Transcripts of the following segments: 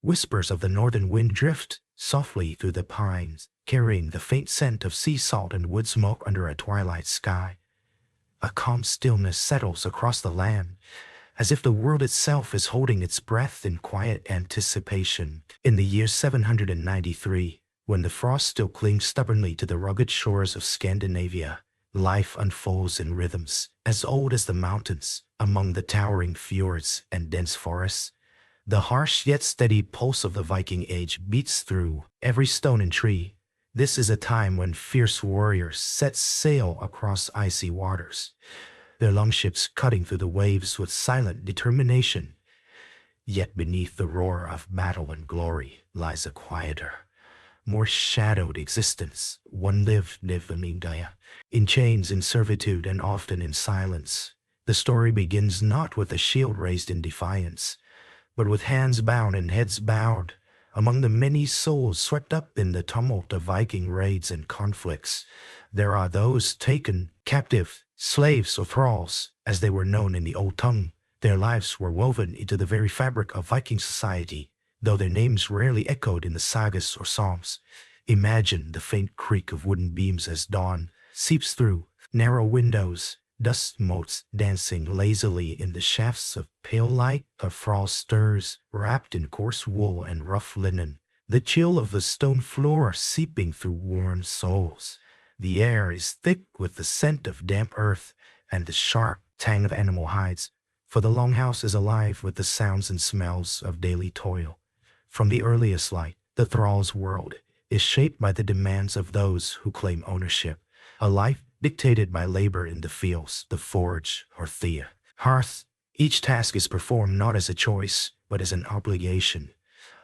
Whispers of the northern wind drift softly through the pines, carrying the faint scent of sea salt and wood smoke under a twilight sky. A calm stillness settles across the land, as if the world itself is holding its breath in quiet anticipation. In the year 793, when the frost still clings stubbornly to the rugged shores of Scandinavia, life unfolds in rhythms as old as the mountains, among the towering fjords and dense forests. The harsh yet steady pulse of the Viking age beats through every stone and tree. This is a time when fierce warriors set sail across icy waters, their longships cutting through the waves with silent determination. Yet beneath the roar of battle and glory lies a quieter, more shadowed existence. One lived in chains, in servitude, and often in silence. The story begins not with a shield raised in defiance, but with hands bound and heads bowed. Among the many souls swept up in the tumult of Viking raids and conflicts, there are those taken captive, slaves or thralls, as they were known in the old tongue. Their lives were woven into the very fabric of Viking society, though their names rarely echoed in the sagas or psalms. Imagine the faint creak of wooden beams as dawn seeps through narrow windows, dust motes dancing lazily in the shafts of pale light. A thrall stirs, wrapped in coarse wool and rough linen, the chill of the stone floor seeping through worn soles. The air is thick with the scent of damp earth and the sharp tang of animal hides, for the longhouse is alive with the sounds and smells of daily toil. From the earliest light, the thrall's world is shaped by the demands of those who claim ownership, a life dictated by labor in the fields, the forge, or the hearth. Each task is performed not as a choice, but as an obligation,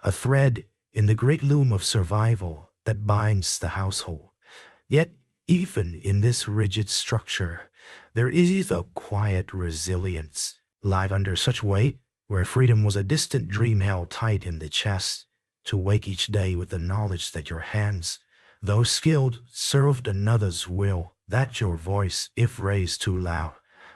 a thread in the great loom of survival that binds the household. Yet, even in this rigid structure, there is a quiet resilience. Live under such weight, where freedom was a distant dream held tight in the chest, to wake each day with the knowledge that your hands, though skilled, served another's will, that your voice, if raised too loud,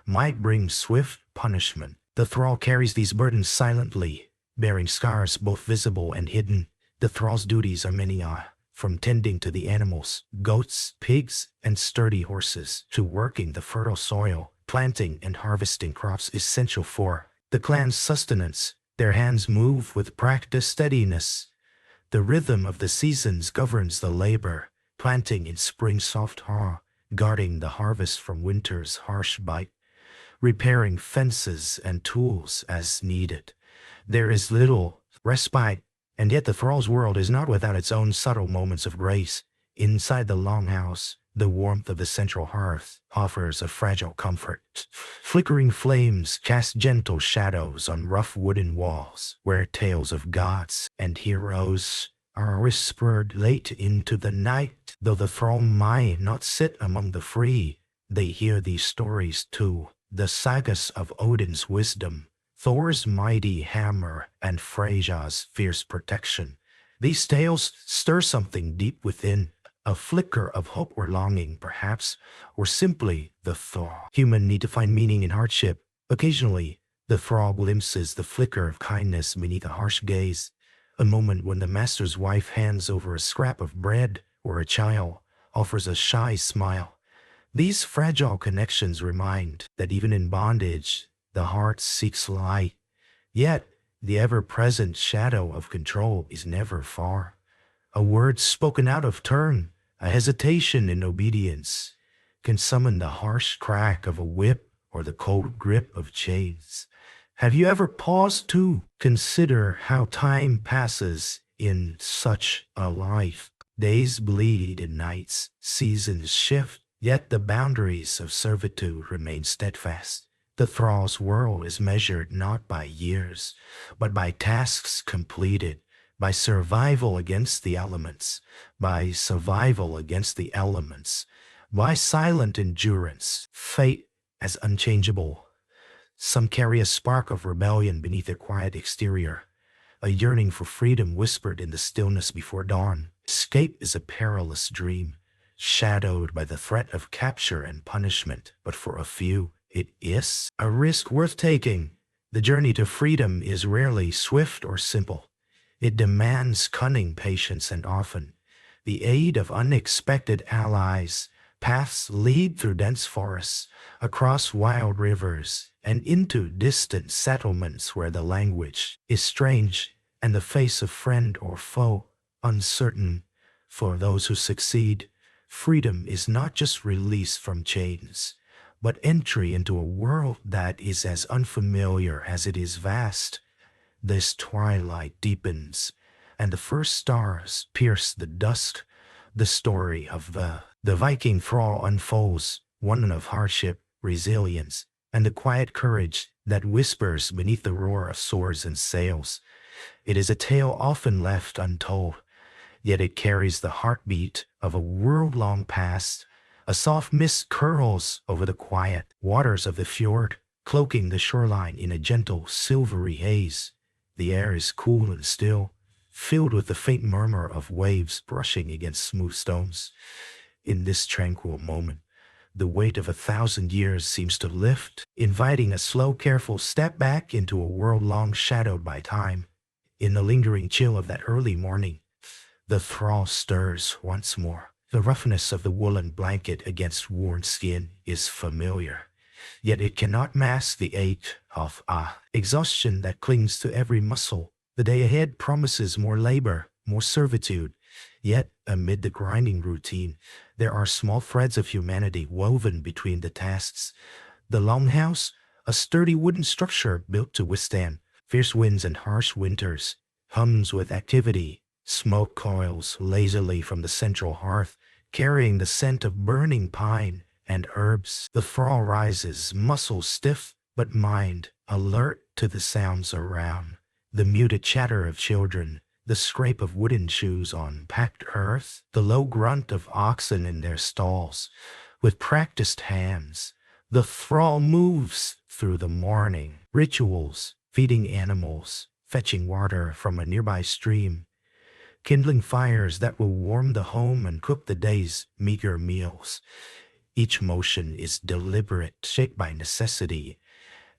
might bring swift punishment. The thrall carries these burdens silently, bearing scars both visible and hidden. The thrall's duties are many, from tending to the animals, goats, pigs, and sturdy horses, to working the fertile soil, planting and harvesting crops essential for the clan's sustenance. Their hands move with practiced steadiness. The rhythm of the seasons governs the labor, planting in spring's soft thaw, guarding the harvest from winter's harsh bite, repairing fences and tools as needed. There is little respite, and yet the thrall's world is not without its own subtle moments of grace. Inside the longhouse, the warmth of the central hearth offers a fragile comfort. Flickering flames cast gentle shadows on rough wooden walls, where tales of gods and heroes are whispered late into the night. Though the thrall might not sit among the free, they hear these stories too. The sagas of Odin's wisdom, Thor's mighty hammer, and Freyja's fierce protection. These tales stir something deep within, a flicker of hope or longing, perhaps, or simply the thaw. Human need to find meaning in hardship. Occasionally, the thrall glimpses the flicker of kindness beneath a harsh gaze, a moment when the master's wife hands over a scrap of bread, or a child offers a shy smile. These fragile connections remind that even in bondage, the heart seeks light. Yet, the ever-present shadow of control is never far. A word spoken out of turn, a hesitation in obedience, can summon the harsh crack of a whip or the cold grip of chains. Have you ever paused to consider how time passes in such a life? Days bleed and nights, seasons shift, yet the boundaries of servitude remain steadfast. The thrall's world is measured not by years, but by tasks completed, by survival against the elements, by silent endurance, fate as unchangeable. Some carry a spark of rebellion beneath their quiet exterior, a yearning for freedom whispered in the stillness before dawn. Escape is a perilous dream, shadowed by the threat of capture and punishment, but for a few, it is a risk worth taking. The journey to freedom is rarely swift or simple. It demands cunning, patience, and often the aid of unexpected allies. Paths lead through dense forests, across wild rivers, and into distant settlements where the language is strange and the face of friend or foe uncertain. For those who succeed, freedom is not just release from chains, but entry into a world that is as unfamiliar as it is vast. This twilight deepens, and the first stars pierce the dusk. The story of the Viking thrall unfolds, one of hardship, resilience, and the quiet courage that whispers beneath the roar of swords and sails. It is a tale often left untold, yet it carries the heartbeat of a world long past. A soft mist curls over the quiet waters of the fjord, cloaking the shoreline in a gentle silvery haze. The air is cool and still, filled with the faint murmur of waves brushing against smooth stones. In this tranquil moment, the weight of 1,000 years seems to lift, inviting a slow, careful step back into a world long shadowed by time. In the lingering chill of that early morning, the thrall stirs once more. The roughness of the woolen blanket against worn skin is familiar, yet it cannot mask the ache of exhaustion that clings to every muscle. The day ahead promises more labor, more servitude, yet amid the grinding routine, there are small threads of humanity woven between the tasks. The longhouse, a sturdy wooden structure built to withstand fierce winds and harsh winters, hums with activity. Smoke coils lazily from the central hearth, carrying the scent of burning pine and herbs. The thrall rises, muscles stiff, but mind alert to the sounds around. The muted chatter of children, the scrape of wooden shoes on packed earth, the low grunt of oxen in their stalls. With practiced hands, the thrall moves through the morning. Rituals, feeding animals, fetching water from a nearby stream, kindling fires that will warm the home and cook the day's meager meals. Each motion is deliberate, shaped by necessity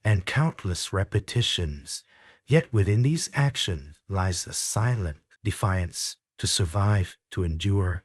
and countless repetitions. Yet within these actions lies a silent defiance to survive, to endure,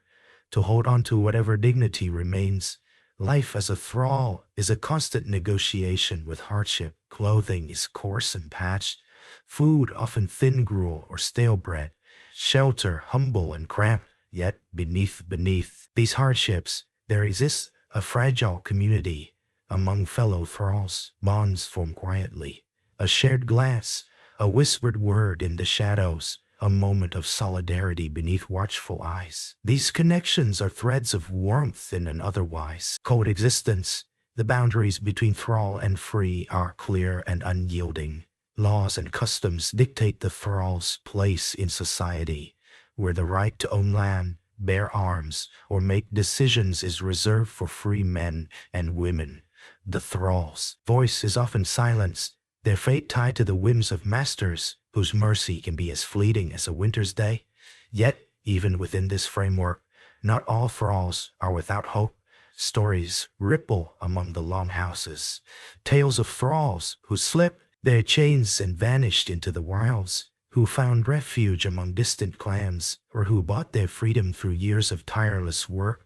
to hold on to whatever dignity remains. Life as a thrall is a constant negotiation with hardship. Clothing is coarse and patched, food often thin gruel or stale bread, shelter humble and cramped. Yet beneath these hardships there exists a fragile community. Among fellow thralls, bonds form quietly. A shared glance, a whispered word in the shadows, a moment of solidarity beneath watchful eyes. These connections are threads of warmth in an otherwise cold existence. The boundaries between thrall and free are clear and unyielding. Laws and customs dictate the thrall's place in society, where the right to own land, bear arms, or make decisions is reserved for free men and women. The thrall's voice is often silenced, their fate tied to the whims of masters whose mercy can be as fleeting as a winter's day. Yet, even within this framework, not all thralls are without hope. Stories ripple among the longhouses, tales of thralls who slipped their chains and vanished into the wilds, who found refuge among distant clans, or who bought their freedom through years of tireless work.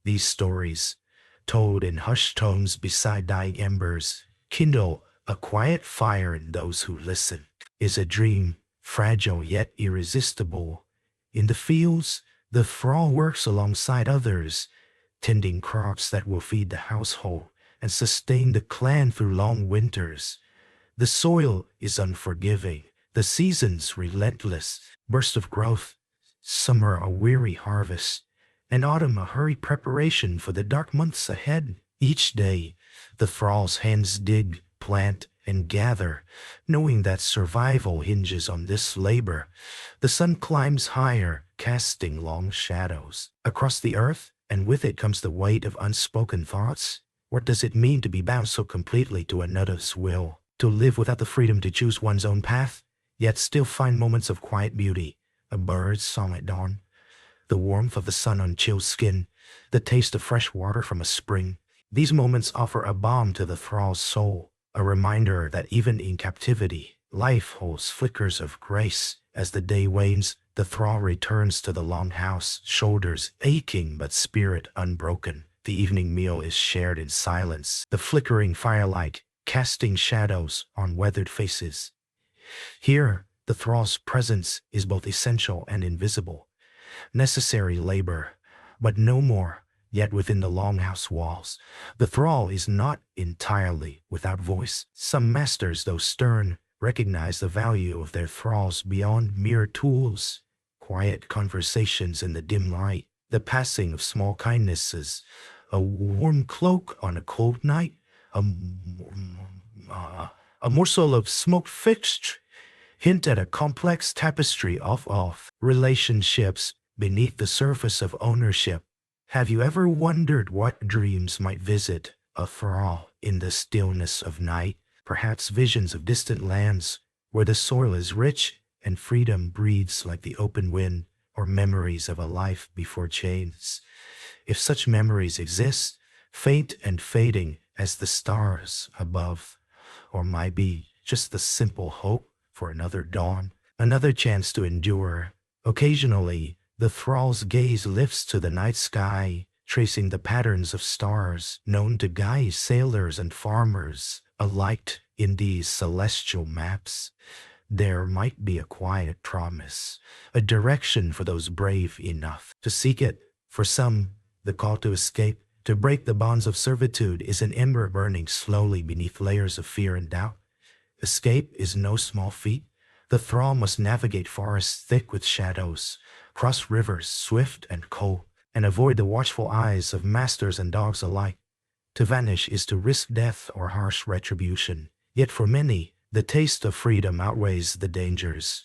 These stories, told in hushed tones beside dying embers, kindle a quiet fire in those who listen. Is a dream, fragile yet irresistible. In the fields, the thrall works alongside others, tending crops that will feed the household and sustain the clan through long winters. The soil is unforgiving, the seasons relentless, burst of growth, summer a weary harvest, and autumn a hurried preparation for the dark months ahead. Each day, the thrall's hands dig, plant, and gather, knowing that survival hinges on this labor. The sun climbs higher, casting long shadows across the earth, and with it comes the weight of unspoken thoughts. What does it mean to be bound so completely to another's will? To live without the freedom to choose one's own path, yet still find moments of quiet beauty, a bird's song at dawn, the warmth of the sun on chilled skin, the taste of fresh water from a spring. These moments offer a balm to the thrall's soul, a reminder that even in captivity, life holds flickers of grace As the day wanes, the thrall returns to the longhouse, shoulders aching but spirit unbroken. The evening meal is shared in silence, the flickering firelight casting shadows on weathered faces. Here, the thrall's presence is both essential and invisible, necessary labor, but no more. Yet within the longhouse walls, the thrall is not entirely without voice. Some masters, though stern, recognize the value of their thralls beyond mere tools. Quiet conversations in the dim light, the passing of small kindnesses, a warm cloak on a cold night, a morsel of smoked fish hint at a complex tapestry of relationships beneath the surface of ownership. Have you ever wondered what dreams might visit a thrall in the stillness of night? Perhaps visions of distant lands where the soil is rich and freedom breathes like the open wind, or memories of a life before chains. If such memories exist, faint and fading as the stars above, or might be just the simple hope for another dawn, another chance to endure. Occasionally, the thrall's gaze lifts to the night sky, tracing the patterns of stars known to guide sailors and farmers alike in these celestial maps. There might be a quiet promise, a direction for those brave enough to seek it. For some, the call to escape, to break the bonds of servitude, is an ember burning slowly beneath layers of fear and doubt. Escape is no small feat. The thrall must navigate forests thick with shadows, cross rivers swift and cold, and avoid the watchful eyes of masters and dogs alike. To vanish is to risk death or harsh retribution. Yet for many, the taste of freedom outweighs the dangers.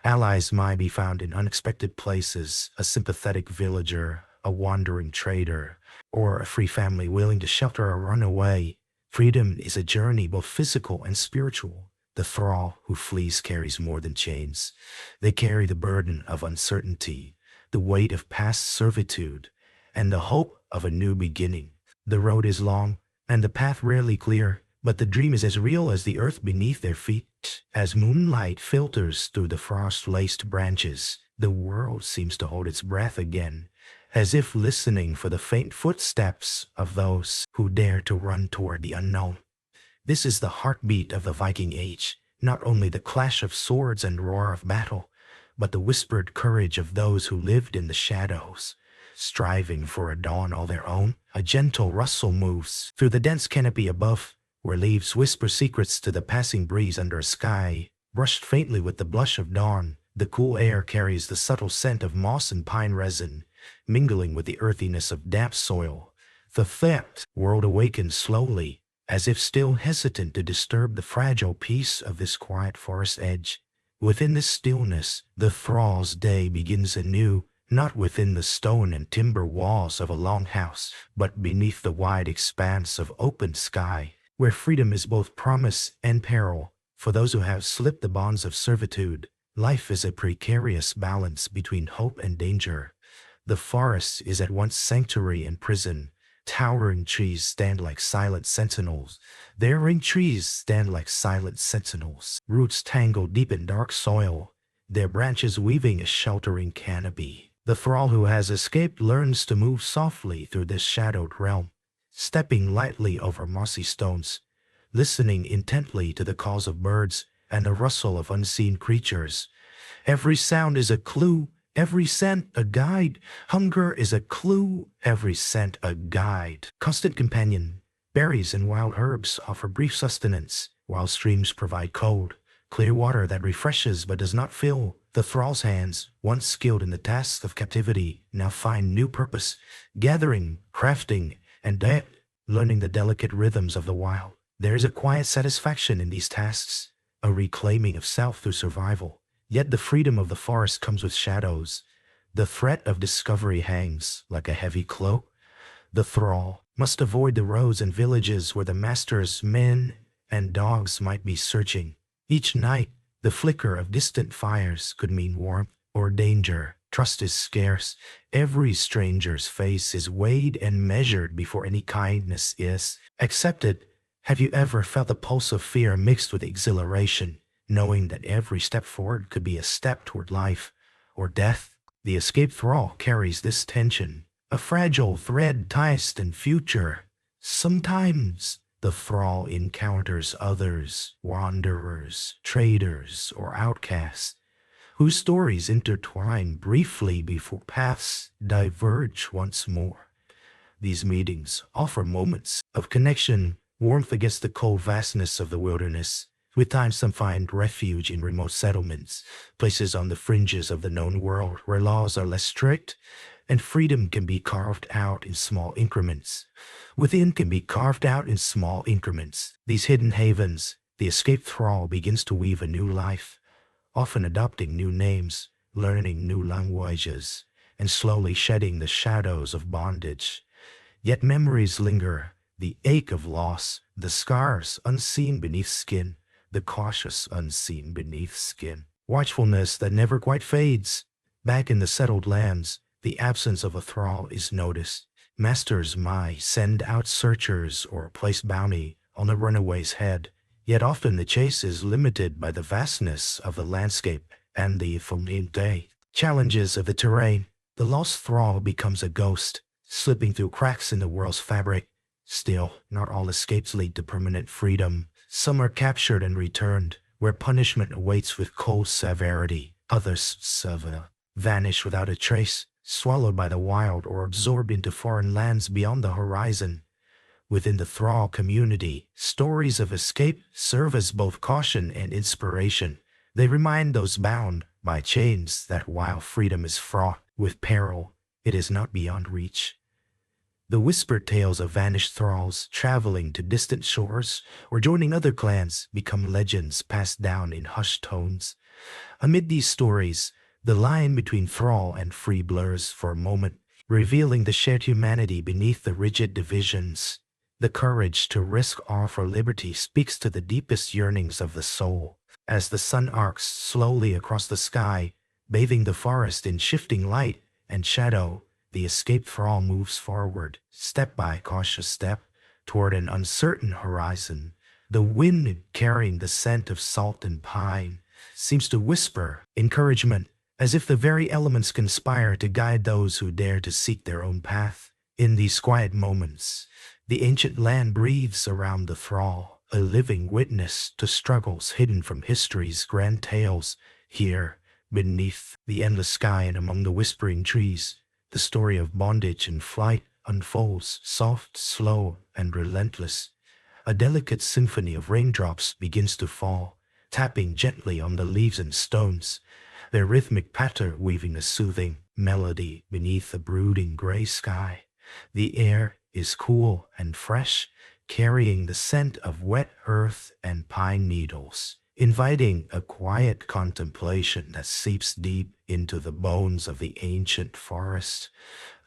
Allies might be found in unexpected places, a sympathetic villager, a wandering trader, or a free family willing to shelter a runaway. Freedom is a journey both physical and spiritual. The thrall who flees carries more than chains. They carry the burden of uncertainty, the weight of past servitude, and the hope of a new beginning. The road is long, and the path rarely clear, but the dream is as real as the earth beneath their feet. As moonlight filters through the frost-laced branches, the world seems to hold its breath again, as if listening for the faint footsteps of those who dare to run toward the unknown. This is the heartbeat of the Viking Age, not only the clash of swords and roar of battle, but the whispered courage of those who lived in the shadows, striving for a dawn all their own. A gentle rustle moves through the dense canopy above, where leaves whisper secrets to the passing breeze under a sky brushed faintly with the blush of dawn. The cool air carries the subtle scent of moss and pine resin, mingling with the earthiness of damp soil. The thick world awakens slowly, as if still hesitant to disturb the fragile peace of this quiet forest edge. Within this stillness, the thrall's day begins anew, not within the stone and timber walls of a longhouse, but beneath the wide expanse of open sky, where freedom is both promise and peril. For those who have slipped the bonds of servitude, life is a precarious balance between hope and danger. The forest is at once sanctuary and prison. Towering trees stand like silent sentinels. Roots tangle deep in dark soil, their branches weaving a sheltering canopy. The thrall who has escaped learns to move softly through this shadowed realm, stepping lightly over mossy stones, listening intently to the calls of birds and the rustle of unseen creatures. Every sound is a clue, every scent a guide. Hunger is a clue, every scent a guide. Constant companion, berries and wild herbs offer brief sustenance, while streams provide cold, clear water that refreshes but does not fill. The thrall's hands, once skilled in the tasks of captivity, now find new purpose, gathering, crafting, and learning the delicate rhythms of the wild. There is a quiet satisfaction in these tasks, a reclaiming of self through survival. Yet the freedom of the forest comes with shadows. The threat of discovery hangs like a heavy cloak. The thrall must avoid the roads and villages where the master's men and dogs might be searching. Each night, the flicker of distant fires could mean warmth or danger. Trust is scarce. Every stranger's face is weighed and measured before any kindness is accepted. Have you ever felt the pulse of fear mixed with exhilaration? knowing that every step forward could be a step toward life or death. The escaped thrall carries this tension, a fragile thread ties in future. Sometimes the thrall encounters others, wanderers, traders, or outcasts, whose stories intertwine briefly before paths diverge once more. These meetings offer moments of connection, warmth against the cold vastness of the wilderness. With time, some find refuge in remote settlements, places on the fringes of the known world where laws are less strict and freedom can be carved out in small increments. Within can be carved out in small increments. These hidden havens, the escaped thrall begins to weave a new life, often adopting new names, learning new languages, and slowly shedding the shadows of bondage. Yet memories linger, the ache of loss, the scars unseen beneath skin, the cautious unseen beneath skin. Watchfulness that never quite fades. Back in the settled lands, the absence of a thrall is noticed. Masters might send out searchers or place bounty on a runaway's head, yet often the chase is limited by the vastness of the landscape and the ephemerate challenges of the terrain. The lost thrall becomes a ghost, slipping through cracks in the world's fabric. Still, not all escapes lead to permanent freedom. Some are captured and returned, where punishment awaits with cold severity. Others vanish without a trace, swallowed by the wild or absorbed into foreign lands beyond the horizon. Within the thrall community, stories of escape serve as both caution and inspiration. They remind those bound by chains that while freedom is fraught with peril, it is not beyond reach. The whispered tales of vanished thralls traveling to distant shores or joining other clans become legends passed down in hushed tones. Amid these stories, the line between thrall and free blurs for a moment, revealing the shared humanity beneath the rigid divisions. The courage to risk all for liberty speaks to the deepest yearnings of the soul. As the sun arcs slowly across the sky, bathing the forest in shifting light and shadow, the escaped thrall moves forward, step by cautious step, toward an uncertain horizon. The wind, carrying the scent of salt and pine, seems to whisper encouragement, as if the very elements conspire to guide those who dare to seek their own path. In these quiet moments, the ancient land breathes around the thrall, a living witness to struggles hidden from history's grand tales. Here, beneath the endless sky and among the whispering trees, the story of bondage and flight unfolds, soft, slow, and relentless. A delicate symphony of raindrops begins to fall, tapping gently on the leaves and stones, their rhythmic patter weaving a soothing melody beneath a brooding gray sky. The air is cool and fresh, carrying the scent of wet earth and pine needles, inviting a quiet contemplation that seeps deep into the bones of the ancient forest.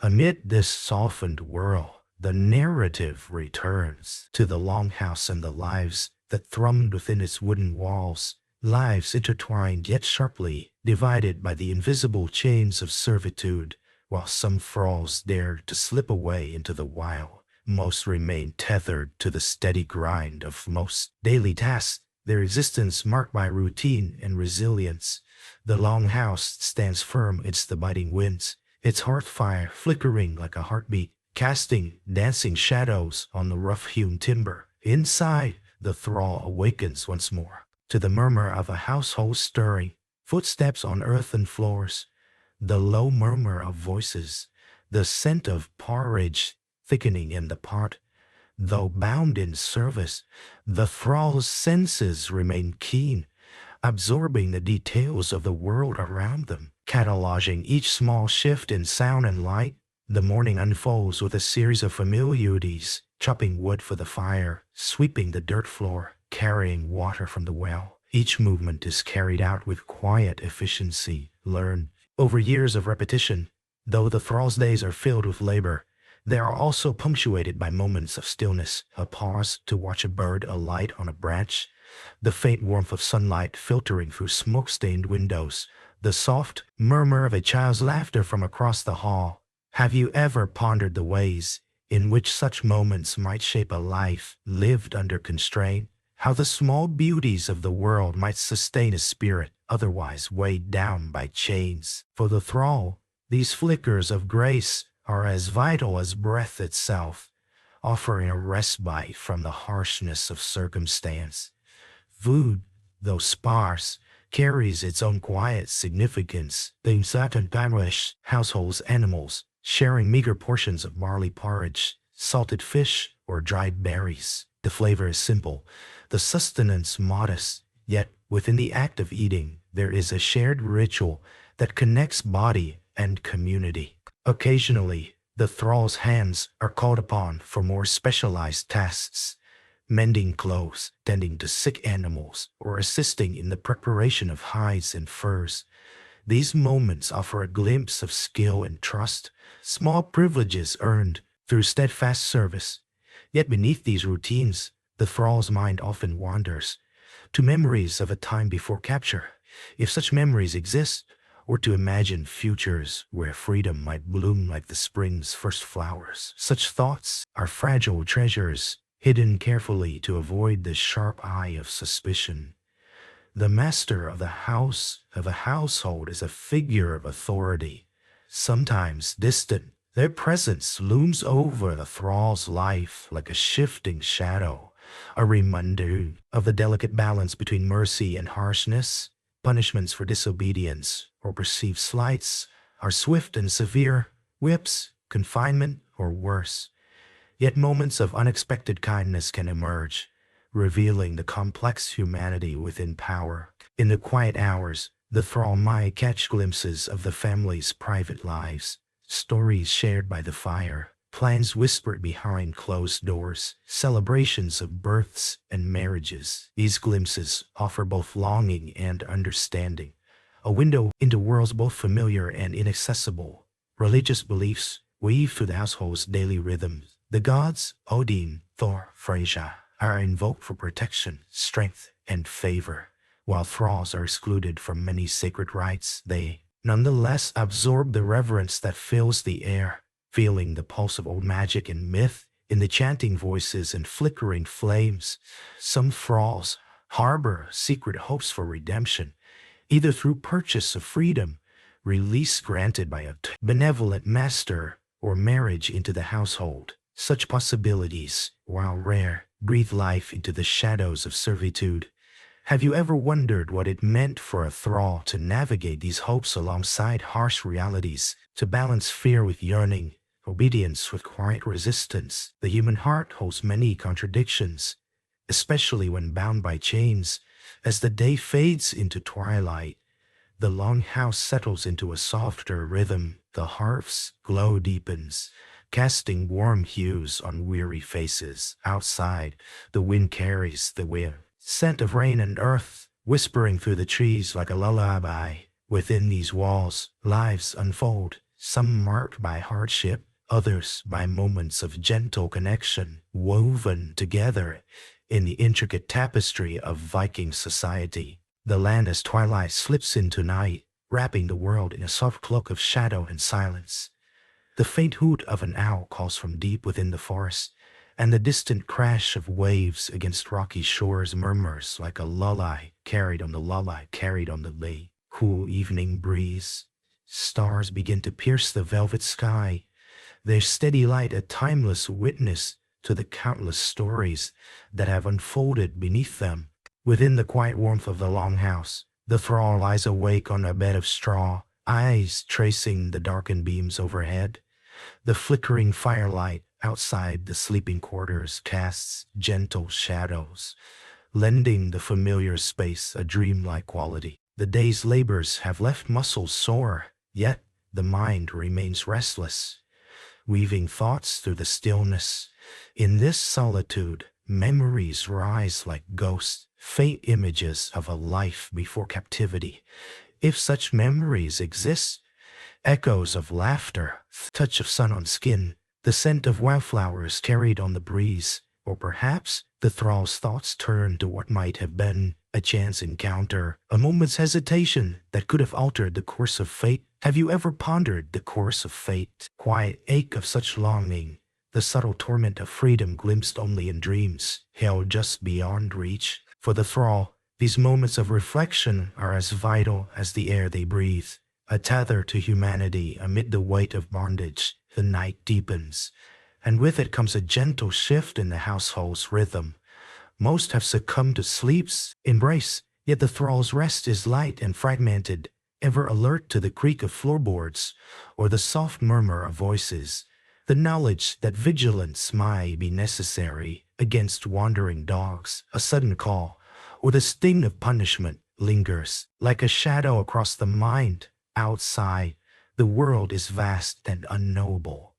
Amid this softened whirl, the narrative returns to the longhouse and the lives that thrummed within its wooden walls, lives intertwined yet sharply divided by the invisible chains of servitude. While some thralls dared to slip away into the wild, most remained tethered to the steady grind of most daily tasks, their existence marked by routine and resilience. The longhouse stands firm against the biting winds, its hearth fire flickering like a heartbeat, casting dancing shadows on the rough-hewn timber. Inside, the thrall awakens once more to the murmur of a household stirring, footsteps on earthen floors, the low murmur of voices, the scent of porridge thickening in the pot. Though bound in service, the thrall's senses remain keen, absorbing the details of the world around them, cataloging each small shift in sound and light. The morning unfolds with a series of familiarities, chopping wood for the fire, sweeping the dirt floor, carrying water from the well. Each movement is carried out with quiet efficiency, learned over years of repetition. Though the thrall's days are filled with labor, they are also punctuated by moments of stillness, a pause to watch a bird alight on a branch, the faint warmth of sunlight filtering through smoke-stained windows, the soft murmur of a child's laughter from across the hall. Have you ever pondered the ways in which such moments might shape a life lived under constraint? how the small beauties of the world might sustain a spirit otherwise weighed down by chains. For the thrall, these flickers of grace are as vital as breath itself, offering a respite from the harshness of circumstance. Food, though sparse, carries its own quiet significance. In certain parish households, animals sharing meager portions of barley porridge, salted fish, or dried berries. The flavor is simple, the sustenance modest, yet within the act of eating, there is a shared ritual that connects body and community. Occasionally, the thrall's hands are called upon for more specialized tasks, mending clothes, tending to sick animals, or assisting in the preparation of hides and furs. These moments offer a glimpse of skill and trust, small privileges earned through steadfast service. Yet beneath these routines, the thrall's mind often wanders to memories of a time before capture, if such memories exist, or to imagine futures where freedom might bloom like the spring's first flowers. Such thoughts are fragile treasures, hidden carefully to avoid the sharp eye of suspicion. The master of the house of a household is a figure of authority, sometimes distant. Their presence looms over the thrall's life like a shifting shadow, a reminder of the delicate balance between mercy and harshness. Punishments for disobedience or perceived slights are swift and severe, whips, confinement, or worse. Yet moments of unexpected kindness can emerge, revealing the complex humanity within power. In the quiet hours, the thrall might catch glimpses of the family's private lives, stories shared by the fire, plans whispered behind closed doors, celebrations of births and marriages. These glimpses offer both longing and understanding, a window into worlds both familiar and inaccessible. Religious beliefs weave through the household's daily rhythms. The gods, Odin, Thor, Freyja, are invoked for protection, strength, and favor. While thralls are excluded from many sacred rites, they nonetheless absorb the reverence that fills the air, feeling the pulse of old magic and myth in the chanting voices and flickering flames. Some thralls harbor secret hopes for redemption, either through purchase of freedom, release granted by a benevolent master, or marriage into the household. Such possibilities, while rare, breathe life into the shadows of servitude. Have you ever wondered what it meant for a thrall to navigate these hopes alongside harsh realities, to balance fear with yearning, obedience with quiet resistance? The human heart holds many contradictions, especially when bound by chains. As the day fades into twilight, the longhouse settles into a softer rhythm. The hearth's glow deepens, casting warm hues on weary faces. Outside, the wind carries the scent of rain and earth, whispering through the trees like a lullaby. Within these walls, lives unfold, some marked by hardship, others by moments of gentle connection, woven together in the intricate tapestry of Viking society. The land as twilight slips into night, wrapping the world in a soft cloak of shadow and silence. The faint hoot of an owl calls from deep within the forest, and the distant crash of waves against rocky shores murmurs like a lullaby carried on the lake. Cool evening breeze. Stars begin to pierce the velvet sky, their steady light a timeless witness to the countless stories that have unfolded beneath them. Within the quiet warmth of the longhouse, the thrall lies awake on a bed of straw, eyes tracing the darkened beams overhead. The flickering firelight outside the sleeping quarters casts gentle shadows, lending the familiar space a dreamlike quality. The day's labors have left muscles sore, yet the mind remains restless, weaving thoughts through the stillness. In this solitude, memories rise like ghosts, faint images of a life before captivity. If such memories exist, echoes of laughter, touch of sun on skin, the scent of wildflowers carried on the breeze, or perhaps the thrall's thoughts turn to what might have been a chance encounter, a moment's hesitation that could have altered the course of fate. Have you ever pondered the course of fate? Quiet ache of such longing, the subtle torment of freedom glimpsed only in dreams, held just beyond reach. For the thrall, these moments of reflection are as vital as the air they breathe, a tether to humanity amid the weight of bondage. The night deepens, and with it comes a gentle shift in the household's rhythm. Most have succumbed to sleep's embrace, yet the thrall's rest is light and fragmented, ever alert to the creak of floorboards or the soft murmur of voices. The knowledge that vigilance might be necessary against wandering dogs, a sudden call, or the sting of punishment lingers like a shadow across the mind. Outside, the world is vast and unknowable.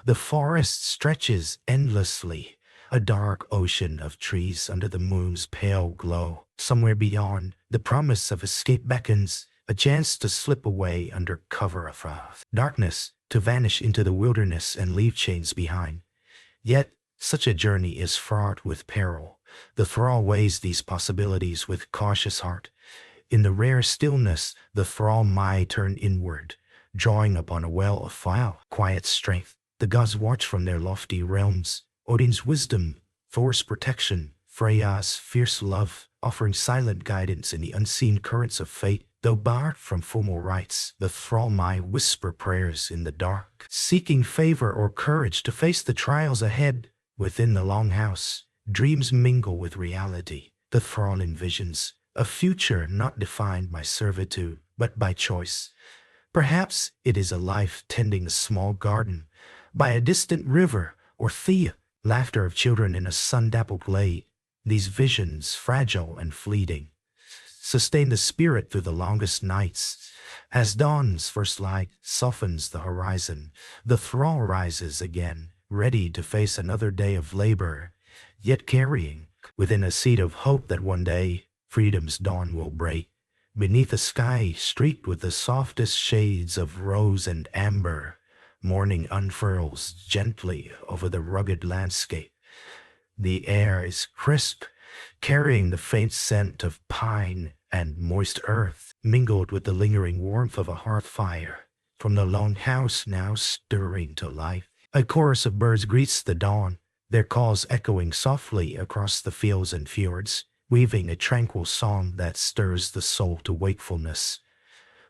The forest stretches endlessly, a dark ocean of trees under the moon's pale glow. Somewhere beyond, the promise of escape beckons, a chance to slip away under cover of darkness, to vanish into the wilderness and leave chains behind. Yet, such a journey is fraught with peril. The thrall weighs these possibilities with cautious heart. In the rare stillness, the thrall might turn inward, drawing upon a well of quiet strength. The gods watch from their lofty realms, Odin's wisdom, Thor's protection, Freya's fierce love, offering silent guidance in the unseen currents of fate. Though barred from formal rites, the thrall might whisper prayers in the dark, seeking favor or courage to face the trials ahead. Within the longhouse, dreams mingle with reality. The thrall envisions a future not defined by servitude, but by choice. Perhaps it is a life tending a small garden, by a distant river, or the laughter of children in a sun-dappled glade. These visions, fragile and fleeting, sustain the spirit through the longest nights. As dawn's first light softens the horizon, the thrall rises again, ready to face another day of labor, yet carrying within a seed of hope that one day freedom's dawn will break. Beneath a sky streaked with the softest shades of rose and amber, morning unfurls gently over the rugged landscape. The air is crisp, carrying the faint scent of pine and moist earth, mingled with the lingering warmth of a hearth fire. From the longhouse now stirring to life, a chorus of birds greets the dawn, their calls echoing softly across the fields and fjords, weaving a tranquil song that stirs the soul to wakefulness.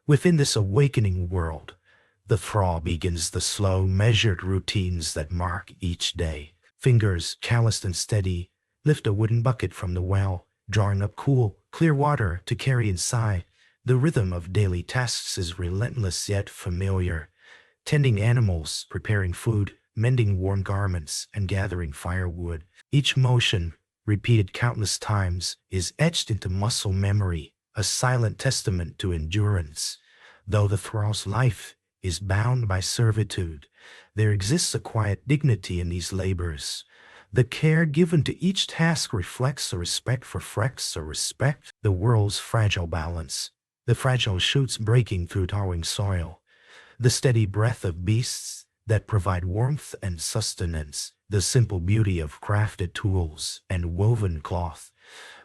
Within this awakening world, the thrall begins the slow, measured routines that mark each day. Fingers, calloused and steady, lift a wooden bucket from the well, drawing up cool, clear water to carry inside. The rhythm of daily tasks is relentless yet familiar. Tending animals, preparing food, mending worn garments, and gathering firewood. Each motion, repeated countless times, is etched into muscle memory, a silent testament to endurance. Though the thrall's life is bound by servitude, there exists a quiet dignity in these labors. The care given to each task reflects a respect for the world's fragile balance, the fragile shoots breaking through towering soil, the steady breath of beasts that provide warmth and sustenance, the simple beauty of crafted tools and woven cloth.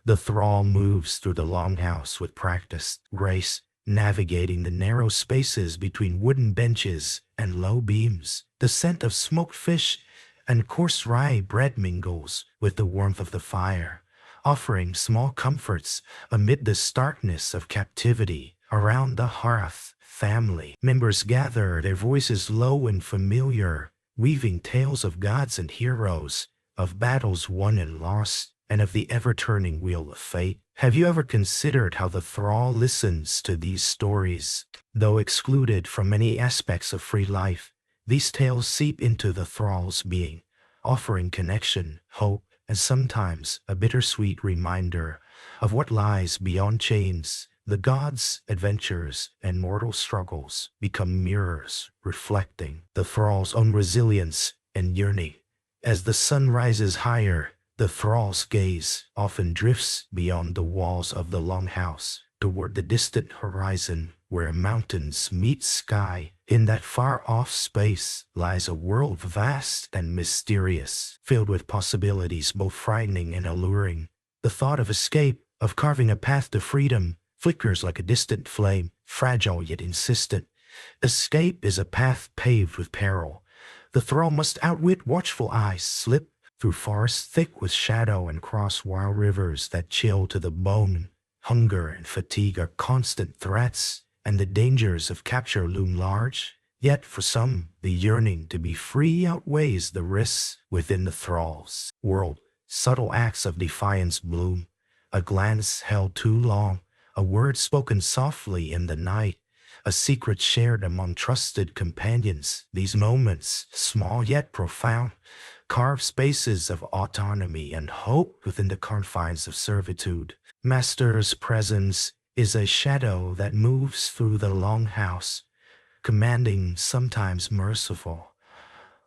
The thrall moves through the longhouse with practiced grace, navigating the narrow spaces between wooden benches and low beams. The scent of smoked fish and coarse rye bread mingles with the warmth of the fire, offering small comforts amid the starkness of captivity. Around the hearth, family members gather, their voices low and familiar, weaving tales of gods and heroes, of battles won and lost, and of the ever-turning wheel of fate. Have you ever considered how the thrall listens to these stories? Though excluded from many aspects of free life, these tales seep into the thrall's being, offering connection, hope, and sometimes a bittersweet reminder of what lies beyond chains. The gods' adventures and mortal struggles become mirrors reflecting the thrall's own resilience and yearning. As the sun rises higher, the thrall's gaze often drifts beyond the walls of the longhouse toward the distant horizon where mountains meet sky. In that far-off space lies a world vast and mysterious, filled with possibilities both frightening and alluring. The thought of escape, of carving a path to freedom, flickers like a distant flame, fragile yet insistent. Escape is a path paved with peril. The The thrall must outwit watchful eyes, slip through forests thick with shadow and cross wild rivers that chill to the bone. Hunger and fatigue are constant threats, and the dangers of capture loom large. Yet for some, the yearning to be free outweighs the risks within the thrall's world. Subtle acts of defiance bloom, a glance held too long, a word spoken softly in the night, a secret shared among trusted companions. These moments, small yet profound, carve spaces of autonomy and hope within the confines of servitude. Master's presence is a shadow that moves through the longhouse, commanding, sometimes merciful,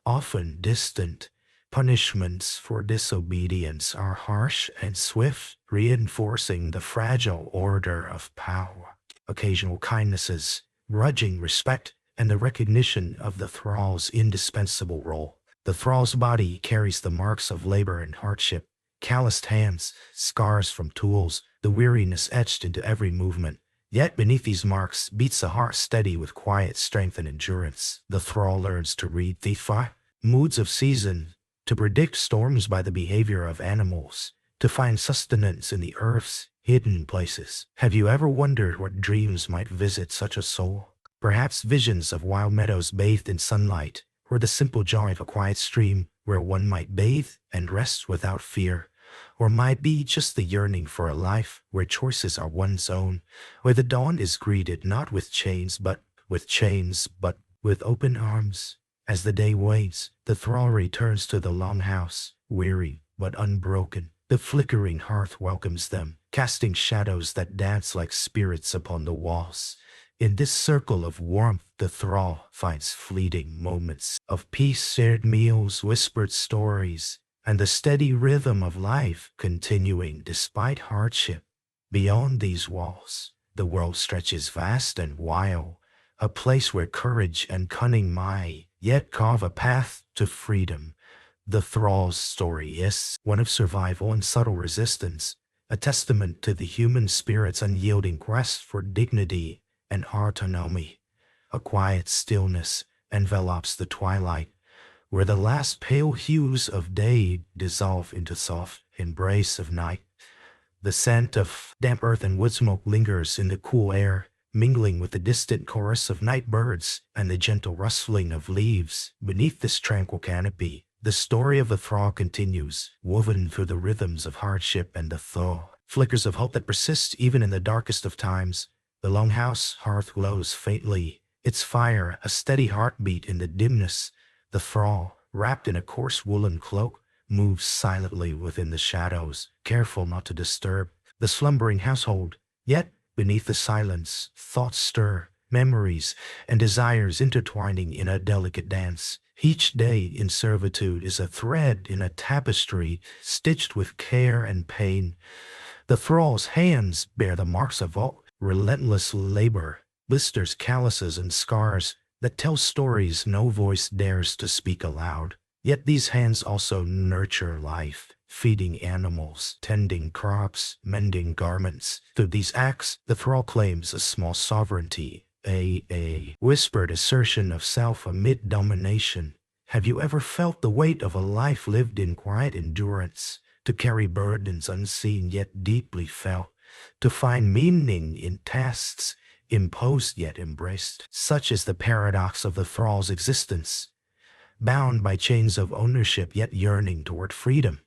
often distant. Punishments for disobedience are harsh and swift, reinforcing the fragile order of power. Occasional kindnesses, grudging respect, and the recognition of the thrall's indispensable role. The thrall's body carries the marks of labor and hardship, calloused hands, scars from tools, the weariness etched into every movement. Yet beneath these marks beats a heart steady with quiet strength and endurance. The thrall learns to read the moods of season, to predict storms by the behavior of animals, to find sustenance in the earth's hidden places. Have you ever wondered what dreams might visit such a soul? Perhaps visions of wild meadows bathed in sunlight, or the simple joy of a quiet stream where one might bathe and rest without fear. Or might be just the yearning for a life where choices are one's own, where the dawn is greeted not with chains, but with open arms. As the day wanes, the thrall returns to the longhouse, weary but unbroken. The flickering hearth welcomes them, casting shadows that dance like spirits upon the walls. In this circle of warmth, the thrall finds fleeting moments of peace, shared meals, whispered stories, and the steady rhythm of life continuing despite hardship. Beyond these walls, the world stretches vast and wild, a place where courage and cunning might yet carve a path to freedom. The thrall's story is one of survival and subtle resistance, a testament to the human spirit's unyielding quest for dignity and autonomy. A quiet stillness envelops the twilight, where the last pale hues of day dissolve into soft embrace of night. The scent of damp earth and wood smoke lingers in the cool air, mingling with the distant chorus of night birds and the gentle rustling of leaves. Beneath this tranquil canopy, the story of the thrall continues, woven through the rhythms of hardship and the thaw. Flickers of hope that persist even in the darkest of times. The longhouse hearth glows faintly, its fire a steady heartbeat in the dimness. The thrall, wrapped in a coarse woolen cloak, moves silently within the shadows, careful not to disturb the slumbering household. Yet, beneath the silence, thoughts stir, memories and desires intertwining in a delicate dance. Each day in servitude is a thread in a tapestry stitched with care and pain. The thrall's hands bear the marks of relentless labor, blisters, calluses, and scars that tell stories no voice dares to speak aloud. Yet these hands also nurture life, feeding animals, tending crops, mending garments. Through these acts, the thrall claims a small sovereignty, a whispered assertion of self amid domination. Have you ever felt the weight of a life lived in quiet endurance, to carry burdens unseen yet deeply felt, to find meaning in tasks imposed yet embraced? Such is the paradox of the thrall's existence, bound by chains of ownership yet yearning toward freedom.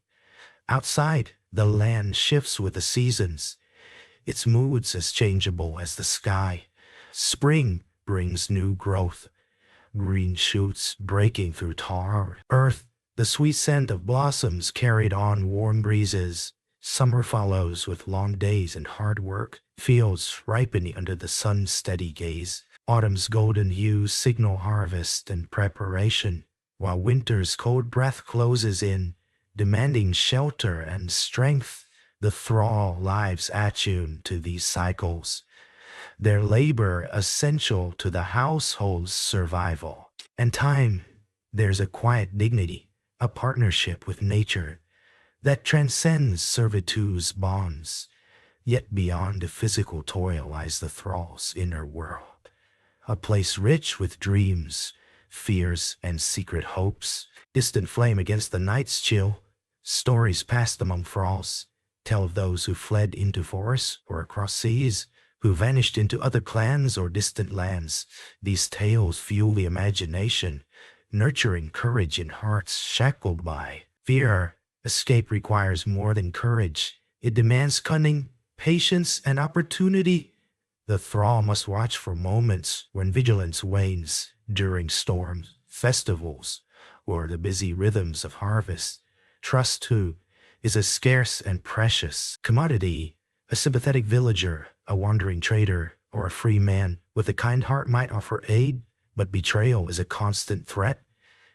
Outside, the land shifts with the seasons, its moods as changeable as the sky. Spring brings new growth, green shoots breaking through tar earth, the sweet scent of blossoms carried on warm breezes. Summer follows with long days and hard work, fields ripening under the sun's steady gaze. Autumn's golden hues signal harvest and preparation, while winter's cold breath closes in, demanding shelter and strength. The thrall lives attuned to these cycles, their labor essential to the household's survival. And time, there's a quiet dignity, a partnership with nature that transcends servitude's bonds. Yet beyond the physical toil lies the thrall's inner world, a place rich with dreams, fears, and secret hopes. Distant flame against the night's chill. Stories passed among thralls tell of those who fled into forests or across seas, who vanished into other clans or distant lands. These tales fuel the imagination, nurturing courage in hearts shackled by fear. Escape requires more than courage. It demands cunning, patience, and opportunity. The thrall must watch for moments when vigilance wanes during storms, festivals, or the busy rhythms of harvest. Trust, too, is a scarce and precious commodity. A sympathetic villager, a wandering trader, or a free man with a kind heart might offer aid, but betrayal is a constant threat.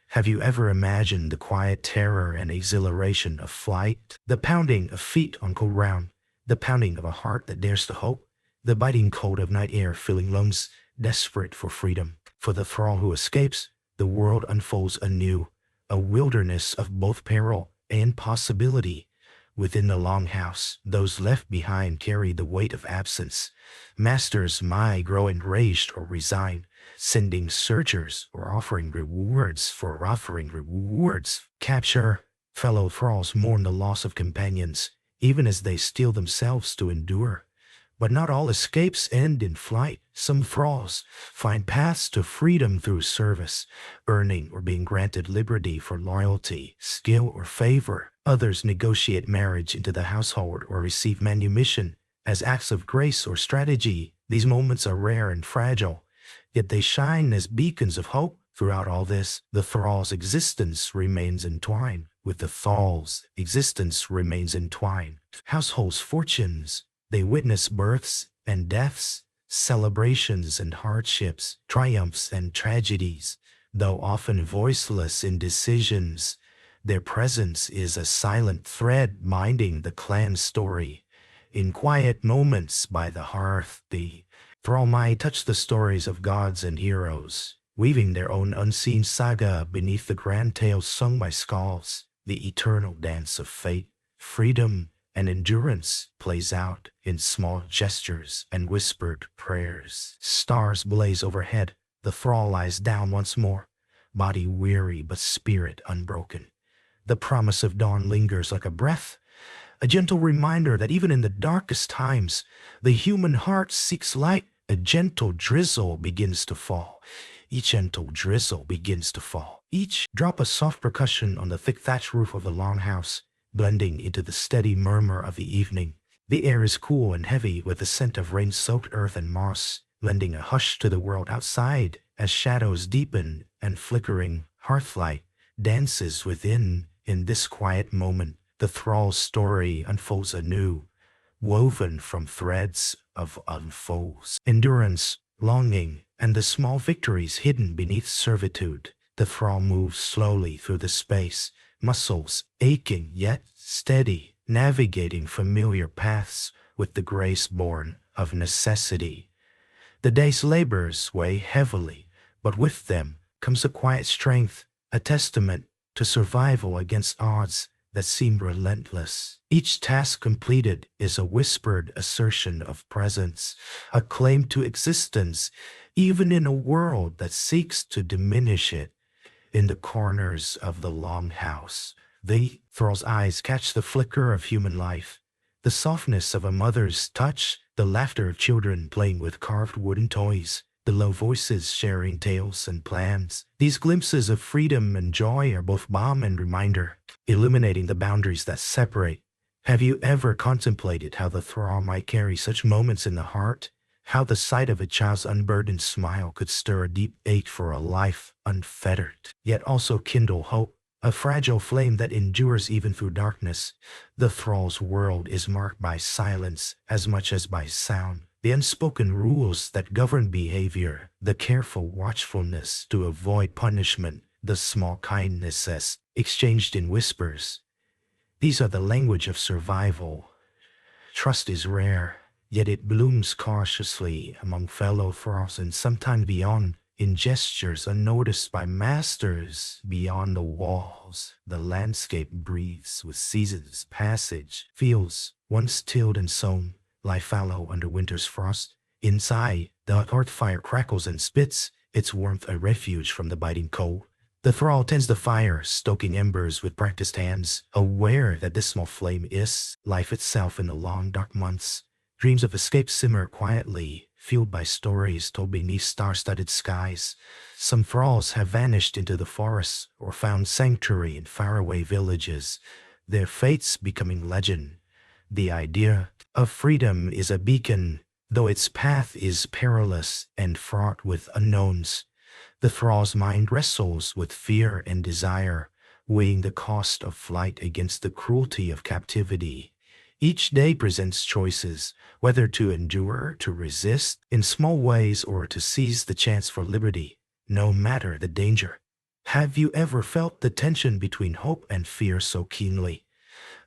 Have you ever imagined the quiet terror and exhilaration of flight? The pounding of feet on cold ground, the pounding of a heart that dares to hope, the biting cold of night air filling lungs desperate for freedom. For the thrall who escapes, the world unfolds anew, a wilderness of both peril and possibility. Within the longhouse, those left behind carry the weight of absence. Masters might grow enraged or resign, sending searchers or offering rewards for offering rewards. Capture. Fellow thralls mourn the loss of companions, even as they steel themselves to endure. But not all escapes end in flight. Some thralls find paths to freedom through service, earning or being granted liberty for loyalty, skill, or favor. Others negotiate marriage into the household or receive manumission as acts of grace or strategy. These moments are rare and fragile, yet they shine as beacons of hope. Throughout all this, the thrall's existence remains entwined. With the thrall's existence remains entwined. Households' fortunes. They witness births and deaths, celebrations and hardships, triumphs and tragedies. Though often voiceless in decisions, their presence is a silent thread binding the clan's story. In quiet moments by the hearth, the thrall might touch the stories of gods and heroes, weaving their own unseen saga beneath the grand tales sung by skalds. The eternal dance of fate, freedom, and endurance plays out in small gestures and whispered prayers. Stars blaze overhead. The thrall lies down once more, body weary but spirit unbroken. The promise of dawn lingers like a breath, a gentle reminder that even in the darkest times, the human heart seeks light. A gentle drizzle begins to fall. Each gentle drizzle begins to fall. Each drop a soft percussion on the thick thatch roof of the longhouse, blending into the steady murmur of the evening. The air is cool and heavy with the scent of rain-soaked earth and moss, lending a hush to the world outside as shadows deepen and flickering hearthlight dances within. In this quiet moment, the thrall's story unfolds anew, woven from threads of unfolds. Endurance, longing, and the small victories hidden beneath servitude. The thrall moves slowly through the space, muscles aching yet steady, navigating familiar paths with the grace born of necessity. The day's labors weigh heavily, but with them comes a quiet strength, a testament to survival against odds that seem relentless. Each task completed is a whispered assertion of presence, a claim to existence, even in a world that seeks to diminish it. In the corners of the longhouse, the thrall's eyes catch the flicker of human life, the softness of a mother's touch, the laughter of children playing with carved wooden toys, the low voices sharing tales and plans. These glimpses of freedom and joy are both balm and reminder, illuminating the boundaries that separate. Have you ever contemplated how the thrall might carry such moments in the heart? How the sight of a child's unburdened smile could stir a deep ache for a life unfettered, yet also kindle hope, a fragile flame that endures even through darkness. The thrall's world is marked by silence as much as by sound. The unspoken rules that govern behavior, the careful watchfulness to avoid punishment, the small kindnesses exchanged in whispers. These are the language of survival. Trust is rare, yet it blooms cautiously among fellow thralls and sometimes beyond, in gestures unnoticed by masters. Beyond the walls, the landscape breathes with seasons' passage. Fields, once tilled and sown, lie fallow under winter's frost. Inside, the hearth fire crackles and spits, its warmth a refuge from the biting cold. The thrall tends the fire, stoking embers with practiced hands, aware that this small flame is life itself in the long dark months. Dreams of escape simmer quietly, fueled by stories told beneath star-studded skies. Some thralls have vanished into the forests or found sanctuary in faraway villages, their fates becoming legend. The idea of freedom is a beacon, though its path is perilous and fraught with unknowns. The thrall's mind wrestles with fear and desire, weighing the cost of flight against the cruelty of captivity. Each day presents choices, whether to endure, to resist in small ways, or to seize the chance for liberty, no matter the danger. Have you ever felt the tension between hope and fear so keenly?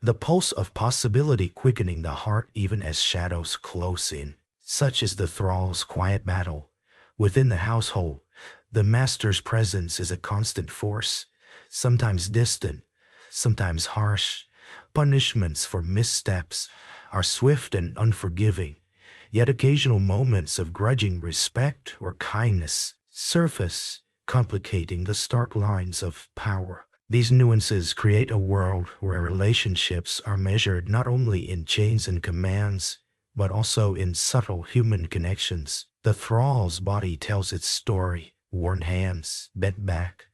The pulse of possibility quickening the heart even as shadows close in. Such is the thrall's quiet battle. Within the household, the master's presence is a constant force, sometimes distant, sometimes harsh. Punishments for missteps are swift and unforgiving, yet occasional moments of grudging respect or kindness surface, complicating the stark lines of power. These nuances create a world where relationships are measured not only in chains and commands, but also in subtle human connections. The thrall's body tells its story, worn hands bent back,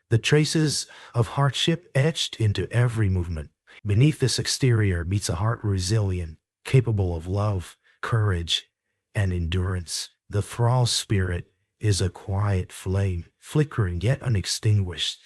the traces of hardship etched into every movement. Beneath this exterior beats a heart resilient, capable of love, courage, and endurance. The thrall's spirit is a quiet flame, flickering yet unextinguished.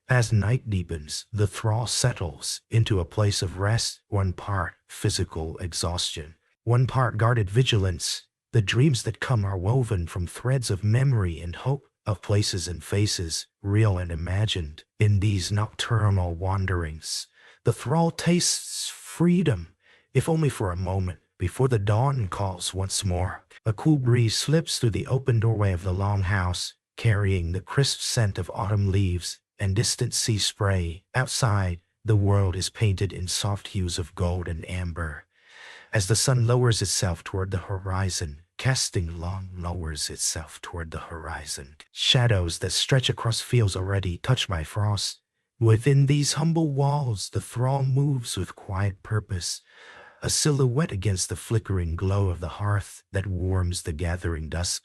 As night deepens, the thrall settles into a place of rest, one part physical exhaustion, one part guarded vigilance. The dreams that come are woven from threads of memory and hope, of places and faces, real and imagined. In these nocturnal wanderings, the thrall tastes freedom, if only for a moment, before the dawn calls once more. A cool breeze slips through the open doorway of the longhouse, carrying the crisp scent of autumn leaves and distant sea spray. Outside, the world is painted in soft hues of gold and amber. As the sun lowers itself toward the horizon, shadows that stretch across fields already touched by frost. Within these humble walls, the thrall moves with quiet purpose, a silhouette against the flickering glow of the hearth that warms the gathering dusk.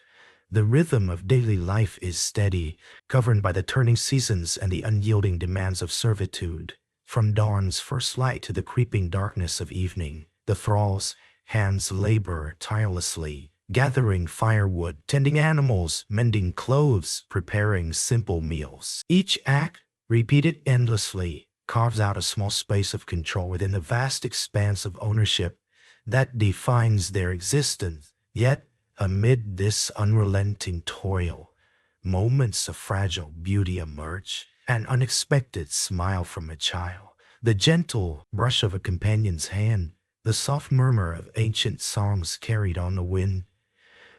The rhythm of daily life is steady, governed by the turning seasons and the unyielding demands of servitude. From dawn's first light to the creeping darkness of evening, the thrall's hands labor tirelessly, gathering firewood, tending animals, mending clothes, preparing simple meals. Each act, repeated endlessly, carves out a small space of control within the vast expanse of ownership that defines their existence. Yet, amid this unrelenting toil, moments of fragile beauty emerge, an unexpected smile from a child, the gentle brush of a companion's hand, the soft murmur of ancient songs carried on the wind.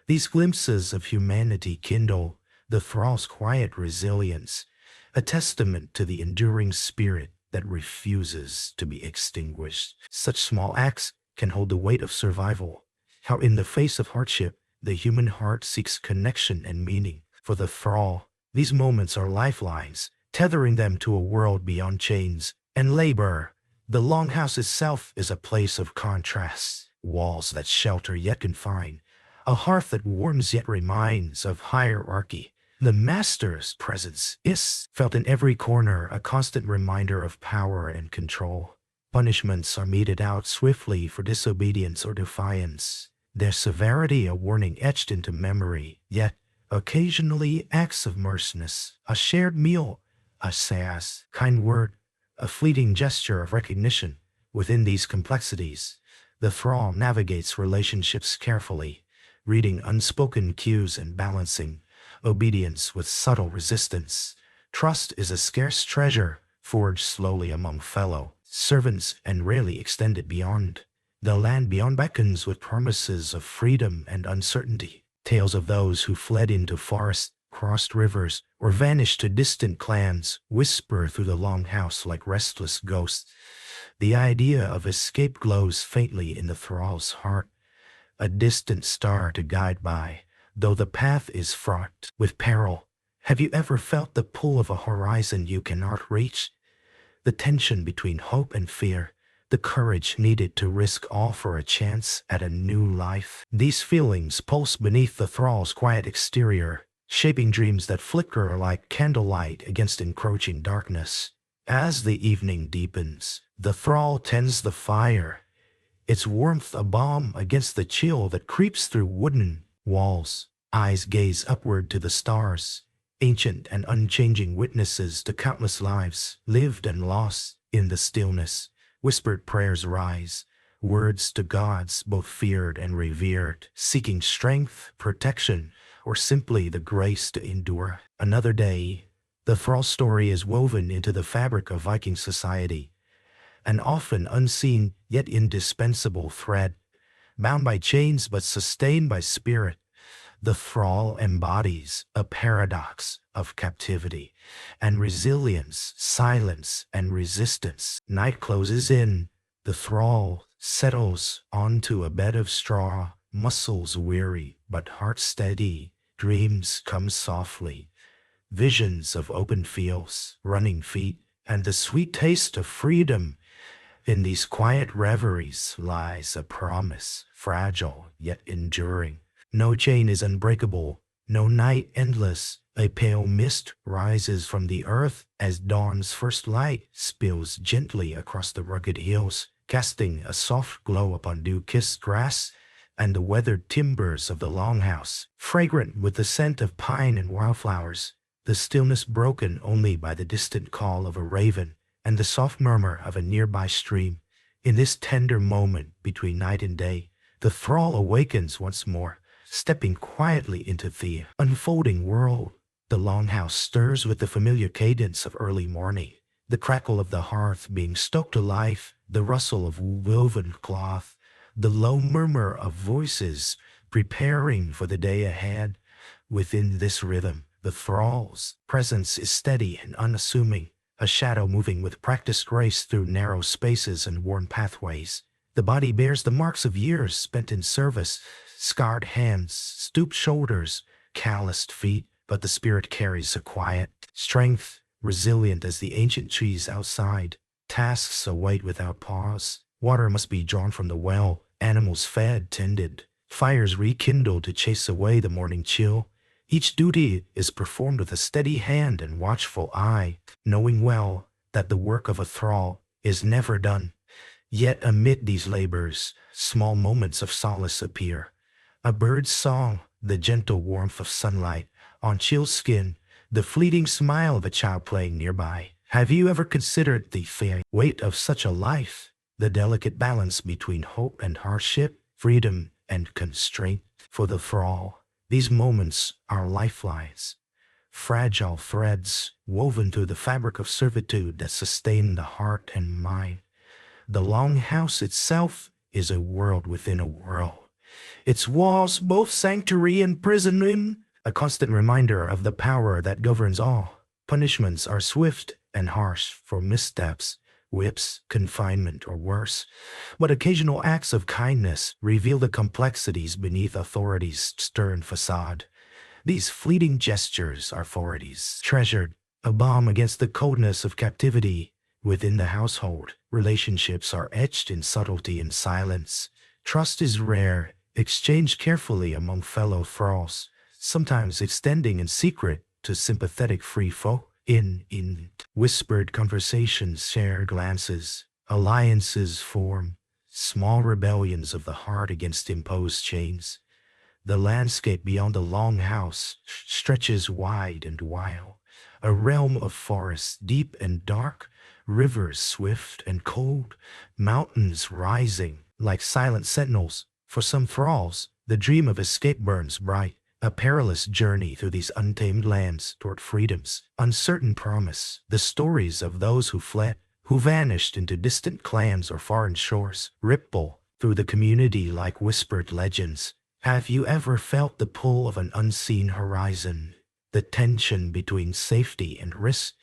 These glimpses of humanity kindle the thrall's quiet resilience, a testament to the enduring spirit that refuses to be extinguished. Such small acts can hold the weight of survival. How in the face of hardship, the human heart seeks connection and meaning. For the thrall, these moments are lifelines, tethering them to a world beyond chains and labor. The longhouse itself is a place of contrasts, walls that shelter yet confine, a hearth that warms yet reminds of hierarchy. The master's presence is felt in every corner, a constant reminder of power and control. Punishments are meted out swiftly for disobedience or defiance, their severity a warning etched into memory. Yet, occasionally acts of mercilessness, a shared meal, a sass, kind word, a fleeting gesture of recognition. Within these complexities, the thrall navigates relationships carefully, reading unspoken cues and balancing obedience with subtle resistance. Trust is a scarce treasure, forged slowly among fellow servants and rarely extended beyond. The land beyond beckons with promises of freedom and uncertainty. Tales of those who fled into forests, crossed rivers, or vanished to distant clans whisper through the longhouse like restless ghosts. The idea of escape glows faintly in the thrall's heart, a distant star to guide by, though the path is fraught with peril. Have you ever felt the pull of a horizon you cannot reach? The tension between hope and fear, the courage needed to risk all for a chance at a new life. These feelings pulse beneath the thrall's quiet exterior, shaping dreams that flicker like candlelight against encroaching darkness. As the evening deepens, the thrall tends the fire, its warmth a balm against the chill that creeps through wooden walls. Eyes gaze upward to the stars, ancient and unchanging witnesses to countless lives lived and lost. In the stillness, whispered prayers rise, words to gods both feared and revered, seeking strength, protection, or simply the grace to endure. Another day, the thrall story is woven into the fabric of Viking society, an often unseen yet indispensable thread, bound by chains but sustained by spirit. The thrall embodies a paradox of captivity and resilience, silence and resistance. Night closes in. The thrall settles onto a bed of straw, muscles weary but heart steady. Dreams come softly, visions of open fields, running feet, and the sweet taste of freedom. In these quiet reveries lies a promise, fragile yet enduring. No chain is unbreakable, no night endless. A pale mist rises from the earth as dawn's first light spills gently across the rugged hills, casting a soft glow upon dew-kissed grass and the weathered timbers of the longhouse. Fragrant with the scent of pine and wildflowers, the stillness broken only by the distant call of a raven and the soft murmur of a nearby stream. In this tender moment between night and day, the thrall awakens once more, stepping quietly into the unfolding world. The longhouse stirs with the familiar cadence of early morning, the crackle of the hearth being stoked to life, the rustle of woven cloth, the low murmur of voices preparing for the day ahead. Within this rhythm, the thrall's presence is steady and unassuming, a shadow moving with practiced grace through narrow spaces and worn pathways. The body bears the marks of years spent in service, scarred hands, stooped shoulders, calloused feet, but the spirit carries a quiet strength, resilient as the ancient trees outside. Tasks await without pause. Water must be drawn from the well, animals fed, tended, fires rekindled to chase away the morning chill. Each duty is performed with a steady hand and watchful eye, knowing well that the work of a thrall is never done. Yet amid these labors, small moments of solace appear. A bird's song, the gentle warmth of sunlight on chill skin, the fleeting smile of a child playing nearby. Have you ever considered the weight of such a life? The delicate balance between hope and hardship, freedom and constraint. For the thrall, these moments are lifelines, fragile threads woven through the fabric of servitude that sustain the heart and mind. The longhouse itself is a world within a world, its walls both sanctuary and prison, a constant reminder of the power that governs all. Punishments are swift and harsh for missteps, whips, confinement, or worse, but occasional acts of kindness reveal the complexities beneath authority's stern facade. These fleeting gestures are authorities treasured, a balm against the coldness of captivity. Within the household, relationships are etched in subtlety and silence. Trust is rare, exchanged carefully among fellow thralls, sometimes extending in secret to sympathetic free folk. In whispered conversations, shared glances, alliances form, small rebellions of the heart against imposed chains. The landscape beyond the longhouse stretches wide and wild, a realm of forests deep and dark, rivers swift and cold, mountains rising like silent sentinels. For some thralls, the dream of escape burns bright, a perilous journey through these untamed lands toward freedom's uncertain promise. The stories of those who fled, who vanished into distant clans or foreign shores, ripple through the community like whispered legends. Have you ever felt the pull of an unseen horizon, the tension between safety and risk,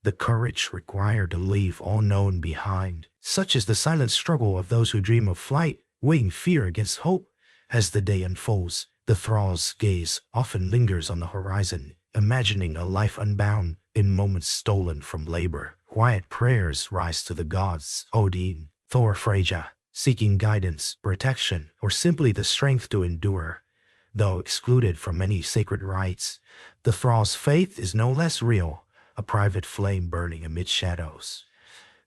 the courage required to leave all known behind? Such is the silent struggle of those who dream of flight, weighing fear against hope. As the day unfolds, The thrall's gaze often lingers on the horizon, imagining a life unbound in moments stolen from labor. Quiet prayers rise to the gods, Odin, Thor, Freyja, seeking guidance, protection, or simply the strength to endure. Though excluded from many sacred rites, the thrall's faith is no less real, a private flame burning amid shadows.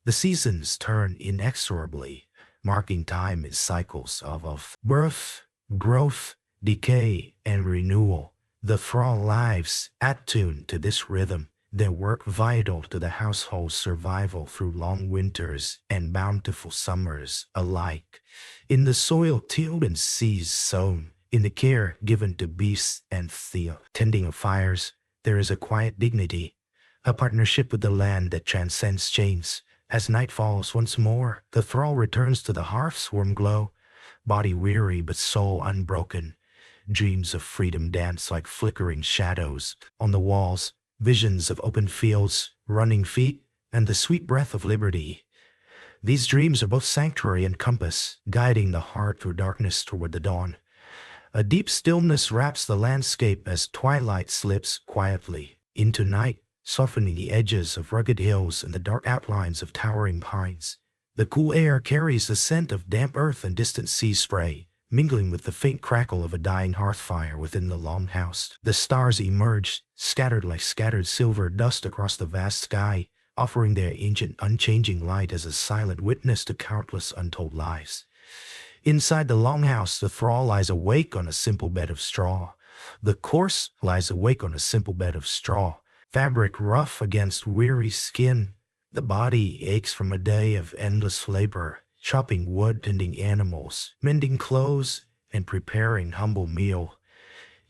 The seasons turn inexorably, marking time in cycles of birth, growth, decay, and renewal. The thrall lives attuned to this rhythm, their work vital to the household's survival through long winters and bountiful summers alike. In the soil tilled and seeds sown, in the care given to beasts and the tending of fires, there is a quiet dignity, a partnership with the land that transcends chains. As night falls once more, the thrall returns to the hearth's warm glow, body weary but soul unbroken. Dreams of freedom dance like flickering shadows on the walls, visions of open fields, running feet, and the sweet breath of liberty. These dreams are both sanctuary and compass, guiding the heart through darkness toward the dawn. A deep stillness wraps the landscape as twilight slips quietly into night, softening the edges of rugged hills and the dark outlines of towering pines. The cool air carries the scent of damp earth and distant sea spray, mingling with the faint crackle of a dying hearth fire within the longhouse. The stars emerge, scattered like scattered silver dust across the vast sky, offering their ancient, unchanging light as a silent witness to countless untold lives. Inside the longhouse, the thrall lies awake on a simple bed of straw. The corpse lies awake on a simple bed of straw, fabric rough against weary skin. The body aches from a day of endless labor, chopping wood, tending animals, mending clothes, and preparing humble meal.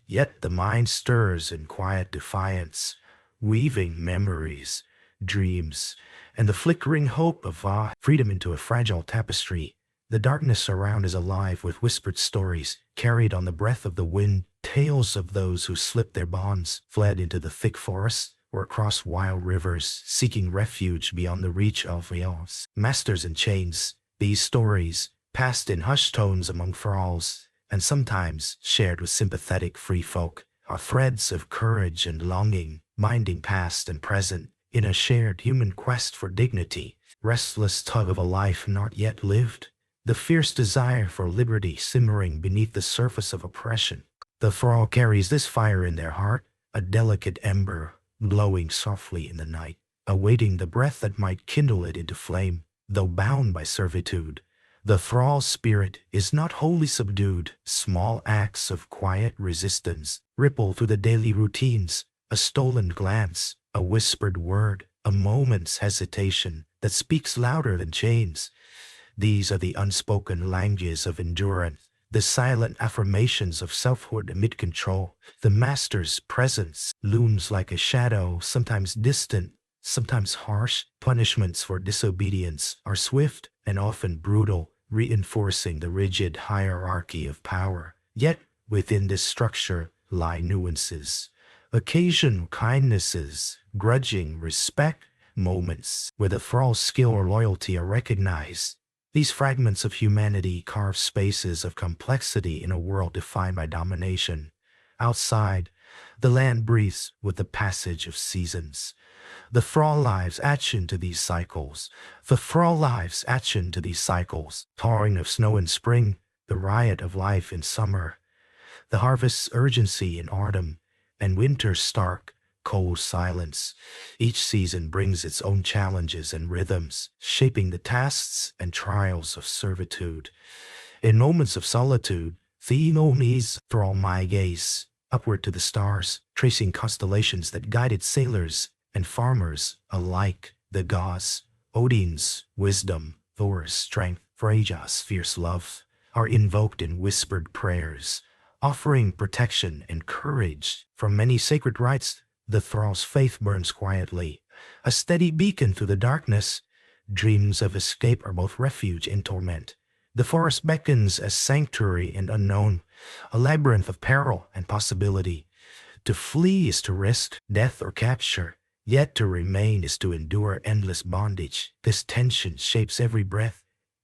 Yet the mind stirs in quiet defiance, weaving memories, dreams, and the flickering hope of freedom into a fragile tapestry. The darkness around is alive with whispered stories, carried on the breath of the wind, tales of those who slipped their bonds, fled into the thick forests, or across wild rivers, seeking refuge beyond the reach of elves. Masters in chains, these stories, passed in hushed tones among thralls, and sometimes shared with sympathetic free folk, are threads of courage and longing, binding past and present in a shared human quest for dignity, restless tug of a life not yet lived, the fierce desire for liberty simmering beneath the surface of oppression. The thrall carries this fire in their heart, a delicate ember, glowing softly in the night, awaiting the breath that might kindle it into flame. Though bound by servitude, the thrall's spirit is not wholly subdued. Small acts of quiet resistance ripple through the daily routines, a stolen glance, a whispered word, a moment's hesitation that speaks louder than chains. These are the unspoken languages of endurance, the silent affirmations of selfhood amid control. The master's presence looms like a shadow, sometimes distant, sometimes harsh. Punishments for disobedience are swift and often brutal, reinforcing the rigid hierarchy of power. Yet within this structure lie nuances, occasional kindnesses, grudging respect, moments where the thrall's skill or loyalty are recognized. These fragments of humanity carve spaces of complexity in a world defined by domination. Outside, the land breathes with the passage of seasons. The thrall lives attuned to these cycles. Thawing of snow in spring, the riot of life in summer, the harvest's urgency in autumn, and winter's stark, cold silence. Each season brings its own challenges and rhythms, shaping the tasks and trials of servitude. In moments of solitude, Theonomy's thrall my gaze upward to the stars, tracing constellations that guided sailors and farmers alike. The gods, Odin's wisdom, Thor's strength, Freyja's fierce love, are invoked in whispered prayers, offering protection and courage. From many sacred rites, the thrall's faith burns quietly, a steady beacon through the darkness. Dreams of escape are both refuge and torment. The forest beckons as sanctuary and unknown, a labyrinth of peril and possibility. To flee is to risk death or capture, yet to remain is to endure endless bondage. This tension shapes every breath,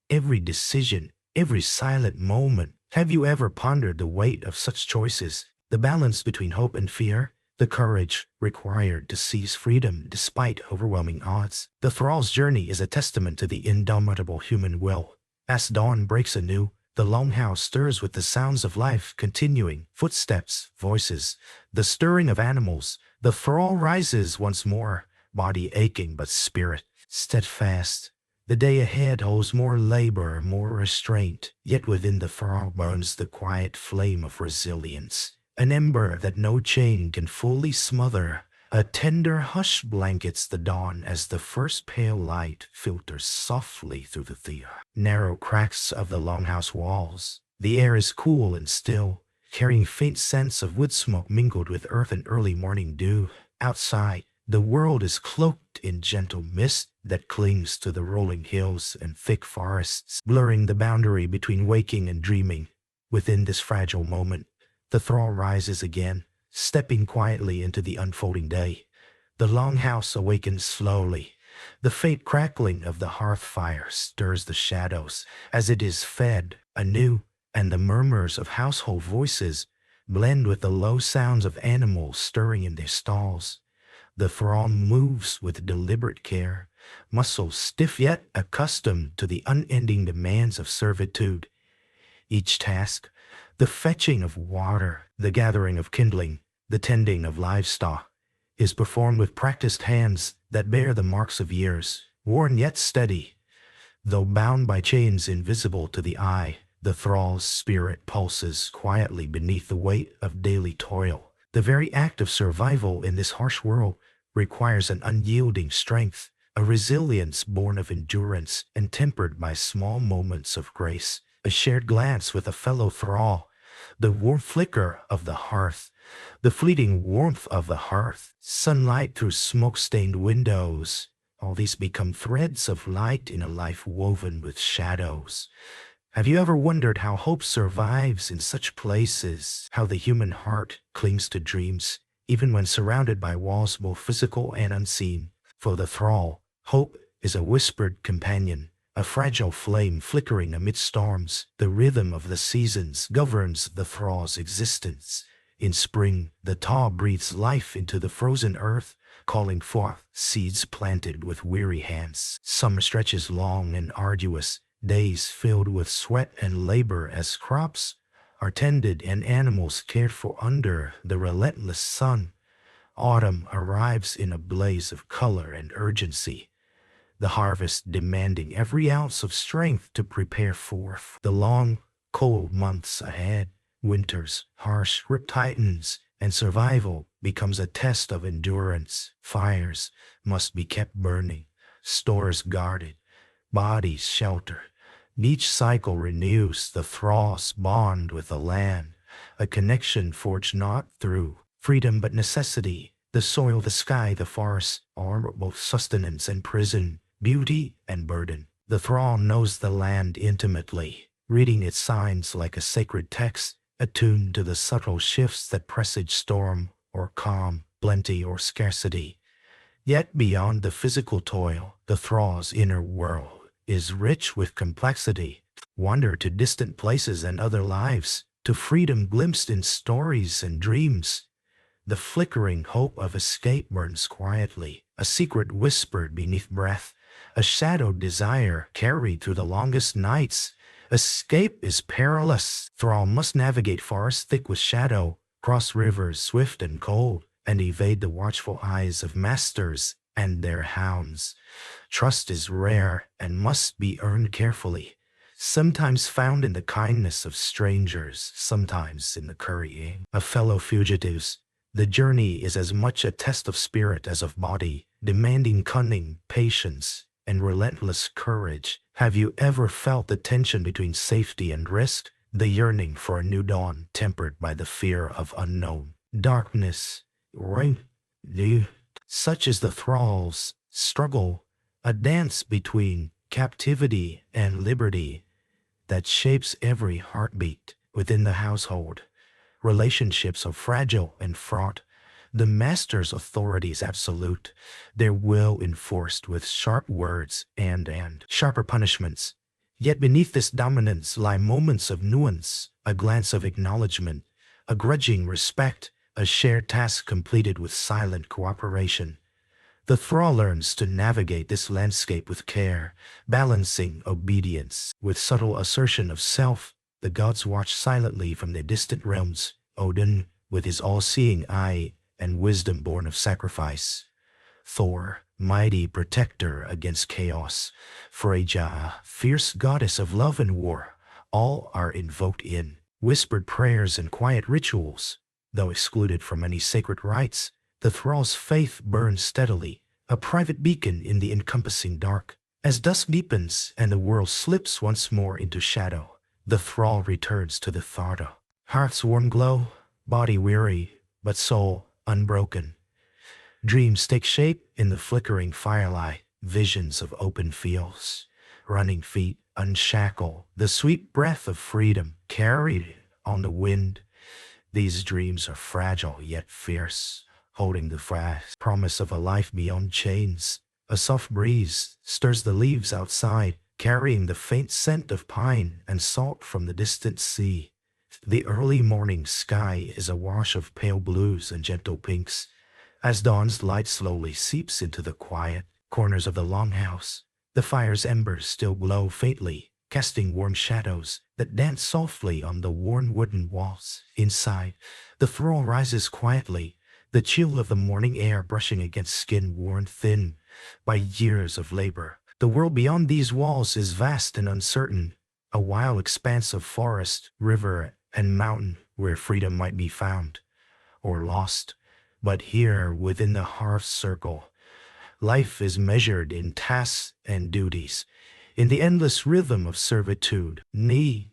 every decision, every silent moment. Have you ever pondered the weight of such choices, the balance between hope and fear, the courage required to seize freedom despite overwhelming odds? The thrall's journey is a testament to the indomitable human will. As dawn breaks anew, the longhouse stirs with the sounds of life continuing, footsteps, voices, the stirring of animals. The thrall rises once more, body aching but spirit steadfast. The day ahead holds more labor, more restraint, yet within the thrall burns the quiet flame of resilience, an ember that no chain can fully smother. A tender hush blankets the dawn as the first pale light filters softly through the narrow cracks of the longhouse walls. The air is cool and still, carrying faint scents of wood smoke mingled with earth and early morning dew. Outside, the world is cloaked in gentle mist that clings to the rolling hills and thick forests, blurring the boundary between waking and dreaming. Within this fragile moment, the thrall rises again, stepping quietly into the unfolding day. The longhouse awakens slowly. The faint crackling of the hearth fire stirs the shadows as it is fed anew, and the murmurs of household voices blend with the low sounds of animals stirring in their stalls. The thrall moves with deliberate care, muscles stiff yet accustomed to the unending demands of servitude. Each task, the fetching of water, the gathering of kindling, the tending of livestock, is performed with practiced hands that bear the marks of years, worn yet steady. Though bound by chains invisible to the eye, the thrall's spirit pulses quietly beneath the weight of daily toil. The very act of survival in this harsh world requires an unyielding strength, a resilience born of endurance and tempered by small moments of grace. A shared glance with a fellow thrall, the warm flicker of the hearth, the fleeting warmth of the hearth, sunlight through smoke-stained windows. All these become threads of light in a life woven with shadows. Have you ever wondered how hope survives in such places, how the human heart clings to dreams, even when surrounded by walls both physical and unseen? For the thrall, hope is a whispered companion, a fragile flame flickering amid storms. The rhythm of the seasons governs the thrall's existence. In spring, the taw breathes life into the frozen earth, calling forth seeds planted with weary hands. Summer stretches long and arduous, days filled with sweat and labor as crops are tended and animals cared for under the relentless sun. Autumn arrives in a blaze of color and urgency, the harvest demanding every ounce of strength to prepare for the long, cold months ahead. Winter's harsh grip tightens, and survival becomes a test of endurance. Fires must be kept burning, stores guarded, bodies sheltered. Each cycle renews the thrall's bond with the land, a connection forged not through freedom but necessity. The soil, the sky, the forest are both sustenance and prison, beauty and burden. The thrall knows the land intimately, reading its signs like a sacred text, attuned to the subtle shifts that presage storm or calm, plenty or scarcity. Yet beyond the physical toil, the thrall's inner world is rich with complexity. Wander to distant places and other lives, to freedom glimpsed in stories and dreams. The flickering hope of escape burns quietly, a secret whispered beneath breath, a shadowed desire carried through the longest nights. Escape is perilous. Thrall must navigate forests thick with shadow, cross rivers swift and cold, and evade the watchful eyes of masters and their hounds. Trust is rare and must be earned carefully, sometimes found in the kindness of strangers, sometimes in the currying of fellow fugitives. The journey is as much a test of spirit as of body, demanding cunning, patience, and relentless courage. Have you ever felt the tension between safety and risk, the yearning for a new dawn tempered by the fear of unknown? Darkness, rain, such is the thrall's struggle, a dance between captivity and liberty that shapes every heartbeat within the household. Relationships are fragile and fraught. The master's authority is absolute, their will enforced with sharp words and sharper punishments. Yet beneath this dominance lie moments of nuance, a glance of acknowledgement, a grudging respect, a shared task completed with silent cooperation. The thrall learns to navigate this landscape with care, balancing obedience with subtle assertion of self. The gods watch silently from their distant realms, Odin, with his all-seeing eye and wisdom born of sacrifice. Thor, mighty protector against chaos. Freyja, fierce goddess of love and war. All are invoked in whispered prayers and quiet rituals. Though excluded from any sacred rites, the thrall's faith burns steadily, a private beacon in the encompassing dark. As dusk deepens and the world slips once more into shadow, the thrall returns to the Tharda. Heart's warm glow, body weary, but soul unbroken. Dreams take shape in the flickering firelight, visions of open fields, running feet unshackled, the sweet breath of freedom carried on the wind. These dreams are fragile yet fierce, holding the fast promise of a life beyond chains. A soft breeze stirs the leaves outside, carrying the faint scent of pine and salt from the distant sea. The early morning sky is a wash of pale blues and gentle pinks. As dawn's light slowly seeps into the quiet corners of the longhouse, the fire's embers still glow faintly, casting warm shadows that dance softly on the worn wooden walls. Inside, the thrall rises quietly, the chill of the morning air brushing against skin worn thin by years of labor. The world beyond these walls is vast and uncertain, a wild expanse of forest, river, and mountain where freedom might be found or lost. But here, within the hearth's circle, life is measured in tasks and duties, in the endless rhythm of servitude. Nay,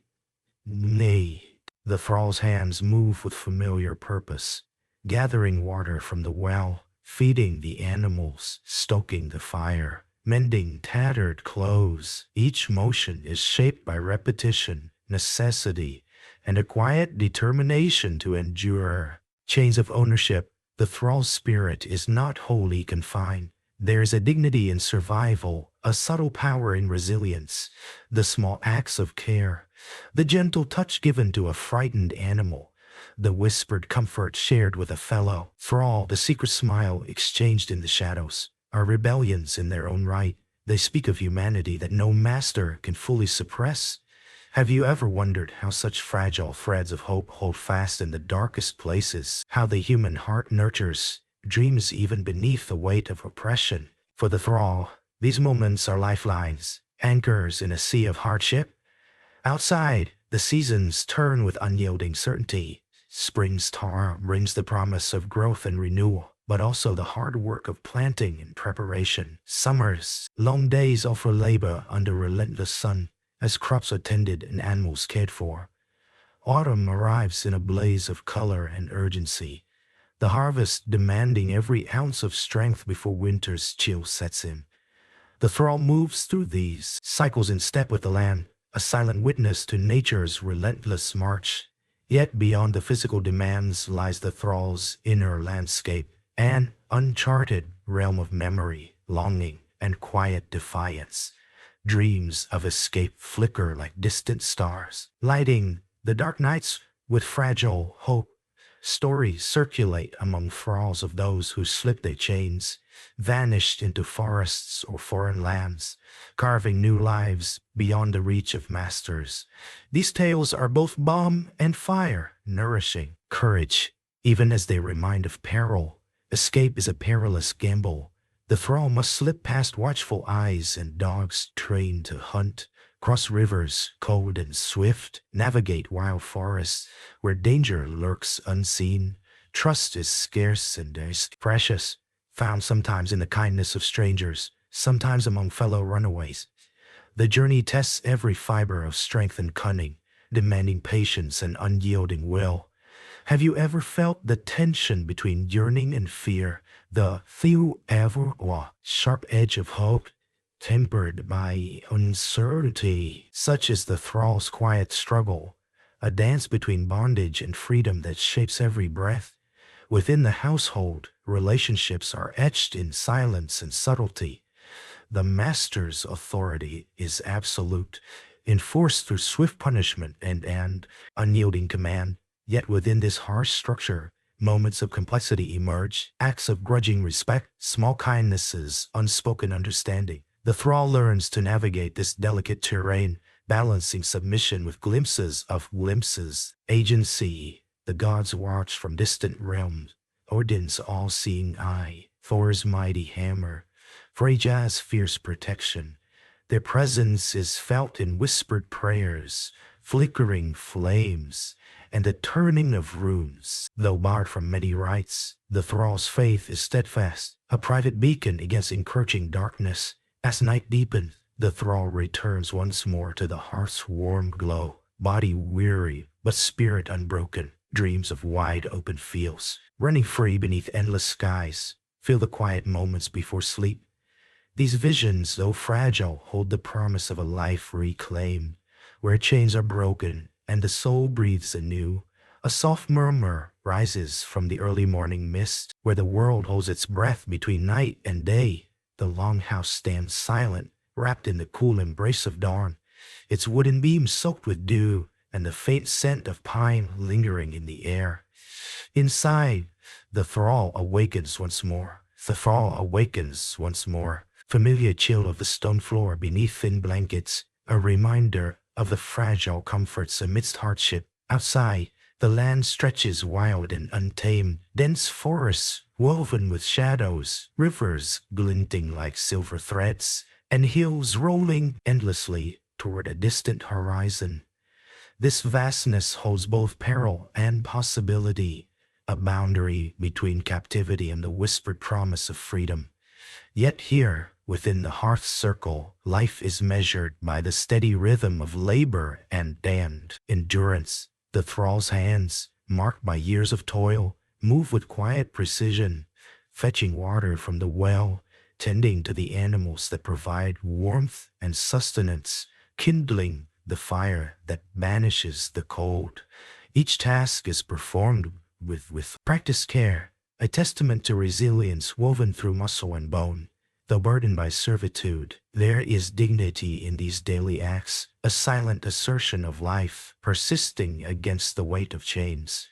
the thrall's hands move with familiar purpose, gathering water from the well, feeding the animals, stoking the fire, mending tattered clothes. Each motion is shaped by repetition, necessity, and a quiet determination to endure. Chains of ownership. The thrall's spirit is not wholly confined. There is a dignity in survival, a subtle power in resilience, the small acts of care, the gentle touch given to a frightened animal, the whispered comfort shared with a fellow thrall, the secret smile exchanged in the shadows, are rebellions in their own right. They speak of humanity that no master can fully suppress. Have you ever wondered how such fragile threads of hope hold fast in the darkest places? How the human heart nurtures dreams even beneath the weight of oppression? For the thrall, these moments are lifelines, anchors in a sea of hardship. Outside, the seasons turn with unyielding certainty. Spring's tar brings the promise of growth and renewal, but also the hard work of planting and preparation. Summer's long days offer labor under relentless sun, as crops are tended and animals cared for. Autumn arrives in a blaze of color and urgency, the harvest demanding every ounce of strength before winter's chill sets in. The thrall moves through these cycles in step with the land, a silent witness to nature's relentless march. Yet beyond the physical demands lies the thrall's inner landscape, an uncharted realm of memory, longing, and quiet defiance. Dreams of escape flicker like distant stars, lighting the dark nights with fragile hope. Stories circulate among thralls of those who slipped their chains, vanished into forests or foreign lands, carving new lives beyond the reach of masters. These tales are both balm and fire, nourishing courage, even as they remind of peril. Escape is a perilous gamble. The thrall must slip past watchful eyes and dogs trained to hunt, cross rivers cold and swift, navigate wild forests where danger lurks unseen. Trust is scarce and precious, found sometimes in the kindness of strangers, sometimes among fellow runaways. The journey tests every fiber of strength and cunning, demanding patience and unyielding will. Have you ever felt the tension between yearning and fear, the sharp edge of hope, tempered by uncertainty? Such is the thrall's quiet struggle, a dance between bondage and freedom that shapes every breath. Within the household, relationships are etched in silence and subtlety. The master's authority is absolute, enforced through swift punishment and unyielding command. Yet within this harsh structure, moments of complexity emerge, acts of grudging respect, small kindnesses, unspoken understanding. The thrall learns to navigate this delicate terrain, balancing submission with glimpses, agency. The gods watch from distant realms, Odin's all-seeing eye, Thor's mighty hammer, Freyja's fierce protection. Their presence is felt in whispered prayers, flickering flames, and the turning of runes. Though barred from many rites, the thrall's faith is steadfast, a private beacon against encroaching darkness. As night deepens, the thrall returns once more to the hearth's warm glow, body weary but spirit unbroken. Dreams of wide open fields, running free beneath endless skies, fill the quiet moments before sleep. These visions, though fragile, hold the promise of a life reclaimed, where chains are broken and the soul breathes anew. A soft murmur rises from the early morning mist, where the world holds its breath between night and day. The longhouse stands silent, wrapped in the cool embrace of dawn, its wooden beams soaked with dew, and the faint scent of pine lingering in the air. Inside, the thrall awakens once more. Familiar chill of the stone floor beneath thin blankets, a reminder of the fragile comforts amidst hardship. Outside, the land stretches wild and untamed, dense forests woven with shadows, rivers glinting like silver threads, and hills rolling endlessly toward a distant horizon. This vastness holds both peril and possibility, a boundary between captivity and the whispered promise of freedom. Yet here, within the hearth's circle, life is measured by the steady rhythm of labor and endurance. The thrall's hands, marked by years of toil, move with quiet precision, fetching water from the well, tending to the animals that provide warmth and sustenance, kindling the fire that banishes the cold. Each task is performed with practiced care, a testament to resilience woven through muscle and bone. Though burdened by servitude, there is dignity in these daily acts, a silent assertion of life, persisting against the weight of chains.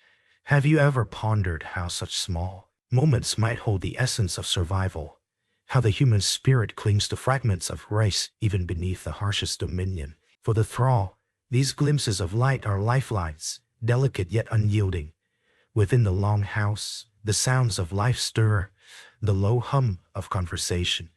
Have you ever pondered how such small moments might hold the essence of survival? How the human spirit clings to fragments of grace even beneath the harshest dominion? For the thrall, these glimpses of light are lifelines, delicate yet unyielding. Within the longhouse, the sounds of life stir, the low hum of conversation,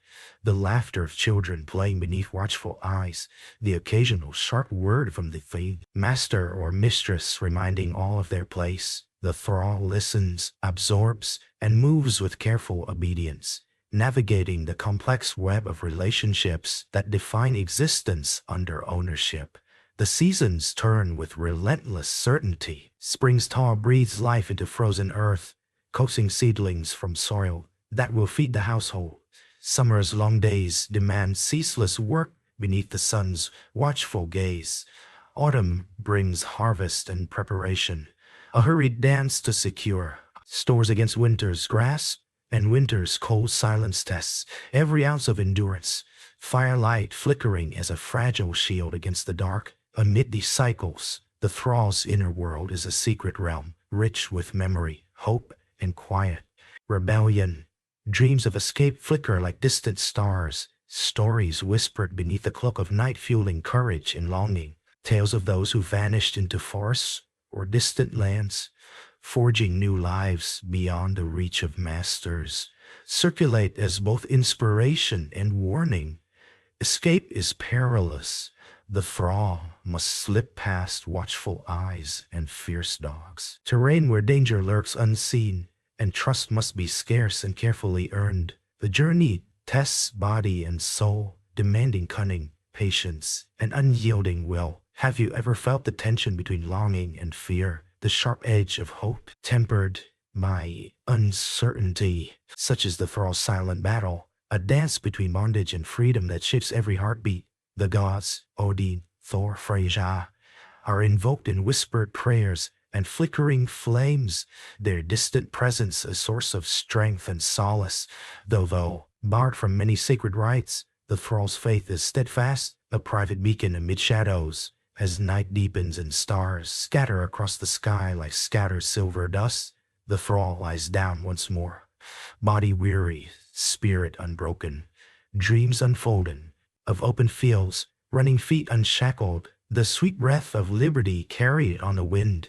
the laughter of children playing beneath watchful eyes, the occasional sharp word from the faint master or mistress reminding all of their place. The thrall listens, absorbs, and moves with careful obedience, navigating the complex web of relationships that define existence under ownership. The seasons turn with relentless certainty. Spring's thaw breathes life into frozen earth, coaxing seedlings from soil that will feed the household. Summer's long days demand ceaseless work beneath the sun's watchful gaze. Autumn brings harvest and preparation, a hurried dance to secure stores against winter's grasp, and winter's cold silence tests every ounce of endurance, firelight flickering as a fragile shield against the dark. Amid these cycles, the thrall's inner world is a secret realm, rich with memory, hope, and quiet. Rebellion, dreams of escape flicker like distant stars, stories whispered beneath the cloak of night fueling courage and longing, tales of those who vanished into forests or distant lands, forging new lives beyond the reach of masters, circulate as both inspiration and warning. Escape is perilous. The thrall must slip past watchful eyes and fierce dogs. Terrain where danger lurks unseen, and trust must be scarce and carefully earned. The journey tests body and soul, demanding cunning, patience, and unyielding will. Have you ever felt the tension between longing and fear? The sharp edge of hope, tempered by uncertainty, such as the thrall's silent battle, a dance between bondage and freedom that shapes every heartbeat. The gods, Odin, Thor, Freyja, are invoked in whispered prayers and flickering flames, their distant presence a source of strength and solace. Though barred from many sacred rites, The thrall's faith is steadfast, a private beacon amid shadows. As night deepens and stars scatter across the sky like scattered silver dust, the thrall lies down once more, body weary, spirit unbroken, dreams unfolding, of open fields, running feet unshackled, the sweet breath of liberty carried on the wind.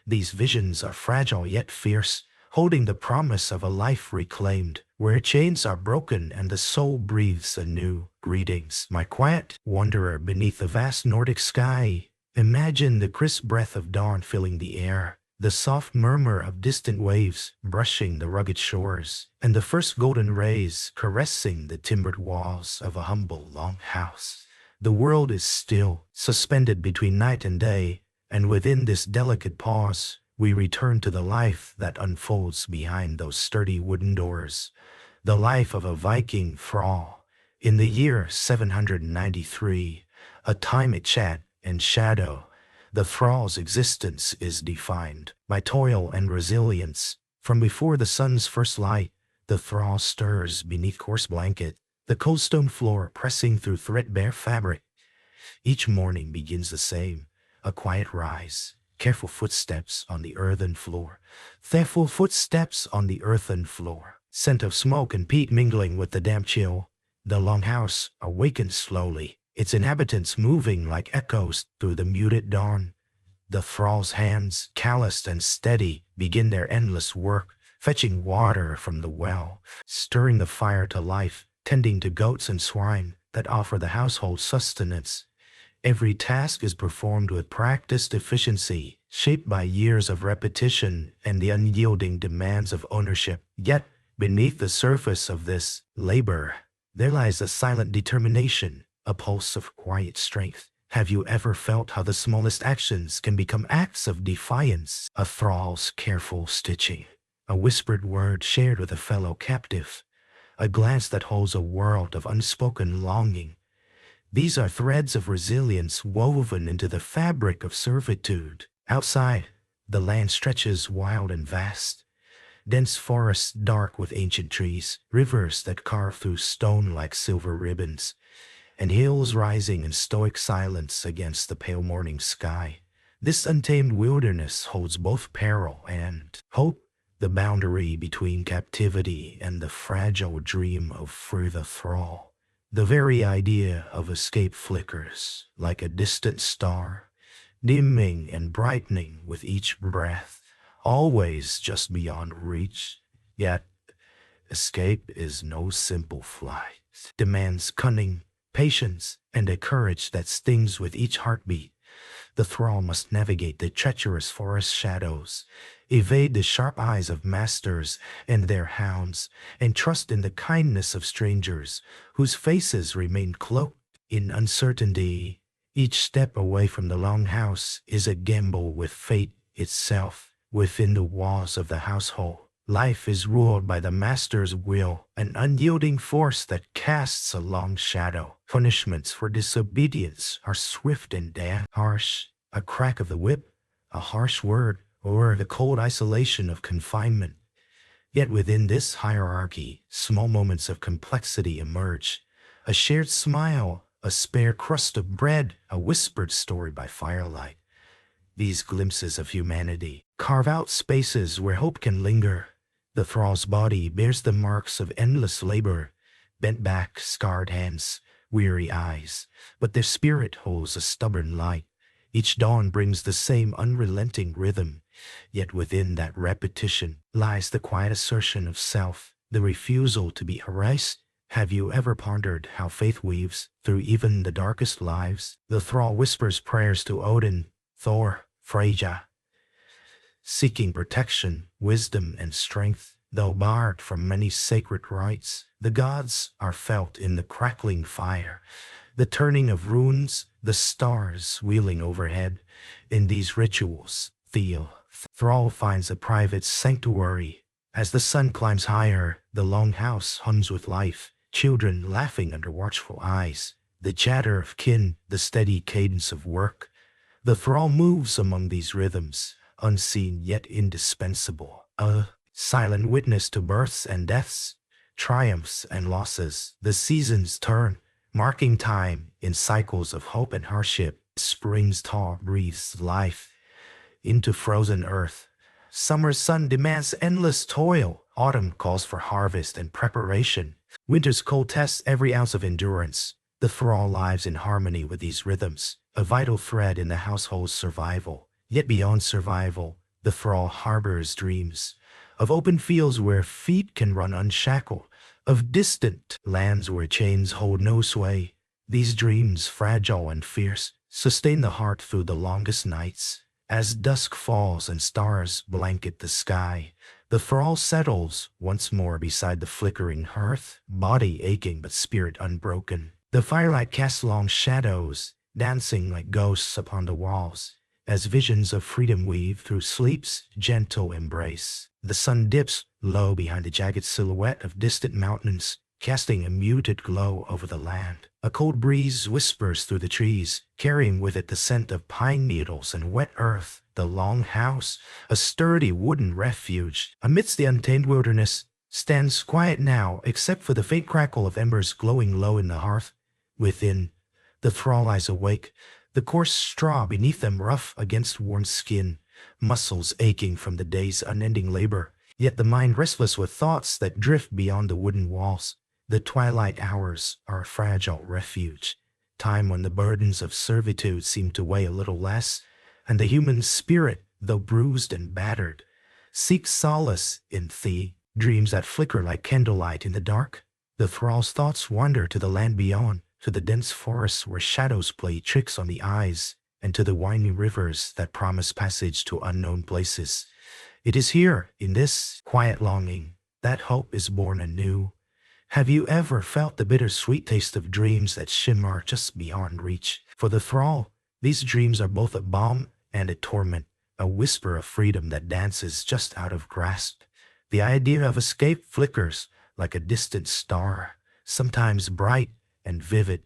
These visions are fragile yet fierce, holding the promise of a life reclaimed, where chains are broken and the soul breathes anew. Greetings, my quiet wanderer beneath the vast Nordic sky. Imagine the crisp breath of dawn filling the air, the soft murmur of distant waves brushing the rugged shores, and the first golden rays caressing the timbered walls of a humble longhouse. The world is still, suspended between night and day, and within this delicate pause, we return to the life that unfolds behind those sturdy wooden doors. The life of a Viking thrall. In the year 793, a time it chat and shadow, the thrall's existence is defined by toil and resilience. From before the sun's first light, the thrall stirs beneath coarse blanket, the cold stone floor pressing through threadbare fabric. Each morning begins the same, a quiet rise, careful footsteps on the earthen floor, careful footsteps on the earthen floor, scent of smoke and peat mingling with the damp chill. The longhouse awakens slowly, its inhabitants moving like echoes through the muted dawn. The thrall's hands, calloused and steady, begin their endless work, fetching water from the well, stirring the fire to life, tending to goats and swine that offer the household sustenance. Every task is performed with practiced efficiency, shaped by years of repetition and the unyielding demands of ownership. Yet, beneath the surface of this labor, there lies a silent determination, a pulse of quiet strength. Have you ever felt how the smallest actions can become acts of defiance? A thrall's careful stitching, a whispered word shared with a fellow captive, a glance that holds a world of unspoken longing. These are threads of resilience woven into the fabric of servitude. Outside, the land stretches wild and vast. Dense forests dark with ancient trees, rivers that carve through stone like silver ribbons, and hills rising in stoic silence against the pale morning sky. This untamed wilderness holds both peril and hope, the boundary between captivity and the fragile dream of free the thrall. The very idea of escape flickers like a distant star, dimming and brightening with each breath, always just beyond reach. Yet, escape is no simple flight. It demands cunning, patience, and a courage that stings with each heartbeat. The thrall must navigate the treacherous forest shadows, evade the sharp eyes of masters and their hounds, and trust in the kindness of strangers whose faces remain cloaked in uncertainty. Each step away from the longhouse is a gamble with fate itself. Within the walls of the household, life is ruled by the master's will, an unyielding force that casts a long shadow. Punishments for disobedience are swift and harsh. A crack of the whip, a harsh word, or the cold isolation of confinement. Yet within this hierarchy, small moments of complexity emerge. A shared smile, a spare crust of bread, a whispered story by firelight. These glimpses of humanity carve out spaces where hope can linger. The thrall's body bears the marks of endless labor, bent back, scarred hands, weary eyes, but their spirit holds a stubborn light. Each dawn brings the same unrelenting rhythm, yet within that repetition lies the quiet assertion of self, the refusal to be erased. Have you ever pondered how faith weaves through even the darkest lives? The thrall whispers prayers to Odin, Thor, Freyja, seeking protection, wisdom, and strength. Though barred from many sacred rites, the gods are felt in the crackling fire, the turning of runes, the stars wheeling overhead. In these rituals, thrall finds a private sanctuary. As the sun climbs higher, the longhouse hums with life, children laughing under watchful eyes, the chatter of kin, the steady cadence of work. The thrall moves among these rhythms, unseen yet indispensable, a silent witness to births and deaths, triumphs and losses. The seasons turn, marking time in cycles of hope and hardship. Spring's thaw breathes life into frozen earth. Summer's sun demands endless toil. Autumn calls for harvest and preparation. Winter's cold tests every ounce of endurance. The thrall lives in harmony with these rhythms, a vital thread in the household's survival. Yet beyond survival, the thrall harbors dreams of open fields where feet can run unshackled, of distant lands where chains hold no sway. These dreams, fragile and fierce, sustain the heart through the longest nights. As dusk falls and stars blanket the sky, the thrall settles once more beside the flickering hearth, body aching but spirit unbroken. The firelight casts long shadows, dancing like ghosts upon the walls, as visions of freedom weave through sleep's gentle embrace. The sun dips low behind the jagged silhouette of distant mountains, casting a muted glow over the land. A cold breeze whispers through the trees, carrying with it the scent of pine needles and wet earth. The longhouse, a sturdy wooden refuge amidst the untamed wilderness, stands quiet now except for the faint crackle of embers glowing low in the hearth. Within, the thrall lies awake, the coarse straw beneath them rough against worn skin, muscles aching from the day's unending labor, yet the mind restless with thoughts that drift beyond the wooden walls. The twilight hours are a fragile refuge, time when the burdens of servitude seem to weigh a little less, and the human spirit, though bruised and battered, seeks solace in dreams that flicker like candlelight in the dark. The thrall's thoughts wander to the land beyond, to the dense forests where shadows play tricks on the eyes, and to the winding rivers that promise passage to unknown places. It is here, in this quiet longing, that hope is born anew. Have you ever felt the bittersweet taste of dreams that shimmer just beyond reach? For the thrall, these dreams are both a balm and a torment, a whisper of freedom that dances just out of grasp. The idea of escape flickers like a distant star, sometimes bright and vivid,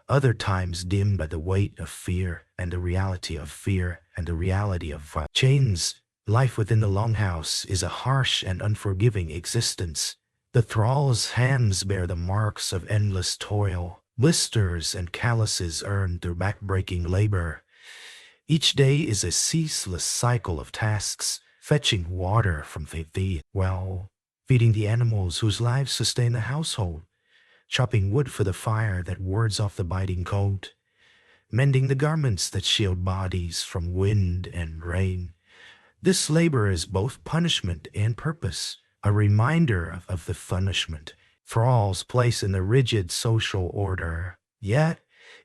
other times dimmed by the weight of fear and the reality of fear and the reality of chains. Life within the longhouse is a harsh and unforgiving existence. The thrall's hands bear the marks of endless toil, blisters and calluses earned through back-breaking labor. Each day is a ceaseless cycle of tasks, fetching water from the well, feeding the animals whose lives sustain the household, chopping wood for the fire that wards off the biting cold, mending the garments that shield bodies from wind and rain. This labor is both punishment and purpose, a reminder of the punishment thrall's place in the rigid social order. Yet,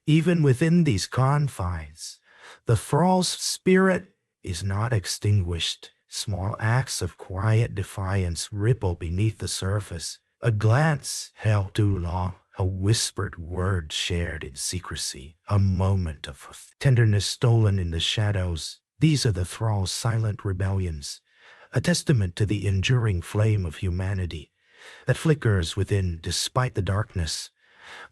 even within these confines, the thrall's spirit is not extinguished. Small acts of quiet defiance ripple beneath the surface. A glance held too long, a whispered word shared in secrecy, a moment of tenderness stolen in the shadows. These are the thrall's silent rebellions, a testament to the enduring flame of humanity that flickers within despite the darkness.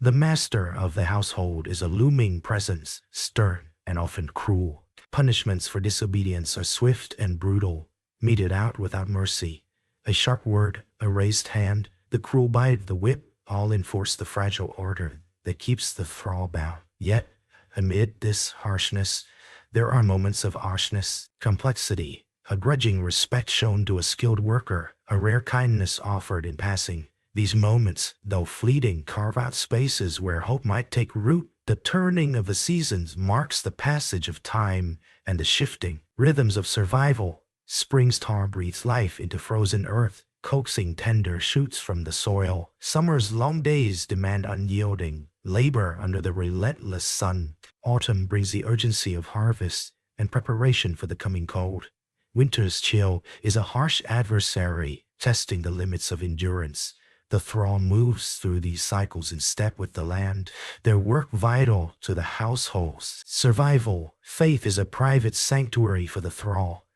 The master of the household is a looming presence, stern and often cruel. Punishments for disobedience are swift and brutal, meted out without mercy. A sharp word, a raised hand, the cruel bite of the whip, all enforce the fragile order that keeps the thrall bound. Yet, amid this harshness, there are moments of harshness, complexity, a grudging respect shown to a skilled worker, a rare kindness offered in passing. These moments, though fleeting, carve out spaces where hope might take root. The turning of the seasons marks the passage of time and the shifting rhythms of survival. Spring's tar breathes life into frozen earth, coaxing tender shoots from the soil. Summer's long days demand unyielding labor under the relentless sun. Autumn brings the urgency of harvest and preparation for the coming cold. Winter's chill is a harsh adversary, testing the limits of endurance. The thrall moves through these cycles in step with the land, their work vital to the household's survival. Faith is a private sanctuary for the thrall.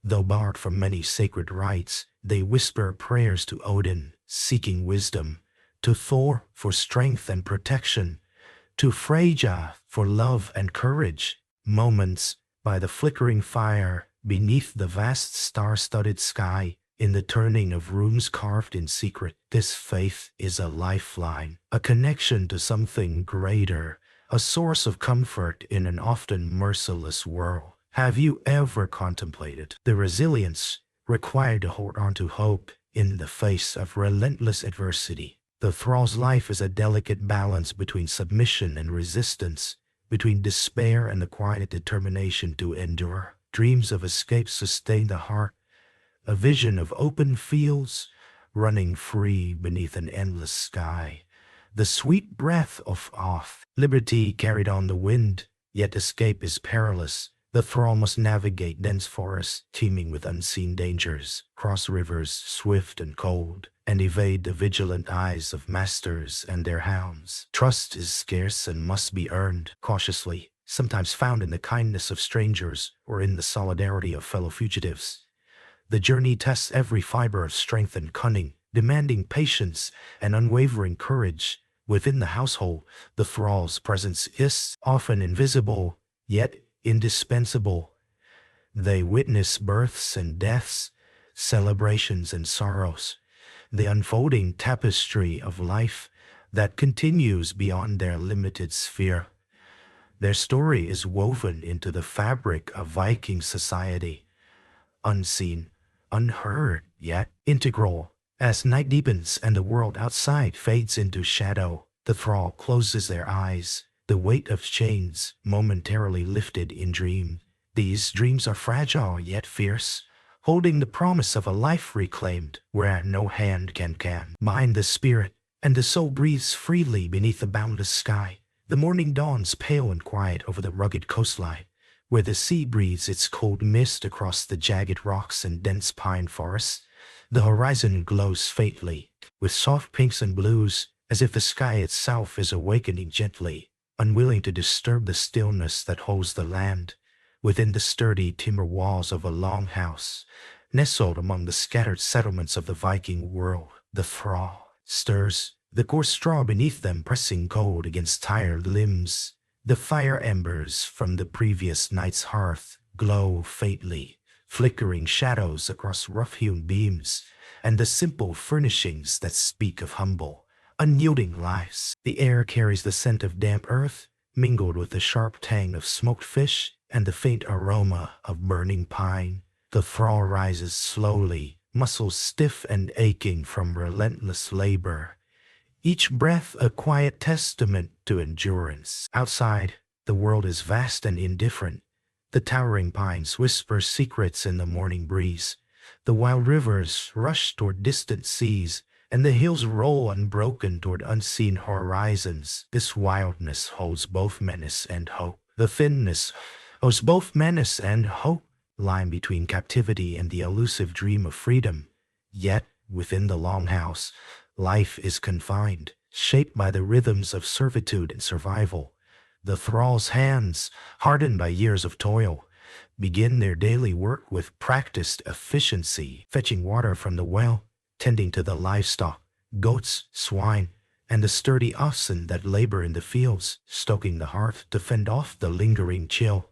Though barred from many sacred rites, they whisper prayers to Odin, seeking wisdom, to Thor for strength and protection, to Freyja for love and courage. Moments by the flickering fire beneath the vast star-studded sky, in the turning of runes carved in secret. This faith is a lifeline, a connection to something greater, a source of comfort in an often merciless world. Have you ever contemplated the resilience required to hold on to hope in the face of relentless adversity? The thrall's life is a delicate balance between submission and resistance, between despair and the quiet determination to endure. Dreams of escape sustain the heart, a vision of open fields, running free beneath an endless sky. The sweet breath of liberty carried on the wind, yet escape is perilous. The thrall must navigate dense forests teeming with unseen dangers, cross rivers swift and cold, and evade the vigilant eyes of masters and their hounds. Trust is scarce and must be earned cautiously, sometimes found in the kindness of strangers or in the solidarity of fellow fugitives. The journey tests every fiber of strength and cunning, demanding patience and unwavering courage. Within the household, the thrall's presence is often invisible, yet indispensable. They witness births and deaths, celebrations and sorrows, the unfolding tapestry of life that continues beyond their limited sphere. Their story is woven into the fabric of Viking society, unseen, unheard, yet integral. As night deepens and the world outside fades into shadow, the thrall closes their eyes, the weight of chains momentarily lifted in dream. These dreams are fragile yet fierce, holding the promise of a life reclaimed where no hand can bind the spirit, and the soul breathes freely beneath the boundless sky. The morning dawns pale and quiet over the rugged coastline, where the sea breathes its cold mist across the jagged rocks and dense pine forests. The horizon glows faintly, with soft pinks and blues, as if the sky itself is awakening gently, unwilling to disturb the stillness that holds the land. Within the sturdy timber walls of a longhouse, nestled among the scattered settlements of the Viking world, the thrall stirs, the coarse straw beneath them pressing cold against tired limbs. The fire embers from the previous night's hearth glow faintly, flickering shadows across rough-hewn beams, and the simple furnishings that speak of humble, unyielding lives. The air carries the scent of damp earth, mingled with the sharp tang of smoked fish and the faint aroma of burning pine. The thrall rises slowly, muscles stiff and aching from relentless labor, each breath a quiet testament to endurance. Outside, the world is vast and indifferent. The towering pines whisper secrets in the morning breeze. The wild rivers rush toward distant seas, and the hills roll unbroken toward unseen horizons. This wildness holds both menace and hope. The thinness holds both menace and hope, lying between captivity and the elusive dream of freedom. Yet, within the longhouse, life is confined, shaped by the rhythms of servitude and survival. The thrall's hands, hardened by years of toil, begin their daily work with practiced efficiency, fetching water from the well, tending to the livestock, goats, swine, and the sturdy oxen that labor in the fields, stoking the hearth to fend off the lingering chill.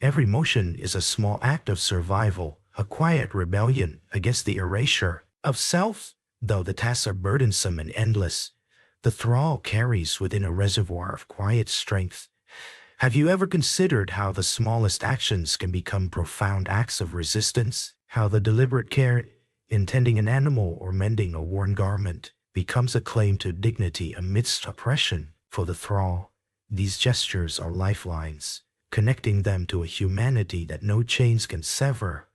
Every motion is a small act of survival, a quiet rebellion against the erasure of self. Though the tasks are burdensome and endless, the thrall carries within a reservoir of quiet strength. Have you ever considered how the smallest actions can become profound acts of resistance? How the deliberate care in tending an animal or mending a worn garment becomes a claim to dignity amidst oppression? For the thrall, these gestures are lifelines, connecting them to a humanity that no chains can sever.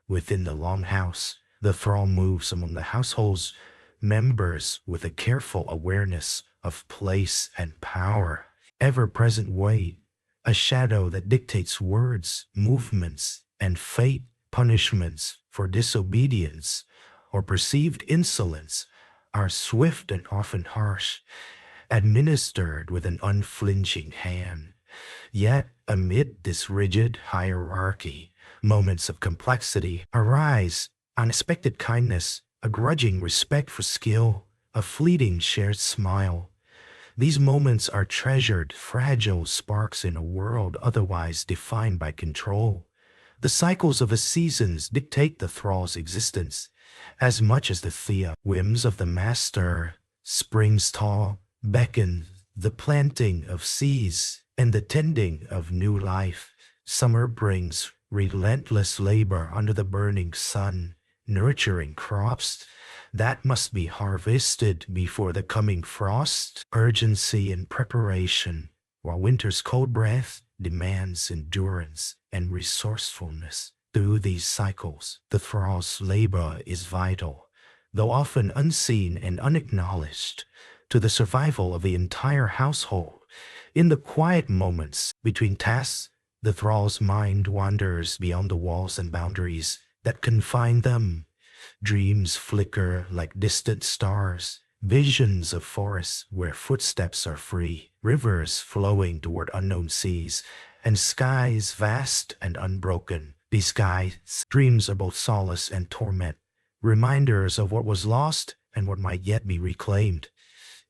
Within the longhouse, the thrall moves among the household's members with a careful awareness of place and power, ever-present weight, a shadow that dictates words, movements, and fate. Punishments for disobedience or perceived insolence are swift and often harsh, administered with an unflinching hand. Yet, amid this rigid hierarchy, moments of complexity arise. Unexpected kindness, a grudging respect for skill, a fleeting shared smile. These moments are treasured, fragile sparks in a world otherwise defined by control. The cycles of the seasons dictate the thrall's existence, as much as the whims of the master. Spring's tall beckon, the planting of seeds and the tending of new life. Summer brings relentless labor under the burning sun, nurturing crops that must be harvested before the coming frost. Urgency and preparation, while winter's cold breath demands endurance and resourcefulness. Through these cycles, the thrall's labor is vital, though often unseen and unacknowledged, to the survival of the entire household. In the quiet moments between tasks, the thrall's mind wanders beyond the walls and boundaries that confine them. Dreams flicker like distant stars, visions of forests where footsteps are free, rivers flowing toward unknown seas, and skies vast and unbroken. These skies, dreams are both solace and torment, reminders of what was lost and what might yet be reclaimed.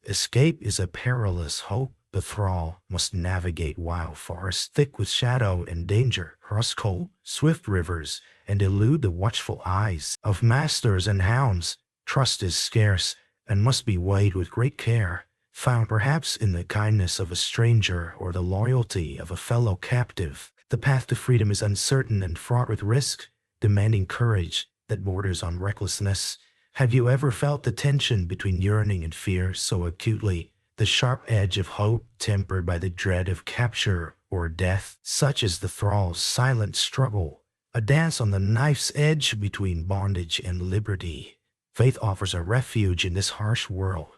Escape is a perilous hope. The thrall must navigate wild forests thick with shadow and danger, cross cold, swift rivers, and elude the watchful eyes of masters and hounds. Trust is scarce and must be weighed with great care, found perhaps in the kindness of a stranger or the loyalty of a fellow captive. The path to freedom is uncertain and fraught with risk, demanding courage that borders on recklessness. Have you ever felt the tension between yearning and fear so acutely? The sharp edge of hope tempered by the dread of capture or death. Such is the thrall's silent struggle, a dance on the knife's edge between bondage and liberty. Faith offers a refuge in this harsh world.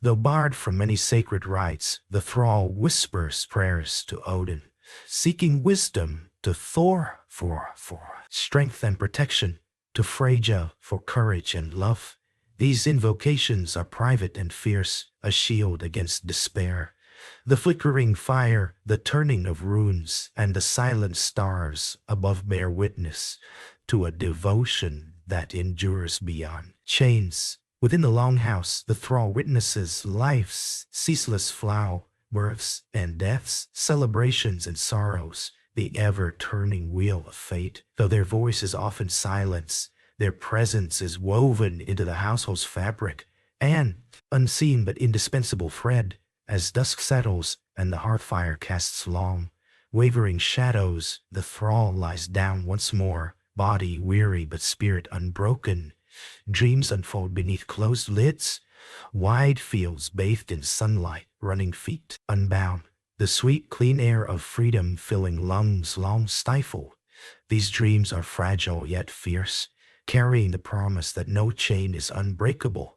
Though barred from many sacred rites, the thrall whispers prayers to Odin, seeking wisdom, to Thor for strength and protection, to Freyja for courage and love. These invocations are private and fierce, a shield against despair. The flickering fire, the turning of runes, and the silent stars above bear witness to a devotion that endures beyond chains. Within the longhouse, the thrall witnesses life's ceaseless flow, births and deaths, celebrations and sorrows, the ever-turning wheel of fate. Though their voice is often silenced, their presence is woven into the household's fabric, an unseen but indispensable thread. As dusk settles and the hearth fire casts long, wavering shadows, the thrall lies down once more, body weary but spirit unbroken. Dreams unfold beneath closed lids, wide fields bathed in sunlight, running feet unbound, the sweet clean air of freedom filling lungs long stifled. These dreams are fragile yet fierce, carrying the promise that no chain is unbreakable,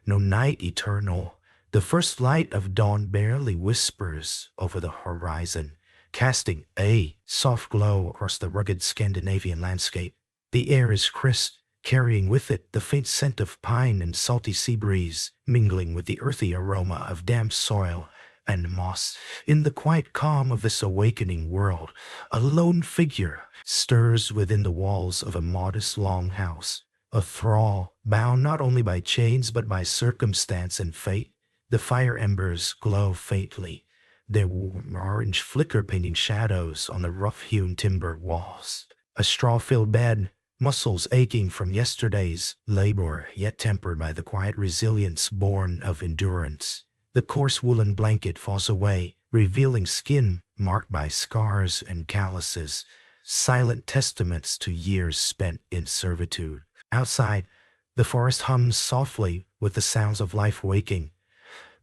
no night eternal. The first light of dawn barely whispers over the horizon, casting a soft glow across the rugged Scandinavian landscape. The air is crisp, carrying with it the faint scent of pine and salty sea breeze, mingling with the earthy aroma of damp soil and moss. In the quiet calm of this awakening world, a lone figure stirs within the walls of a modest longhouse, a thrall bound not only by chains but by circumstance and fate. The fire embers glow faintly, their warm orange flicker painting shadows on the rough-hewn timber walls. A straw-filled bed, muscles aching from yesterday's labor, yet tempered by the quiet resilience born of endurance. The coarse woolen blanket falls away, revealing skin marked by scars and calluses, silent testaments to years spent in servitude. Outside, the forest hums softly with the sounds of life waking.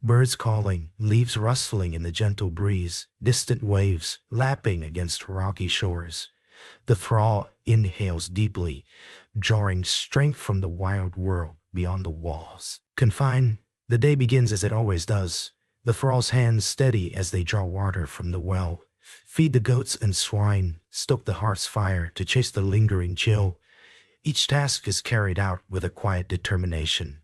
Birds calling, leaves rustling in the gentle breeze, distant waves lapping against rocky shores. The thrall inhales deeply, drawing strength from the wild world beyond the walls. Confined, the day begins as it always does. The thrall's hands steady as they draw water from the well, feed the goats and swine, stoke the hearth's fire to chase the lingering chill. Each task is carried out with a quiet determination.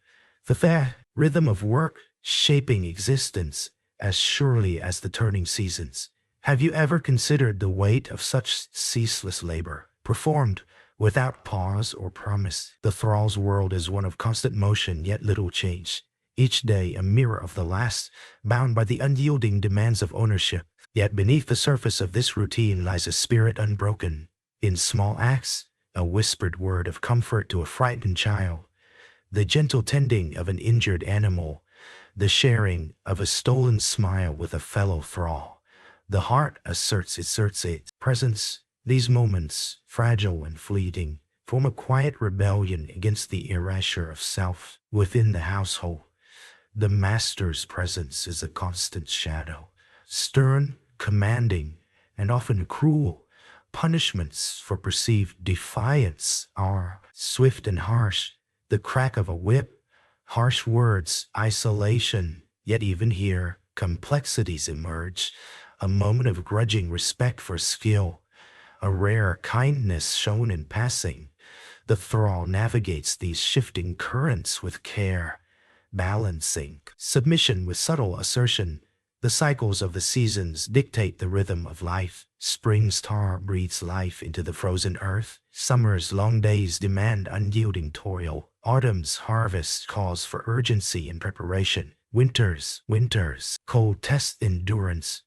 The rhythm of work shaping existence as surely as the turning seasons. Have you ever considered the weight of such ceaseless labor, performed without pause or promise? The thrall's world is one of constant motion yet little change. Each day a mirror of the last, bound by the unyielding demands of ownership. Yet beneath the surface of this routine lies a spirit unbroken. In small acts, a whispered word of comfort to a frightened child, the gentle tending of an injured animal, the sharing of a stolen smile with a fellow thrall. The heart asserts its presence. These moments, fragile and fleeting, form a quiet rebellion against the erasure of self within the household. The master's presence is a constant shadow, stern, commanding, and often cruel. Punishments for perceived defiance are swift and harsh. The crack of a whip, harsh words, isolation. Yet even here, complexities emerge. A moment of grudging respect for skill, a rare kindness shown in passing. The thrall navigates these shifting currents with care, balancing submission with subtle assertion. The cycles of the seasons dictate the rhythm of life. Spring's tar breathes life into the frozen earth. Summer's long days demand unyielding toil. Autumn's harvest calls for urgency and preparation. Winter's cold tests endurance.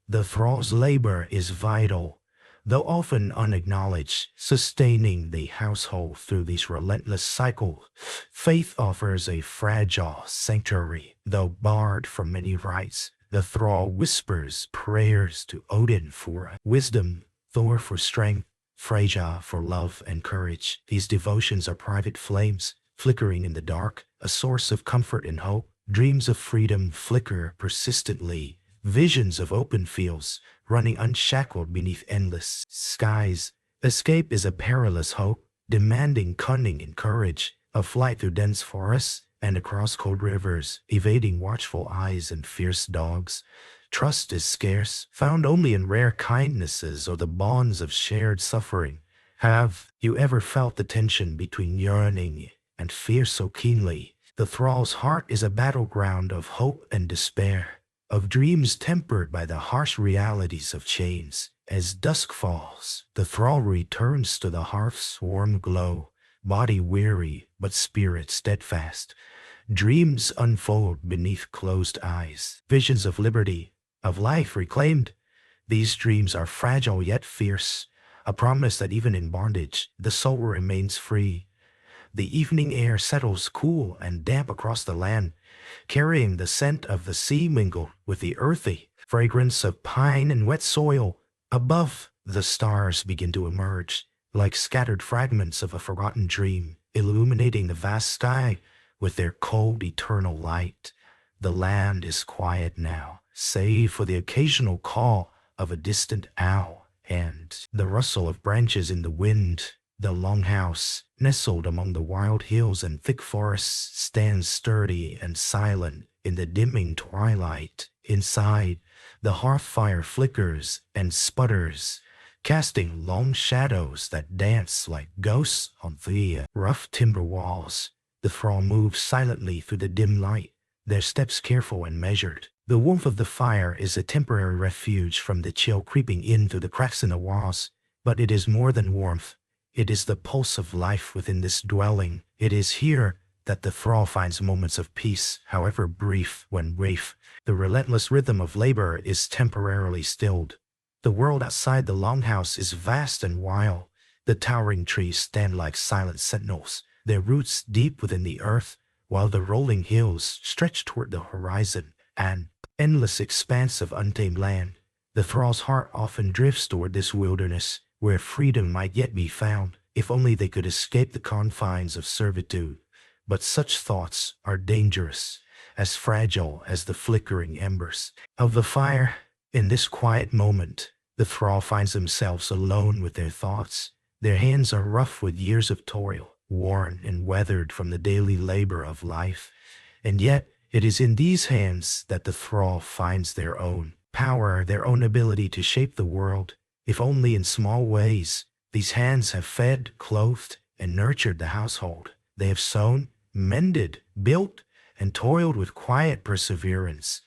The thrall's labor is vital, though often unacknowledged, sustaining the household through these relentless cycles. Faith offers a fragile sanctuary, though barred from many rites. The thrall whispers prayers to Odin for wisdom, Thor for strength, Freyja for love and courage. These devotions are private flames, flickering in the dark, a source of comfort and hope. Dreams of freedom flicker persistently. Visions of open fields, running unshackled beneath endless skies. Escape is a perilous hope, demanding cunning and courage. A flight through dense forests and across cold rivers, evading watchful eyes and fierce dogs. Trust is scarce, found only in rare kindnesses or the bonds of shared suffering. Have you ever felt the tension between yearning and fear so keenly? The thrall's heart is a battleground of hope and despair, of dreams tempered by the harsh realities of chains. As dusk falls, the thrall returns to the hearth's warm glow, body weary but spirit steadfast. Dreams unfold beneath closed eyes, visions of liberty, of life reclaimed. These dreams are fragile yet fierce, a promise that even in bondage, the soul remains free. The evening air settles cool and damp across the land, carrying the scent of the sea mingled with the earthy fragrance of pine and wet soil. Above, the stars begin to emerge, like scattered fragments of a forgotten dream, illuminating the vast sky with their cold, eternal light. The land is quiet now, save for the occasional call of a distant owl and the rustle of branches in the wind. The longhouse, nestled among the wild hills and thick forests, stands sturdy and silent in the dimming twilight. Inside, the hearth fire flickers and sputters, casting long shadows that dance like ghosts on the rough timber walls. The thrall moves silently through the dim light, their steps careful and measured. The warmth of the fire is a temporary refuge from the chill creeping in through the cracks in the walls, but it is more than warmth. It is the pulse of life within this dwelling. It is here that the thrall finds moments of peace, however brief. When the relentless rhythm of labor is temporarily stilled. The world outside the longhouse is vast and wild. The towering trees stand like silent sentinels, their roots deep within the earth, while the rolling hills stretch toward the horizon, an endless expanse of untamed land. The thrall's heart often drifts toward this wilderness, where freedom might yet be found, if only they could escape the confines of servitude. But such thoughts are dangerous, as fragile as the flickering embers of the fire. In this quiet moment, the thrall finds themselves alone with their thoughts. Their hands are rough with years of toil, worn and weathered from the daily labor of life. And yet, it is in these hands that the thrall finds their own power, their own ability to shape the world, if only in small ways. These hands have fed, clothed, and nurtured the household. They have sewn, mended, built, and toiled with quiet perseverance.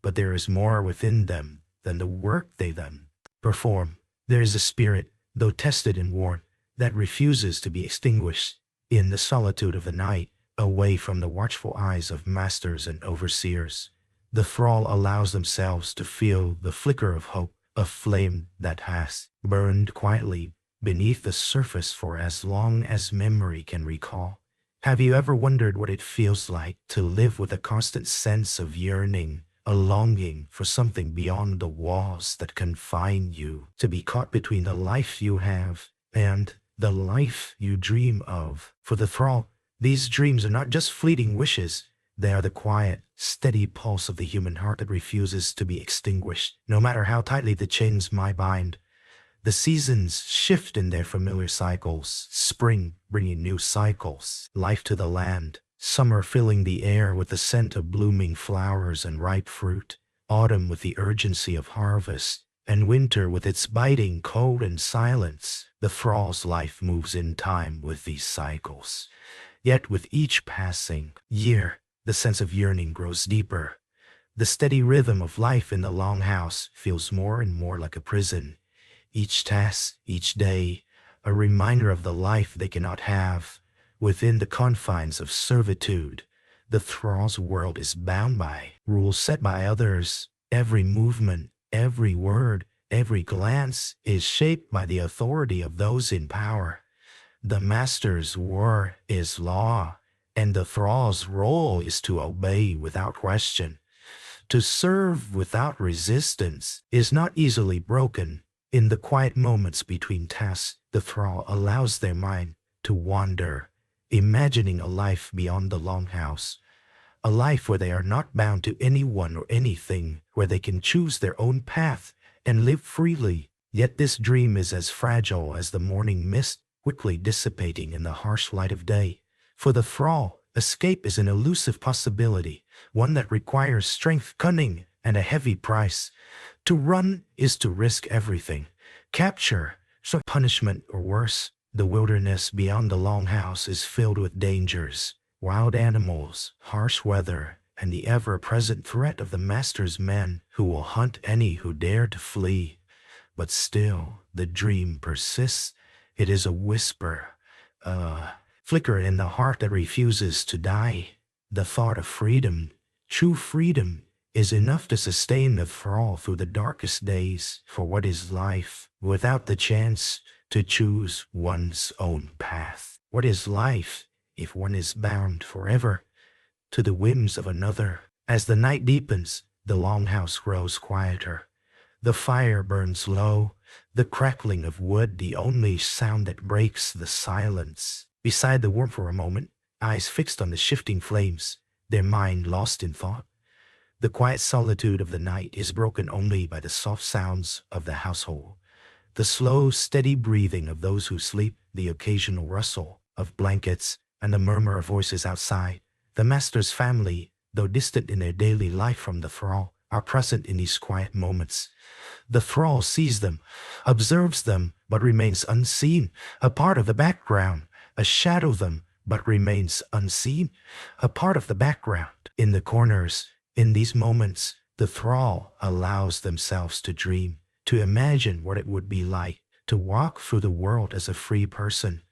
But there is more within them than the work they then perform. There is a spirit, though tested and worn, that refuses to be extinguished. In the solitude of the night, away from the watchful eyes of masters and overseers, the thrall allows themselves to feel the flicker of hope, a flame that has burned quietly beneath the surface for as long as memory can recall. Have you ever wondered what it feels like to live with a constant sense of yearning, a longing for something beyond the walls that confine you, to be caught between the life you have and the life you dream of? For the thrall, these dreams are not just fleeting wishes. They are the quiet, steady pulse of the human heart that refuses to be extinguished, no matter how tightly the chains might bind. The seasons shift in their familiar cycles, spring bringing new cycles, life to the land, summer filling the air with the scent of blooming flowers and ripe fruit, autumn with the urgency of harvest, and winter with its biting cold and silence. The thrall's life moves in time with these cycles. Yet with each passing year, the sense of yearning grows deeper. The steady rhythm of life in the longhouse feels more and more like a prison. Each task, each day, a reminder of the life they cannot have. Within the confines of servitude, the thrall's world is bound by rules set by others. Every movement, every word, every glance is shaped by the authority of those in power. The master's word is law, and the thrall's role is to obey without question. To serve without resistance is not easily broken. In the quiet moments between tasks, the thrall allows their mind to wander, imagining a life beyond the longhouse, a life where they are not bound to anyone or anything, where they can choose their own path and live freely. Yet this dream is as fragile as the morning mist, quickly dissipating in the harsh light of day. For the thrall, escape is an elusive possibility, one that requires strength, cunning, and a heavy price. To run is to risk everything. Capture, so punishment, or worse. The wilderness beyond the longhouse is filled with dangers, wild animals, harsh weather, and the ever-present threat of the master's men who will hunt any who dare to flee. But still, the dream persists. It is a whisper, a flicker in the heart that refuses to die. The thought of freedom, true freedom, is enough to sustain the thrall through the darkest days. For what is life without the chance to choose one's own path? What is life if one is bound forever to the whims of another? As the night deepens, the longhouse grows quieter. The fire burns low, the crackling of wood the only sound that breaks the silence. Beside the warmth for a moment, eyes fixed on the shifting flames, their mind lost in thought. The quiet solitude of the night is broken only by the soft sounds of the household, the slow, steady breathing of those who sleep, the occasional rustle of blankets, and the murmur of voices outside. The master's family, though distant in their daily life from the thrall, are present in these quiet moments. The thrall sees them, observes them, but remains unseen, a part of the background, a shadow of them, but remains unseen, a part of the background. In the corners, in these moments, the thrall allows themselves to dream, to imagine what it would be like to walk through the world as a free person.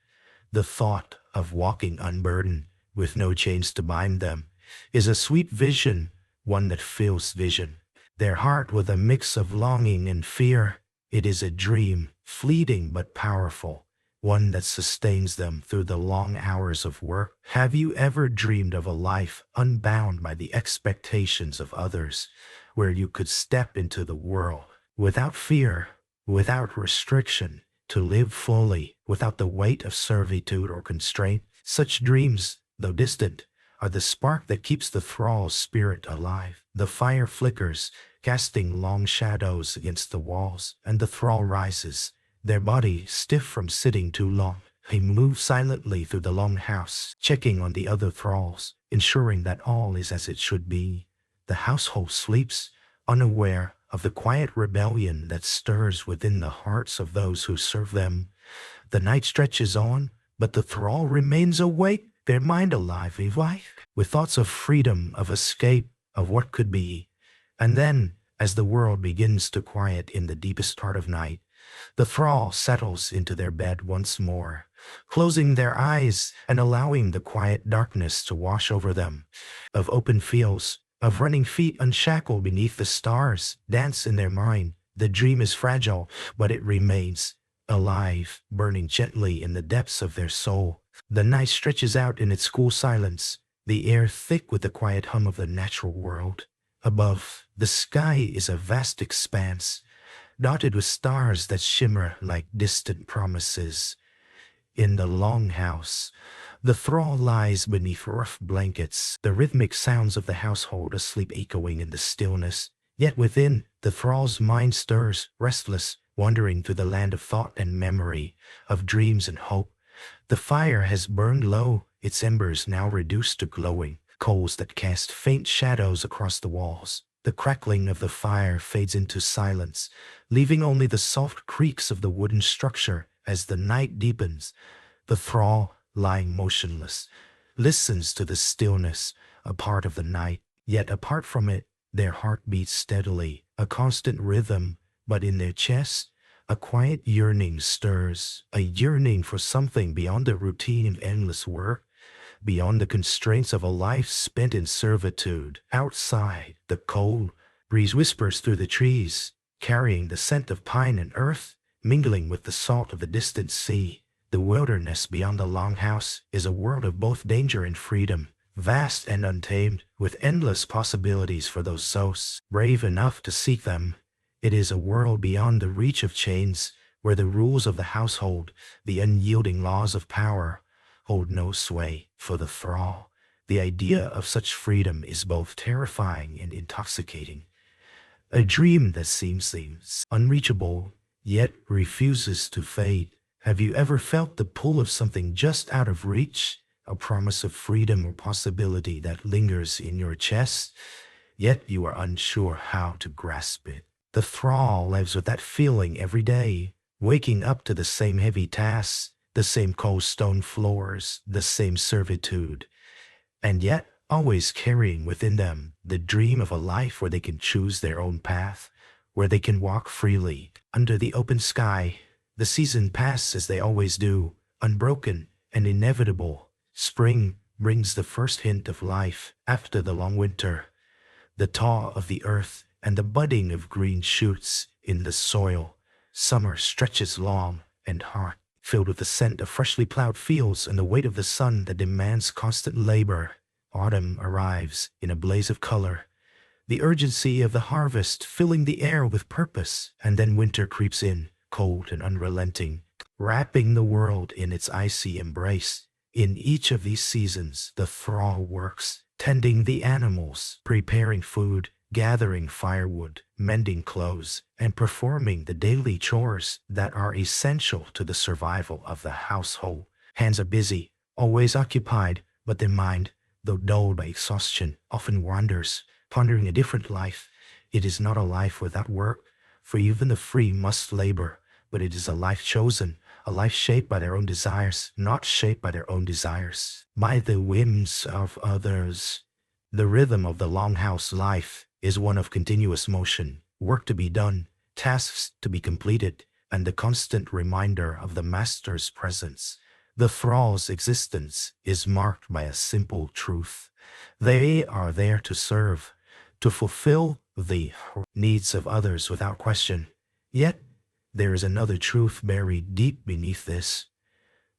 The thought of walking unburdened, with no chains to bind them, is a sweet vision, one that fills vision. Their heart with a mix of longing and fear. It is a dream, fleeting but powerful, one that sustains them through the long hours of work. Have you ever dreamed of a life unbound by the expectations of others, where you could step into the world without fear, without restriction, to live fully, without the weight of servitude or constraint? Such dreams, though distant, are the spark that keeps the thrall's spirit alive. The fire flickers, casting long shadows against the walls, and the thrall rises, their body stiff from sitting too long. They move silently through the longhouse, checking on the other thralls, ensuring that all is as it should be. The household sleeps, unaware of the quiet rebellion that stirs within the hearts of those who serve them. The night stretches on, but the thrall remains awake, their mind alive, with thoughts of freedom, of escape, of what could be. And then, as the world begins to quiet in the deepest heart of night, the thrall settles into their bed once more, closing their eyes and allowing the quiet darkness to wash over them. Of open fields, of running feet unshackled beneath the stars, dance in their mind. The dream is fragile, but it remains alive, burning gently in the depths of their soul. The night stretches out in its cool silence, the air thick with the quiet hum of the natural world. Above, the sky is a vast expanse, dotted with stars that shimmer like distant promises. In the longhouse, the thrall lies beneath rough blankets, the rhythmic sounds of the household asleep echoing in the stillness. Yet within, the thrall's mind stirs, restless, wandering through the land of thought and memory, of dreams and hope. The fire has burned low, its embers now reduced to glowing coals that cast faint shadows across the walls. The crackling of the fire fades into silence, leaving only the soft creaks of the wooden structure as the night deepens. The thrall, lying motionless, listens to the stillness, a part of the night. Yet apart from it, their heart beats steadily, a constant rhythm, but in their chests, a quiet yearning stirs, a yearning for something beyond the routine of endless work, beyond the constraints of a life spent in servitude. Outside, the cold breeze whispers through the trees, carrying the scent of pine and earth, mingling with the salt of the distant sea. The wilderness beyond the longhouse is a world of both danger and freedom, vast and untamed, with endless possibilities for those souls brave enough to seek them. It is a world beyond the reach of chains, where the rules of the household, the unyielding laws of power, hold no sway for the thrall. The idea of such freedom is both terrifying and intoxicating. A dream that seems unreachable, yet refuses to fade. Have you ever felt the pull of something just out of reach? A promise of freedom or possibility that lingers in your chest, yet you are unsure how to grasp it. The thrall lives with that feeling every day, waking up to the same heavy tasks, the same cold stone floors, the same servitude, and yet always carrying within them the dream of a life where they can choose their own path, where they can walk freely under the open sky. The season passes as they always do, unbroken and inevitable. Spring brings the first hint of life after the long winter, the thaw of the earth and the budding of green shoots in the soil. Summer stretches long and hard, filled with the scent of freshly plowed fields and the weight of the sun that demands constant labor. Autumn arrives in a blaze of color, the urgency of the harvest filling the air with purpose, and then winter creeps in, cold and unrelenting, wrapping the world in its icy embrace. In each of these seasons, the thrall works, tending the animals, preparing food, gathering firewood, mending clothes, and performing the daily chores that are essential to the survival of the household. Hands are busy, always occupied, but their mind, though dulled by exhaustion, often wanders, pondering a different life. It is not a life without work, for even the free must labor, but it is a life chosen, a life shaped by their own desires, not shaped by their own desires, by the whims of others. The rhythm of the longhouse life is one of continuous motion, work to be done, tasks to be completed, and the constant reminder of the master's presence. The thrall's existence is marked by a simple truth. They are there to serve, to fulfill the needs of others without question. Yet, there is another truth buried deep beneath this.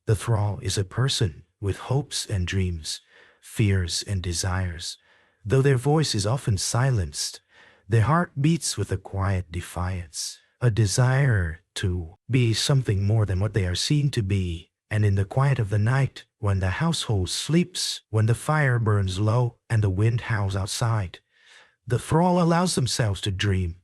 The thrall is a person with hopes and dreams, fears and desires. Though their voice is often silenced, their heart beats with a quiet defiance, a desire to be something more than what they are seen to be. And in the quiet of the night, when the household sleeps, when the fire burns low and the wind howls outside, the thrall allows themselves to dream.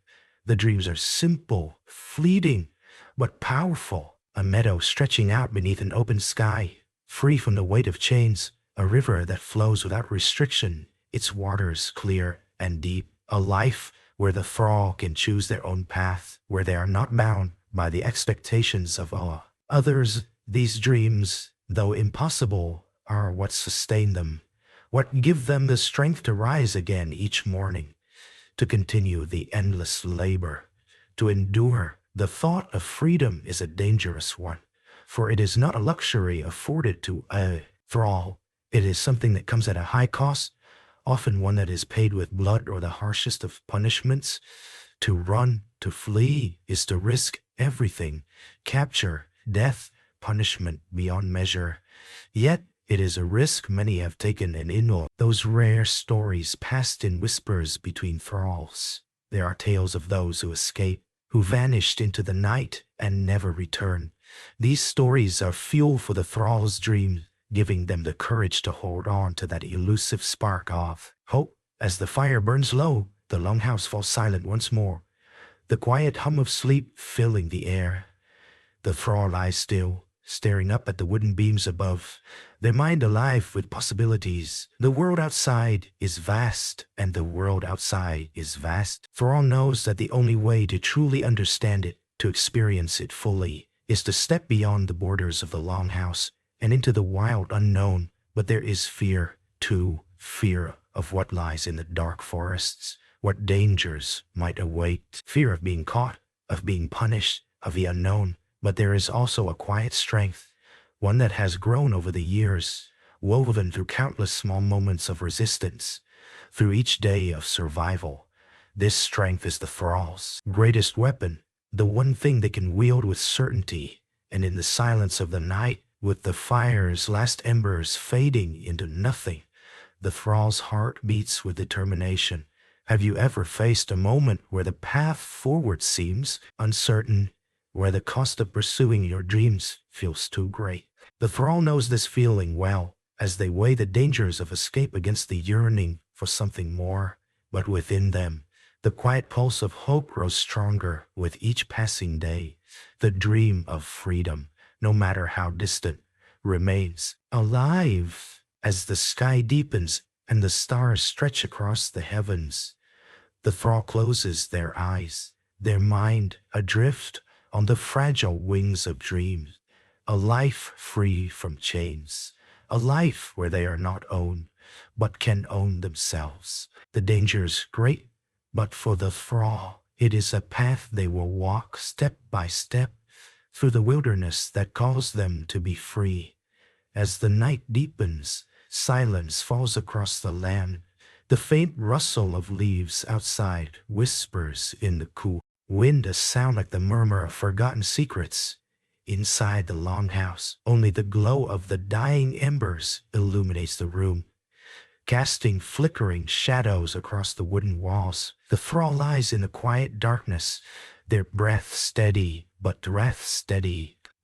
The dreams are simple, fleeting, but powerful. A meadow stretching out beneath an open sky, free from the weight of chains, a river that flows without restriction, its waters clear and deep, a life where the thrall can choose their own path, where they are not bound by the expectations of others. These dreams, though impossible, are what sustain them, what give them the strength to rise again each morning, to continue the endless labor, to endure. The thought of freedom is a dangerous one, for it is not a luxury afforded to a thrall. It is something that comes at a high cost, often one that is paid with blood or the harshest of punishments. To run, to flee, is to risk everything, capture, death, punishment beyond measure. Yet, it is a risk many have taken and in all those rare stories passed in whispers between thralls. There are tales of those who escaped, who vanished into the night and never returned. These stories are fuel for the thralls' dreams, giving them the courage to hold on to that elusive spark of hope. As the fire burns low, the longhouse falls silent once more, the quiet hum of sleep filling the air. The thrall lies still, staring up at the wooden beams above, their mind alive with possibilities. The world outside is vast, and the world outside is vast. Thrall knows that the only way to truly understand it, to experience it fully, is to step beyond the borders of the longhouse and into the wild unknown. But there is fear, too, fear of what lies in the dark forests, what dangers might await, fear of being caught, of being punished, of the unknown. But there is also a quiet strength, one that has grown over the years, woven through countless small moments of resistance, through each day of survival. This strength is the thrall's greatest weapon, the one thing they can wield with certainty. And in the silence of the night, with the fire's last embers fading into nothing, the thrall's heart beats with determination. Have you ever faced a moment where the path forward seems uncertain, where the cost of pursuing your dreams feels too great? The thrall knows this feeling well, as they weigh the dangers of escape against the yearning for something more. But within them, the quiet pulse of hope grows stronger with each passing day. The dream of freedom, no matter how distant, remains alive as the sky deepens and the stars stretch across the heavens. The thrall closes their eyes, their mind adrift on the fragile wings of dreams. A life free from chains, a life where they are not owned, but can own themselves. The danger's great, but for the thrall, it is a path they will walk step by step through the wilderness that calls them to be free. As the night deepens, silence falls across the land. The faint rustle of leaves outside whispers in the cool wind, a sound like the murmur of forgotten secrets. Inside the longhouse, only the glow of the dying embers illuminates the room, casting flickering shadows across the wooden walls. The thrall lies in the quiet darkness, their breath steady,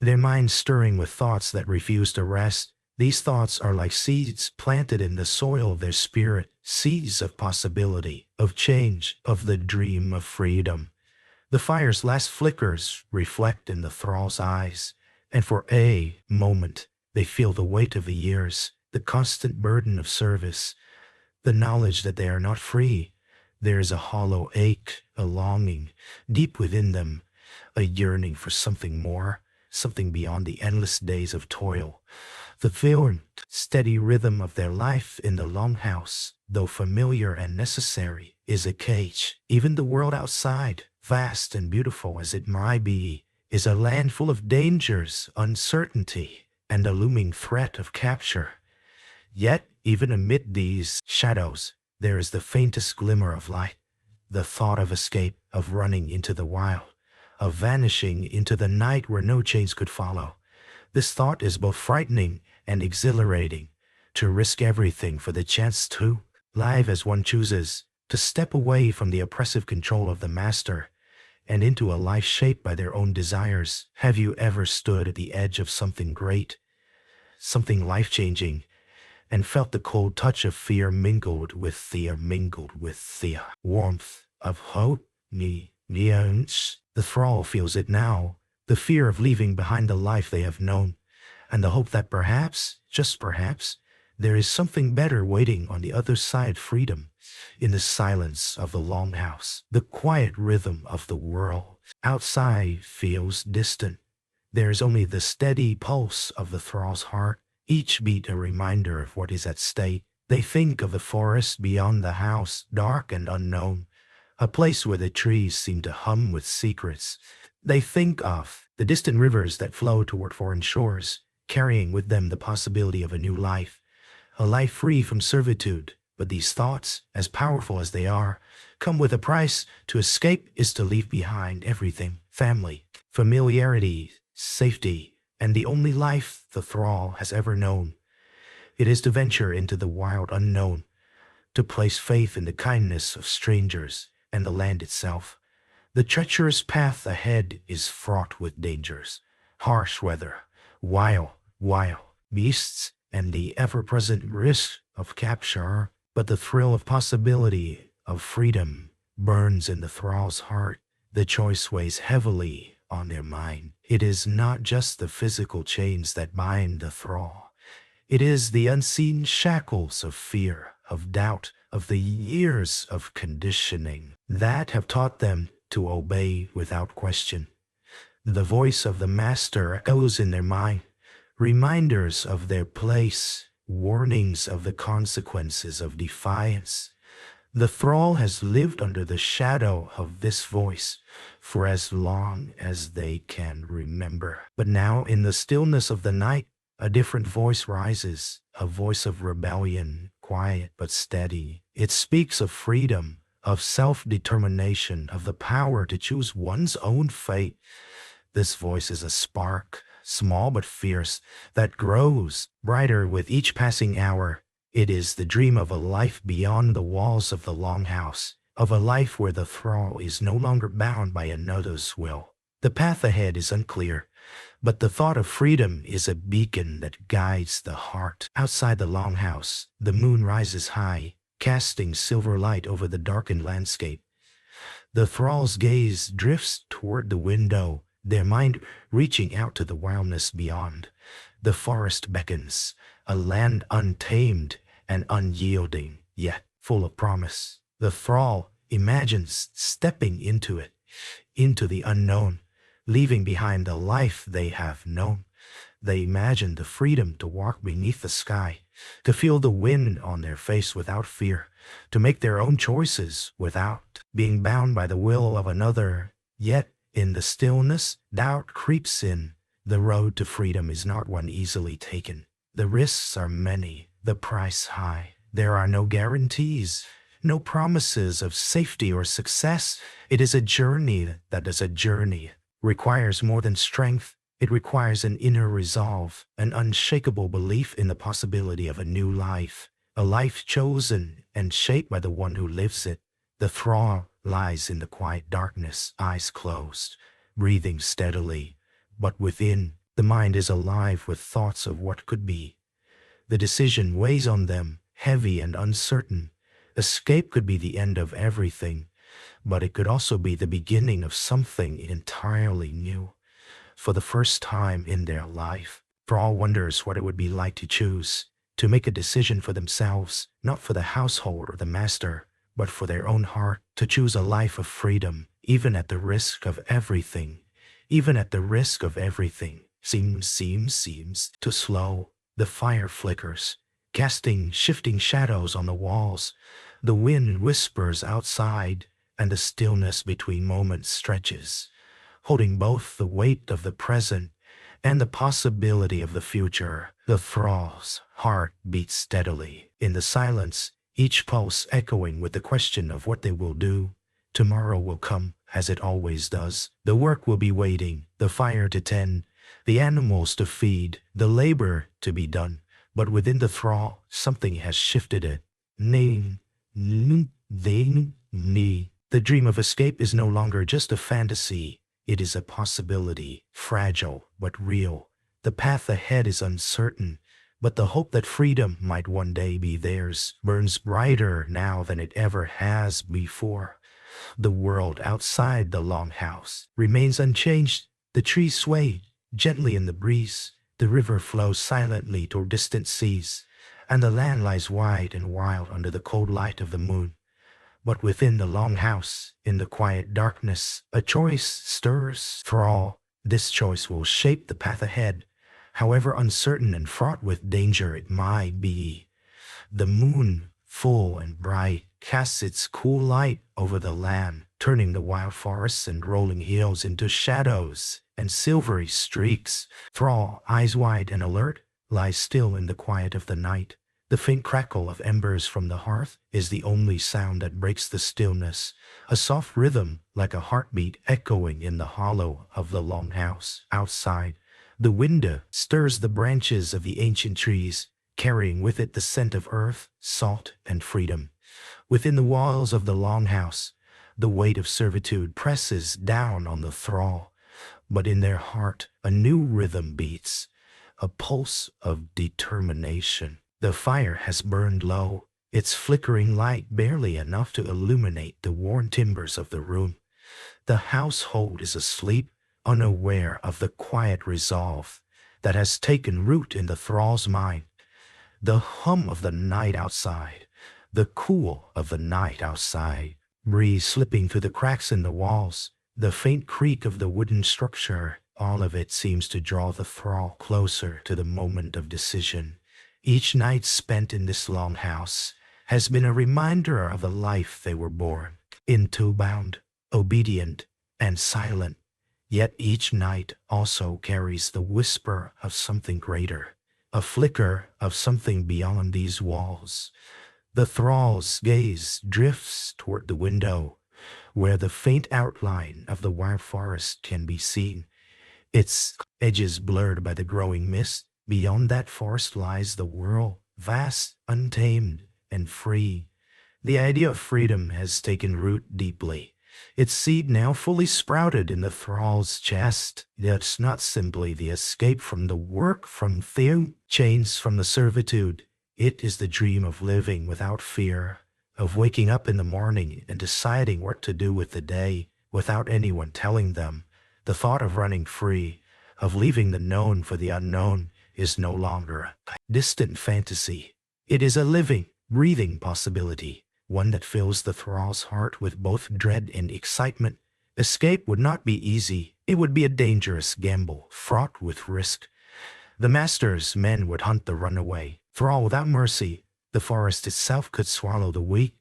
their minds stirring with thoughts that refuse to rest. These thoughts are like seeds planted in the soil of their spirit, seeds of possibility, of change, of the dream of freedom. The fire's last flickers reflect in the thrall's eyes, and for a moment they feel the weight of the years, the constant burden of service, the knowledge that they are not free. There is a hollow ache, a longing, deep within them, a yearning for something more, something beyond the endless days of toil. The firm, steady rhythm of their life in the longhouse, though familiar and necessary, is a cage. Even the world outside, vast and beautiful as it might be, is a land full of dangers, uncertainty, and a looming threat of capture. Yet, even amid these shadows, there is the faintest glimmer of light, the thought of escape, of running into the wild, of vanishing into the night where no chains could follow. This thought is both frightening and exhilarating, to risk everything for the chance to live as one chooses, to step away from the oppressive control of the master, and into a life shaped by their own desires. Have you ever stood at the edge of something great, something life-changing, and felt the cold touch of fear mingled with the warmth of hope? The thrall feels it now, the fear of leaving behind the life they have known, and the hope that perhaps, just perhaps, there is something better waiting on the other side. Freedom. In the silence of the longhouse, the quiet rhythm of the world outside feels distant. There is only the steady pulse of the thrall's heart, each beat a reminder of what is at stake. They think of the forest beyond the house, dark and unknown, a place where the trees seem to hum with secrets. They think of the distant rivers that flow toward foreign shores, carrying with them the possibility of a new life, a life free from servitude. But these thoughts, as powerful as they are, come with a price. To escape is to leave behind everything: family, familiarity, safety, and the only life the thrall has ever known. It is to venture into the wild unknown, to place faith in the kindness of strangers and the land itself. The treacherous path ahead is fraught with dangers, harsh weather, wild beasts, and the ever-present risk of capture, but the thrill of possibility, of freedom, burns in the thrall's heart. The choice weighs heavily on their mind. It is not just the physical chains that bind the thrall. It is the unseen shackles of fear, of doubt, of the years of conditioning that have taught them to obey without question. The voice of the master echoes in their mind, reminders of their place, warnings of the consequences of defiance. The thrall has lived under the shadow of this voice for as long as they can remember. But now, in the stillness of the night, a different voice rises, a voice of rebellion, quiet but steady. It speaks of freedom, of self-determination, of the power to choose one's own fate. This voice is a spark, small but fierce, that grows brighter with each passing hour. It is the dream of a life beyond the walls of the longhouse, of a life where the thrall is no longer bound by another's will. The path ahead is unclear, but the thought of freedom is a beacon that guides the heart. Outside the longhouse, the moon rises high, casting silver light over the darkened landscape. The thrall's gaze drifts toward the window, their mind reaching out to the wildness beyond. The forest beckons, a land untamed and unyielding, yet full of promise. The thrall imagines stepping into it, into the unknown, leaving behind the life they have known. They imagine the freedom to walk beneath the sky, to feel the wind on their face without fear, to make their own choices without being bound by the will of another. Yet, in the stillness, doubt creeps in. The road to freedom is not one easily taken. The risks are many, the price high. There are no guarantees, no promises of safety or success. It is a journey that is a journey. Requires more than strength. It requires an inner resolve, an unshakable belief in the possibility of a new life, a life chosen and shaped by the one who lives it. The thrall lies in the quiet darkness, eyes closed, breathing steadily. But within, the mind is alive with thoughts of what could be. The decision weighs on them, heavy and uncertain. Escape could be the end of everything, but it could also be the beginning of something entirely new. For the first time in their life, Thrall wonders what it would be like to choose, to make a decision for themselves, not for the household or the master, but for their own heart, to choose a life of freedom, even at the risk of everything. Even at the risk of everything. Seems too slow. The fire flickers, casting shifting shadows on the walls. The wind whispers outside, and the stillness between moments stretches, holding both the weight of the present and the possibility of the future. The thrall's heart beats steadily. In the silence, each pulse echoing with the question of what they will do. Tomorrow will come, as it always does. The work will be waiting, the fire to tend, the animals to feed, the labor to be done. But within the thrall, something has shifted it. The dream of escape is no longer just a fantasy. It is a possibility, fragile but real. The path ahead is uncertain, but the hope that freedom might one day be theirs burns brighter now than it ever has before. The world outside the longhouse remains unchanged. The trees sway gently in the breeze. The river flows silently toward distant seas, and the land lies wide and wild under the cold light of the moon. But within the longhouse, in the quiet darkness, a choice stirs. Thrall, this choice will shape the path ahead, however uncertain and fraught with danger it might be. The moon, full and bright, casts its cool light over the land, turning the wild forests and rolling hills into shadows and silvery streaks. Thrall, eyes wide and alert, lies still in the quiet of the night. The faint crackle of embers from the hearth is the only sound that breaks the stillness, a soft rhythm like a heartbeat echoing in the hollow of the longhouse. Outside, the wind stirs the branches of the ancient trees, carrying with it the scent of earth, salt, and freedom. Within the walls of the longhouse, the weight of servitude presses down on the thrall, but in their heart a new rhythm beats, a pulse of determination. The fire has burned low, its flickering light barely enough to illuminate the worn timbers of the room. The household is asleep, unaware of the quiet resolve that has taken root in the thrall's mind. The hum of the night outside, the cool of the night outside, breeze slipping through the cracks in the walls, the faint creak of the wooden structure, all of it seems to draw the thrall closer to the moment of decision. Each night spent in this longhouse has been a reminder of the life they were born into, bound, obedient, and silent. Yet each night also carries the whisper of something greater, a flicker of something beyond these walls. The thrall's gaze drifts toward the window, where the faint outline of the wild forest can be seen, its edges blurred by the growing mist. Beyond that forest lies the world, vast, untamed, and free. The idea of freedom has taken root deeply, its seed now fully sprouted in the thrall's chest. It's not simply the escape from the work, from the chains, from the servitude. It is the dream of living without fear, of waking up in the morning and deciding what to do with the day without anyone telling them. The thought of running free, of leaving the known for the unknown, is no longer a distant fantasy. It is a living, breathing possibility, one that fills the thrall's heart with both dread and excitement. Escape would not be easy. It would be a dangerous gamble, fraught with risk. The master's men would hunt the runaway thrall without mercy. The forest itself could swallow the weak,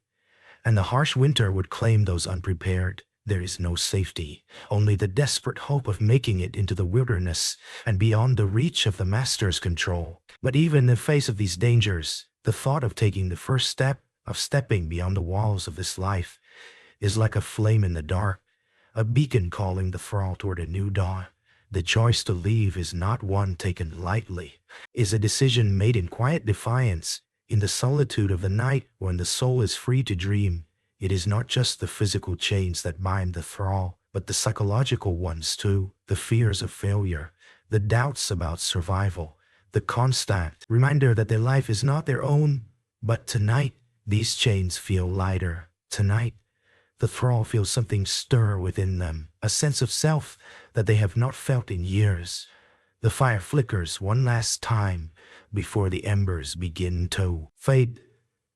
and the harsh winter would claim those unprepared. There is no safety, only the desperate hope of making it into the wilderness and beyond the reach of the master's control. But even in the face of these dangers, the thought of taking the first step, of stepping beyond the walls of this life, is like a flame in the dark, a beacon calling the thrall toward a new dawn. The choice to leave is not one taken lightly, is a decision made in quiet defiance, in the solitude of the night when the soul is free to dream. It is not just the physical chains that bind the thrall, but the psychological ones too, the fears of failure, the doubts about survival, the constant reminder that their life is not their own. But tonight, these chains feel lighter. Tonight, the thrall feels something stir within them, a sense of self that they have not felt in years. The fire flickers one last time before the embers begin to fade.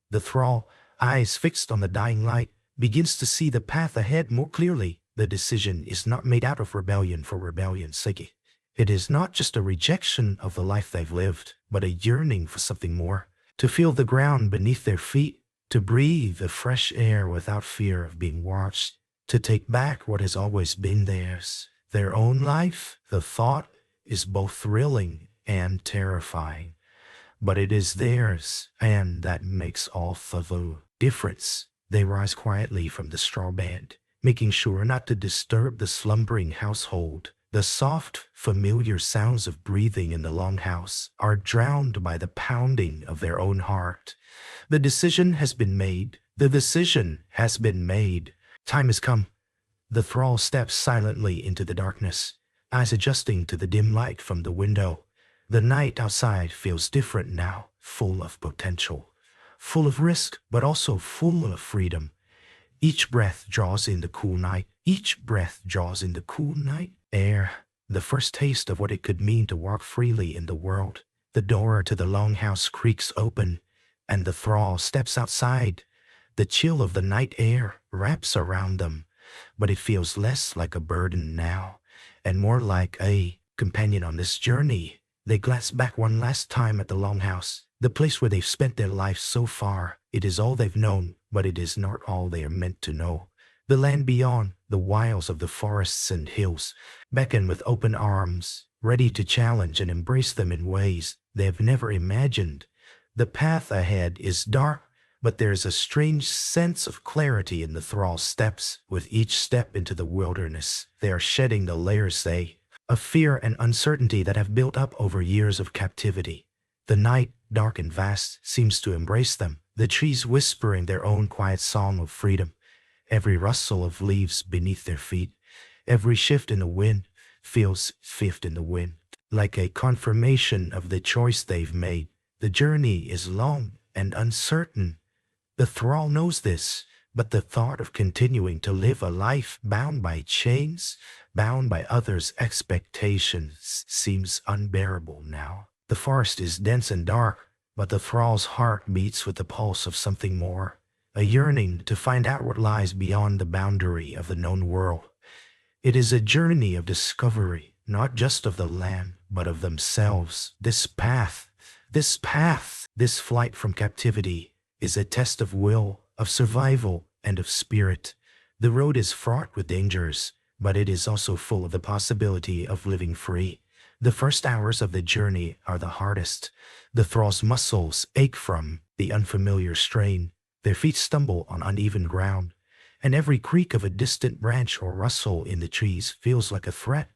The thrall, eyes fixed on the dying light, begins to see the path ahead more clearly. The decision is not made out of rebellion for rebellion's sake. It is not just a rejection of the life they've lived, but a yearning for something more, to feel the ground beneath their feet, to breathe the fresh air without fear of being watched, to take back what has always been theirs, their own life. The thought is both thrilling and terrifying, but it is theirs, and that makes all the difference. They rise quietly from the straw bed, making sure not to disturb the slumbering household. The soft, familiar sounds of breathing in the longhouse are drowned by the pounding of their own heart. The decision has been made. The decision has been made. Time has come. The thrall steps silently into the darkness, eyes adjusting to the dim light from the window. The night outside feels different now, full of potential, full of risk, but also full of freedom. Each breath draws in the cool night. Each breath draws in the cool night air, the first taste of what it could mean to walk freely in the world. The door to the longhouse creaks open, and the thrall steps outside. The chill of the night air wraps around them, but it feels less like a burden now, and more like a companion on this journey. They glance back one last time at the longhouse, the place where they've spent their lives so far. It is all they've known, but it is not all they are meant to know. The land beyond, the wilds of the forests and hills, beckon with open arms, ready to challenge and embrace them in ways they have never imagined. The path ahead is dark, but there is a strange sense of clarity in the thrall's steps. With each step into the wilderness, they are shedding the layers of fear and uncertainty that have built up over years of captivity. The night, dark and vast, seems to embrace them, the trees whispering their own quiet song of freedom. Every rustle of leaves beneath their feet, every shift in the wind feels shift in the wind, like a confirmation of the choice they've made. The journey is long and uncertain. The thrall knows this, but the thought of continuing to live a life bound by chains, bound by others' expectations, seems unbearable now. The forest is dense and dark, but the thrall's heart beats with the pulse of something more, a yearning to find out what lies beyond the boundary of the known world. It is a journey of discovery, not just of the land, but of themselves. This flight from captivity is a test of will, of survival, and of spirit. The road is fraught with dangers, but it is also full of the possibility of living free. The first hours of the journey are the hardest. The thrall's muscles ache from the unfamiliar strain. Their feet stumble on uneven ground, and every creak of a distant branch or rustle in the trees feels like a threat.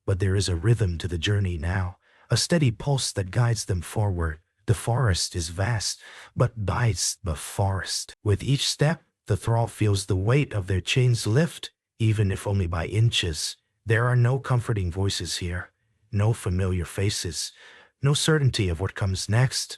But there is a rhythm to the journey now, a steady pulse that guides them forward. The forest is vast, but bites the forest. With each step, the thrall feels the weight of their chains lift, even if only by inches. There are no comforting voices here, no familiar faces, no certainty of what comes next.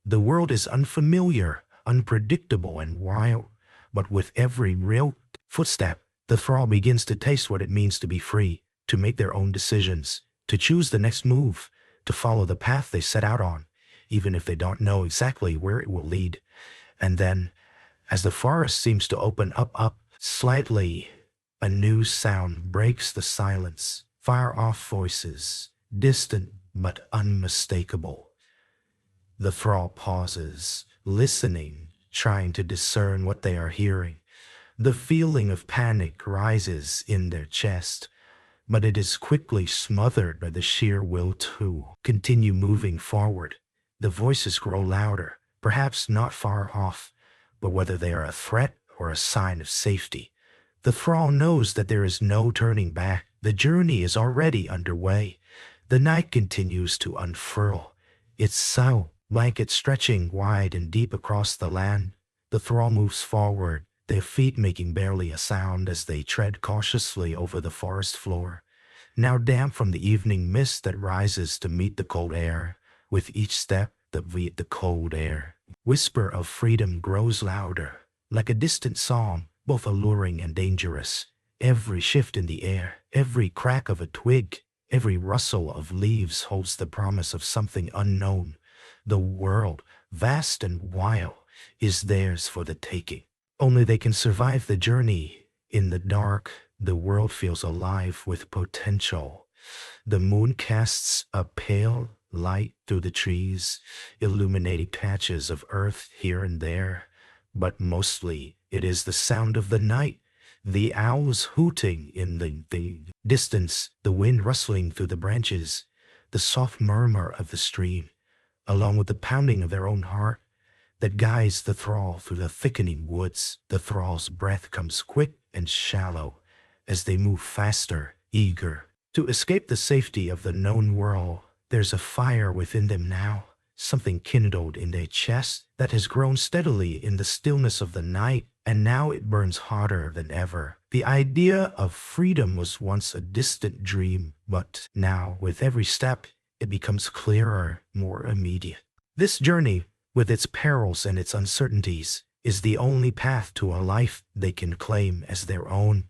The world is unfamiliar, unpredictable, and wild, but with every real footstep, the thrall begins to taste what it means to be free, to make their own decisions, to choose the next move, to follow the path they set out on, even if they don't know exactly where it will lead. And then, as the forest seems to open up slightly, a new sound breaks the silence. Far-off voices, distant but unmistakable. The thrall pauses, listening, trying to discern what they are hearing. The feeling of panic rises in their chest, but it is quickly smothered by the sheer will to continue moving forward. The voices grow louder, perhaps not far off, but whether they are a threat or a sign of safety. The thrall knows that there is no turning back. The journey is already underway. The night continues to unfurl, its sail blanket stretching wide and deep across the land. The thrall moves forward, their feet making barely a sound as they tread cautiously over the forest floor, now damp from the evening mist that rises to meet the cold air. With each step, the cold air whisper of freedom grows louder, like a distant song, both alluring and dangerous. Every shift in the air, every crack of a twig, every rustle of leaves holds the promise of something unknown. The world, vast and wild, is theirs for the taking. Only they can survive the journey. In the dark, the world feels alive with potential. The moon casts a pale light through the trees, illuminating patches of earth here and there. But mostly, it is the sound of the night, the owls hooting in the distance, the wind rustling through the branches, the soft murmur of the stream, along with the pounding of their own heart, that guides the thrall through the thickening woods. The thrall's breath comes quick and shallow as they move faster, eager to escape the safety of the known world. There's a fire within them now, something kindled in their chest that has grown steadily in the stillness of the night, and now it burns hotter than ever. The idea of freedom was once a distant dream, but now, with every step, it becomes clearer, more immediate. This journey, with its perils and its uncertainties, is the only path to a life they can claim as their own.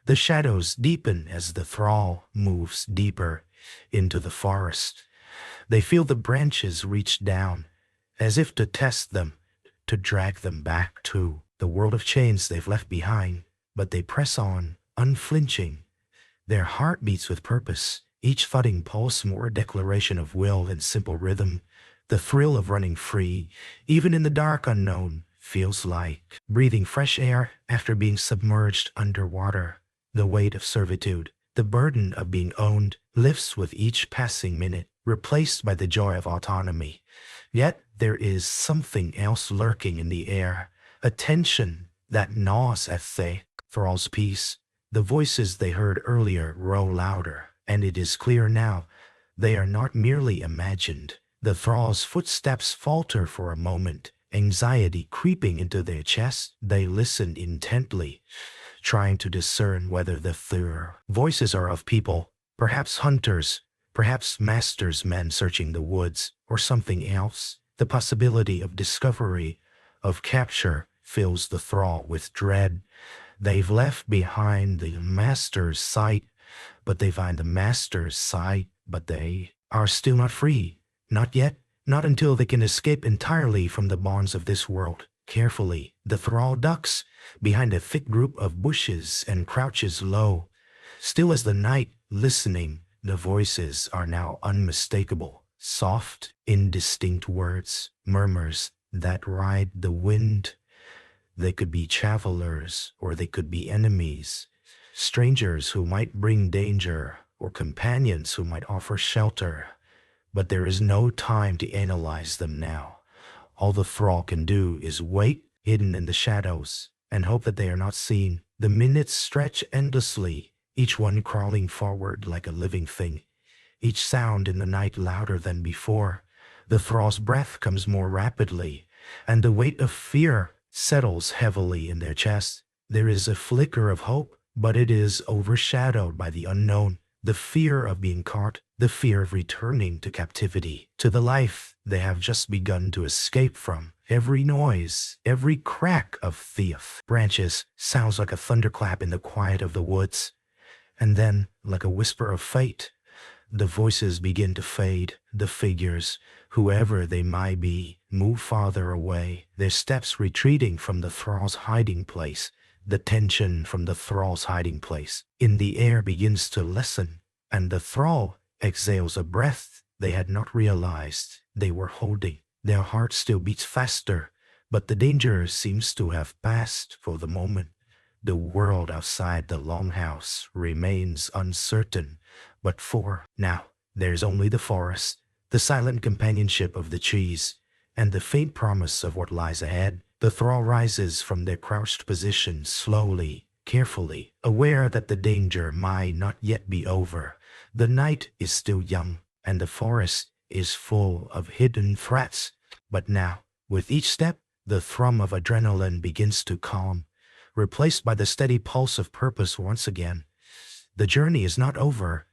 The shadows deepen as the thrall moves deeper into the forest. They feel the branches reach down, as if to test them, to drag them back to the world of chains they've left behind. But they press on, unflinching. Their heart beats with purpose, each thudding pulse more a declaration of will than simple rhythm. The thrill of running free, even in the dark unknown, feels like breathing fresh air after being submerged underwater. The weight of servitude, the burden of being owned, lifts with each passing minute, replaced by the joy of autonomy. Yet, there is something else lurking in the air, a tension that gnaws at the thrall's peace. The voices they heard earlier grow louder, and it is clear now they are not merely imagined. The thrall's footsteps falter for a moment, anxiety creeping into their chests. They listen intently, trying to discern whether the voices are of people, perhaps hunters, perhaps masters, men searching the woods, or something else. The possibility of discovery, of capture, fills the thrall with dread. They've left behind the master's sight, but they find the master's sight, but they are still not free. Not yet, not until they can escape entirely from the bonds of this world. Carefully, the thrall ducks behind a thick group of bushes and crouches low. Still as the night, listening, the voices are now unmistakable. Soft, indistinct words, murmurs that ride the wind. They could be travelers, or they could be enemies, strangers who might bring danger, or companions who might offer shelter. But there is no time to analyze them now. All the thrall can do is wait, hidden in the shadows, and hope that they are not seen. The minutes stretch endlessly, each one crawling forward like a living thing, each sound in the night louder than before. The thrall's breath comes more rapidly, and the weight of fear settles heavily in their chests. There is a flicker of hope, but it is overshadowed by the unknown, the fear of being caught, the fear of returning to captivity, to the life they have just begun to escape from. Every noise, every crack of thief branches sounds like a thunderclap in the quiet of the woods. And then, like a whisper of fate, the voices begin to fade. The figures, whoever they might be, move farther away, their steps retreating from the thrall's hiding place. The tension from the thrall's hiding place in the air begins to lessen, and the thrall exhales a breath they had not realized they were holding. Their heart still beats faster, but the danger seems to have passed for the moment. The world outside the longhouse remains uncertain, but for now, there's only the forest, the silent companionship of the trees, and the faint promise of what lies ahead. The thrall rises from their crouched position slowly, carefully, aware that the danger might not yet be over. The night is still young, and the forest is full of hidden threats. But now, with each step, the thrum of adrenaline begins to calm, replaced by the steady pulse of purpose once again. The journey is not over.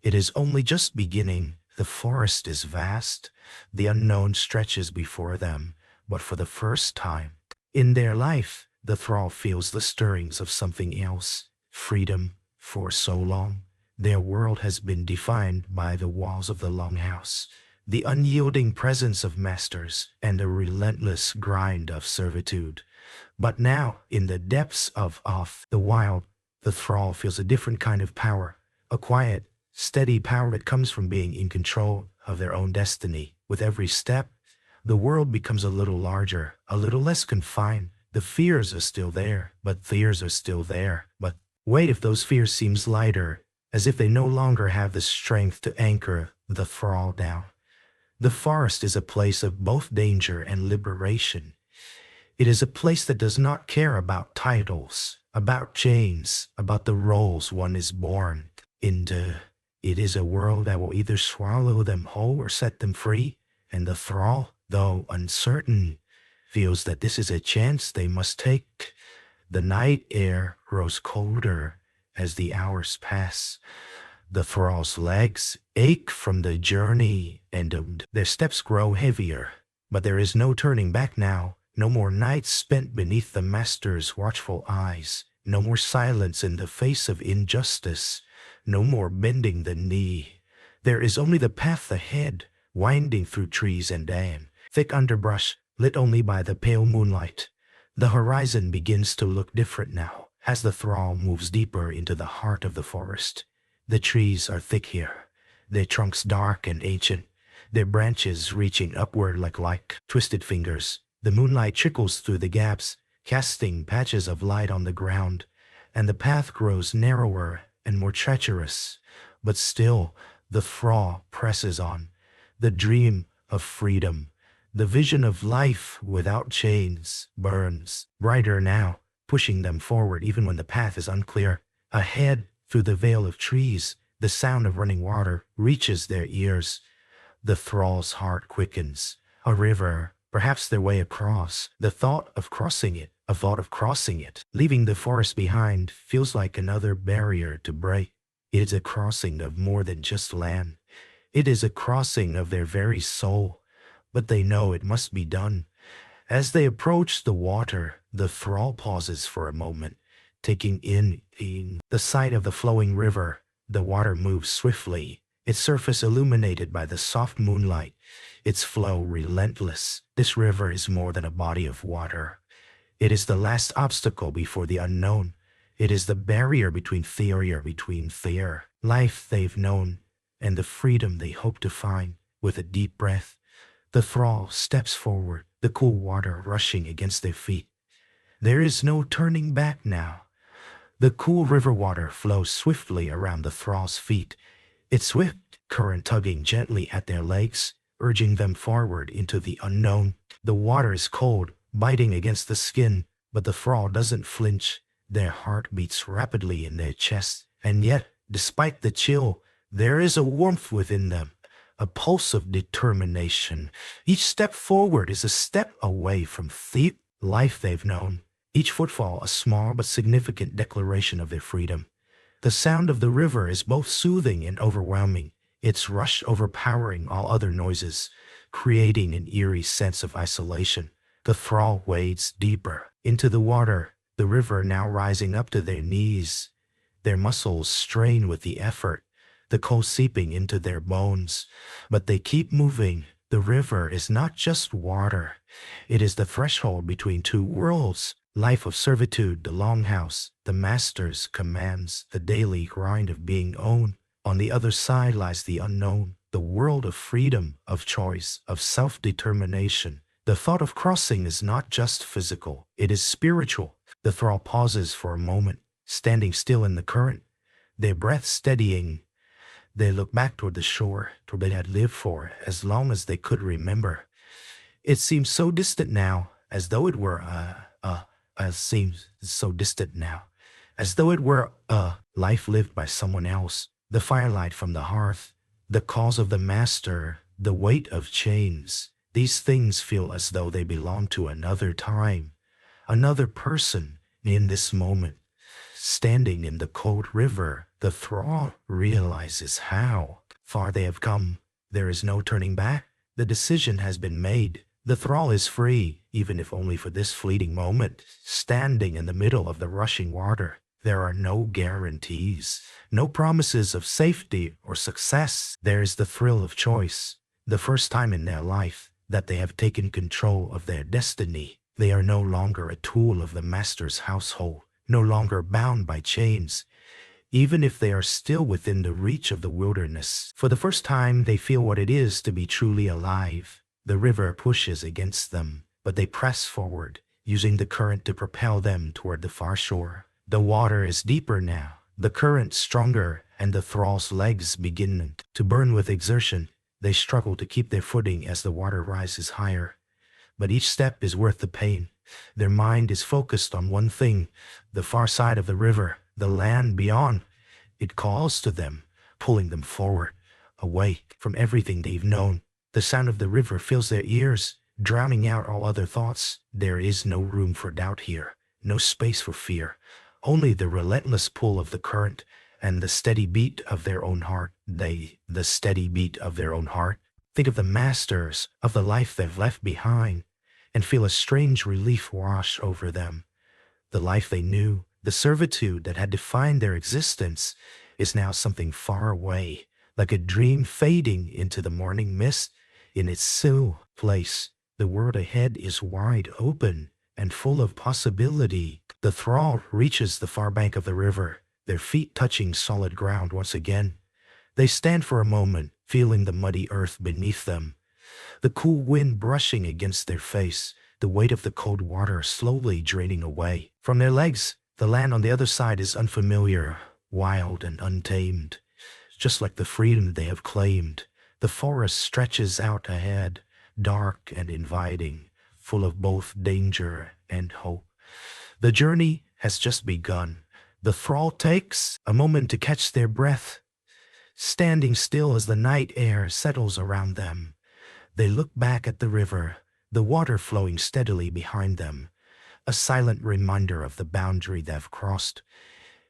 It is only just beginning. The forest is vast. The unknown stretches before them. But for the first time in their life, the thrall feels the stirrings of something else. Freedom. For so long, their world has been defined by the walls of the longhouse, the unyielding presence of masters, and the relentless grind of servitude. But now, in the depths of the wild, the thrall feels a different kind of power, a quiet, steady power that comes from being in control of their own destiny. With every step, the world becomes a little larger, a little less confined. The fears are still there, but wait, if those fears seems lighter, as if they no longer have the strength to anchor the thrall down. The forest is a place of both danger and liberation. It is a place that does not care about titles, about chains, about the roles one is born into. It is a world that will either swallow them whole or set them free, and the thrall, though uncertain, feels that this is a chance they must take. The night air grows colder as the hours pass. The thrall's legs ache from the journey, and their steps grow heavier. But there is no turning back now. No more nights spent beneath the master's watchful eyes. No more silence in the face of injustice. No more bending the knee. There is only the path ahead, winding through trees and thick underbrush, lit only by the pale moonlight. The horizon begins to look different now, as the thrall moves deeper into the heart of the forest. The trees are thick here, their trunks dark and ancient, their branches reaching upward like twisted fingers. The moonlight trickles through the gaps, casting patches of light on the ground, and the path grows narrower and more treacherous. But still, the thrall presses on. The dream of freedom, The vision of life without chains burns brighter now, pushing them forward even when the path is unclear. Ahead, through the veil of trees, the sound of running water reaches their ears. The thrall's heart quickens. A river, perhaps their way across. The thought of crossing it, leaving the forest behind, feels like another barrier to break. It is a crossing of more than just land. It is a crossing of their very soul. But they know it must be done. As they approach the water, the thrall pauses for a moment, taking in the sight of the flowing river. The water moves swiftly, its surface illuminated by the soft moonlight, its flow relentless. This river is more than a body of water. It is the last obstacle before the unknown. It is the barrier between their life they've known, and the freedom they hope to find. With a deep breath, the thrall steps forward, the cool water rushing against their feet. There is no turning back now. The cool river water flows swiftly around the thrall's feet, its swift current tugging gently at their legs, urging them forward into the unknown. The water is cold, biting against the skin, but the thrall doesn't flinch. Their heart beats rapidly in their chests, and yet, despite the chill, there is a warmth within them, a pulse of determination. Each step forward is a step away from the life they've known. Each footfall a small but significant declaration of their freedom. The sound of the river is both soothing and overwhelming, its rush overpowering all other noises, creating an eerie sense of isolation. The thrall wades deeper into the water, the river now rising up to their knees. Their muscles strain with the effort, the cold seeping into their bones. But they keep moving. The river is not just water. It is the threshold between two worlds. Life of servitude, the longhouse, the master's commands, the daily grind of being owned. On the other side lies the unknown, the world of freedom, of choice, of self-determination. The thought of crossing is not just physical, it is spiritual. The thrall pauses for a moment, standing still in the current, their breath steadying. They look back toward the shore, toward they had lived for as long as they could remember. It seems so distant now, as though it were a life lived by someone else. The firelight from the hearth, the calls of the master, the weight of chains. These things feel as though they belong to another time, another person. In this moment, standing in the cold river, the thrall realizes how far they have come. There is no turning back. The decision has been made. The thrall is free, even if only for this fleeting moment. Standing in the middle of the rushing water, there are no guarantees, no promises of safety or success. There is the thrill of choice, the first time in their life that they have taken control of their destiny. They are no longer a tool of the master's household, no longer bound by chains, even if they are still within the reach of the wilderness. For the first time, they feel what it is to be truly alive. The river pushes against them, but they press forward, using the current to propel them toward the far shore. The water is deeper now, the current stronger, and the thrall's legs begin to burn with exertion. They struggle to keep their footing as the water rises higher. But each step is worth the pain. Their mind is focused on one thing, the far side of the river, the land beyond. It calls to them, pulling them forward, away from everything they've known. The sound of the river fills their ears, drowning out all other thoughts. There is no room for doubt here, no space for fear, only the relentless pull of the current and the steady beat of their own heart. The steady beat of their own heart. Think of the masters of the life they've left behind and feel a strange relief wash over them. The life they knew, the servitude that had defined their existence, is now something far away, like a dream fading into the morning mist. In its still place, the world ahead is wide open and full of possibility. The thrall reaches the far bank of the river, their feet touching solid ground once again. They stand for a moment, feeling the muddy earth beneath them, the cool wind brushing against their face, the weight of the cold water slowly draining away. From their legs, the land on the other side is unfamiliar, wild and untamed, just like the freedom they have claimed. The forest stretches out ahead, dark and inviting, full of both danger and hope. The journey has just begun. The thrall takes a moment to catch their breath, standing still as the night air settles around them. They look back at the river, the water flowing steadily behind them, a silent reminder of the boundary they've crossed.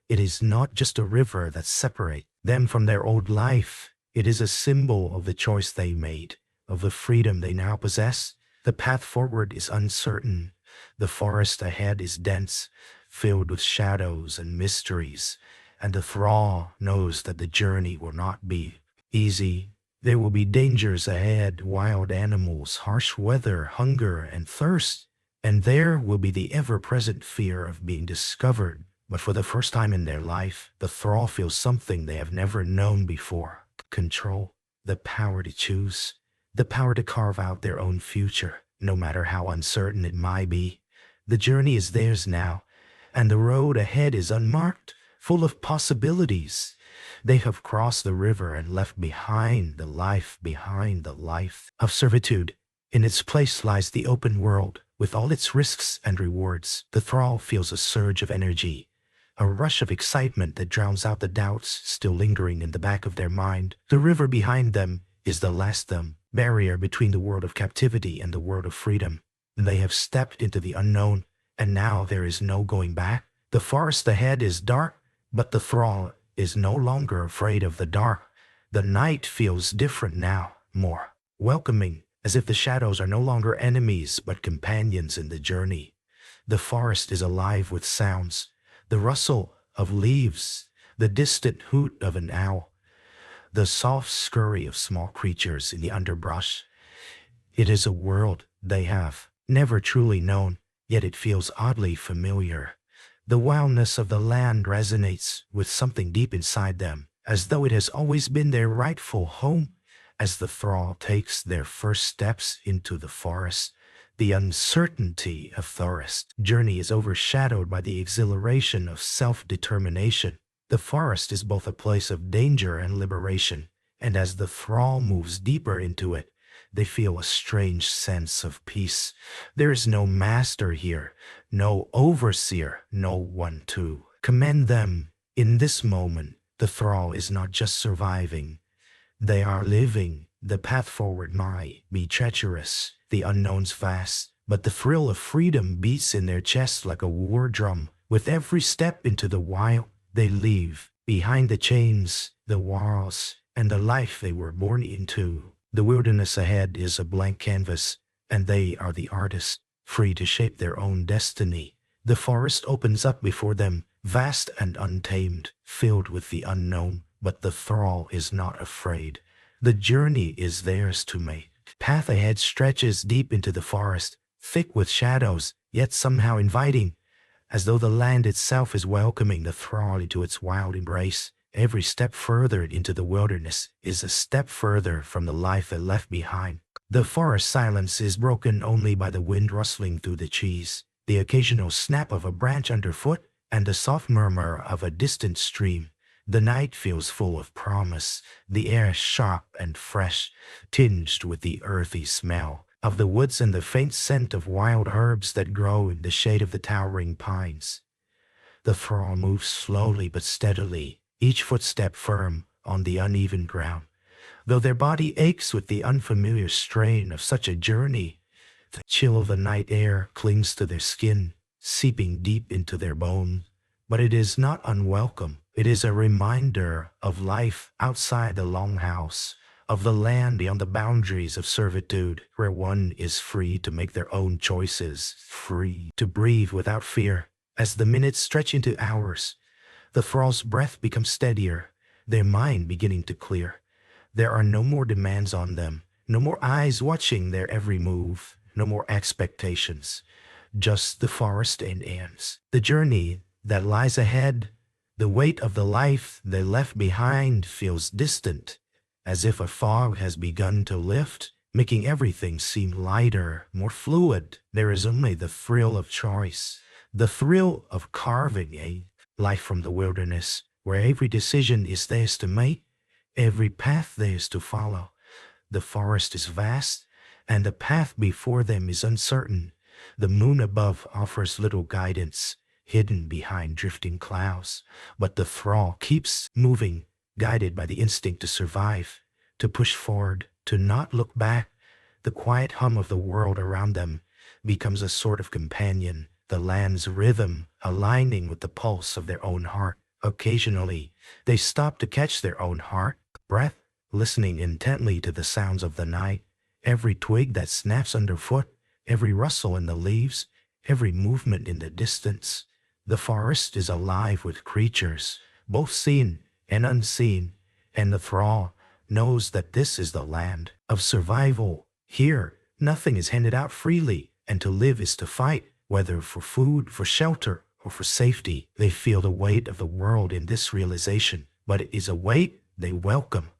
It is not just a river that separates them from their old life. It is a symbol of the choice they made, of the freedom they now possess. The path forward is uncertain. The forest ahead is dense, filled with shadows and mysteries, and the thrall knows that the journey will not be easy. There will be dangers ahead, wild animals, harsh weather, hunger, and thirst, and there will be the ever-present fear of being discovered. But for the first time in their life, the thrall feels something they have never known before: control, the power to choose, the power to carve out their own future, no matter how uncertain it might be. The journey is theirs now, and the road ahead is unmarked, full of possibilities. They have crossed the river and left behind the life of servitude. In its place lies the open world, with all its risks and rewards. The thrall feels a surge of energy, a rush of excitement that drowns out the doubts still lingering in the back of their mind. The river behind them is the last barrier between the world of captivity and the world of freedom. They have stepped into the unknown, and now there is no going back. The forest ahead is dark, but the thrall is no longer afraid of the dark. The night feels different now, more welcoming, as if the shadows are no longer enemies but companions in the journey. The forest is alive with sounds, the rustle of leaves, the distant hoot of an owl, the soft scurry of small creatures in the underbrush. It is a world they have never truly known, yet it feels oddly familiar. The wildness of the land resonates with something deep inside them, as though it has always been their rightful home. As the thrall takes their first steps into the forest, the uncertainty of forest journey is overshadowed by the exhilaration of self-determination. The forest is both a place of danger and liberation, and as the thrall moves deeper into it, they feel a strange sense of peace. There is no master here, no overseer, no one to commend them. In this moment, the thrall is not just surviving, they are living. The path forward might be treacherous, the unknown's vast, but the thrill of freedom beats in their chests like a war drum. With every step into the wild, they leave behind the chains, the walls, and the life they were born into. The wilderness ahead is a blank canvas, and they are the artists, free to shape their own destiny. The forest opens up before them, vast and untamed, filled with the unknown, but the thrall is not afraid. The journey is theirs to make. Path ahead stretches deep into the forest, thick with shadows, yet somehow inviting, as though the land itself is welcoming the thrall into its wild embrace. Every step further into the wilderness is a step further from the life they left behind. The forest silence is broken only by the wind rustling through the trees, the occasional snap of a branch underfoot, and the soft murmur of a distant stream. The night feels full of promise, the air sharp and fresh, tinged with the earthy smell of the woods and the faint scent of wild herbs that grow in the shade of the towering pines. The thrall moves slowly but steadily, each footstep firm on the uneven ground. Though their body aches with the unfamiliar strain of such a journey, the chill of the night air clings to their skin, seeping deep into their bones. But it is not unwelcome. It is a reminder of life outside the longhouse, of the land beyond the boundaries of servitude, where one is free to make their own choices, free to breathe without fear. As the minutes stretch into hours, the thrall's breath becomes steadier, their mind beginning to clear. There are no more demands on them, no more eyes watching their every move, no more expectations. Just the forest and ants. The journey that lies ahead, the weight of the life they left behind feels distant, as if a fog has begun to lift, making everything seem lighter, more fluid. There is only the thrill of choice, the thrill of carving a life from the wilderness, where every decision is theirs to make, every path theirs to follow. The forest is vast, and the path before them is uncertain. The moon above offers little guidance, hidden behind drifting clouds, but the thrall keeps moving, guided by the instinct to survive, to push forward, to not look back. The quiet hum of the world around them becomes a sort of companion, the land's rhythm aligning with the pulse of their own heart. Occasionally, they stop to catch their own heart, breath, listening intently to the sounds of the night, every twig that snaps underfoot, every rustle in the leaves, every movement in the distance. The forest is alive with creatures, both seen and unseen, and the thrall knows that this is the land of survival. Here, nothing is handed out freely, and to live is to fight, whether for food, for shelter, or for safety. They feel the weight of the world in this realization, but it is a weight they welcome.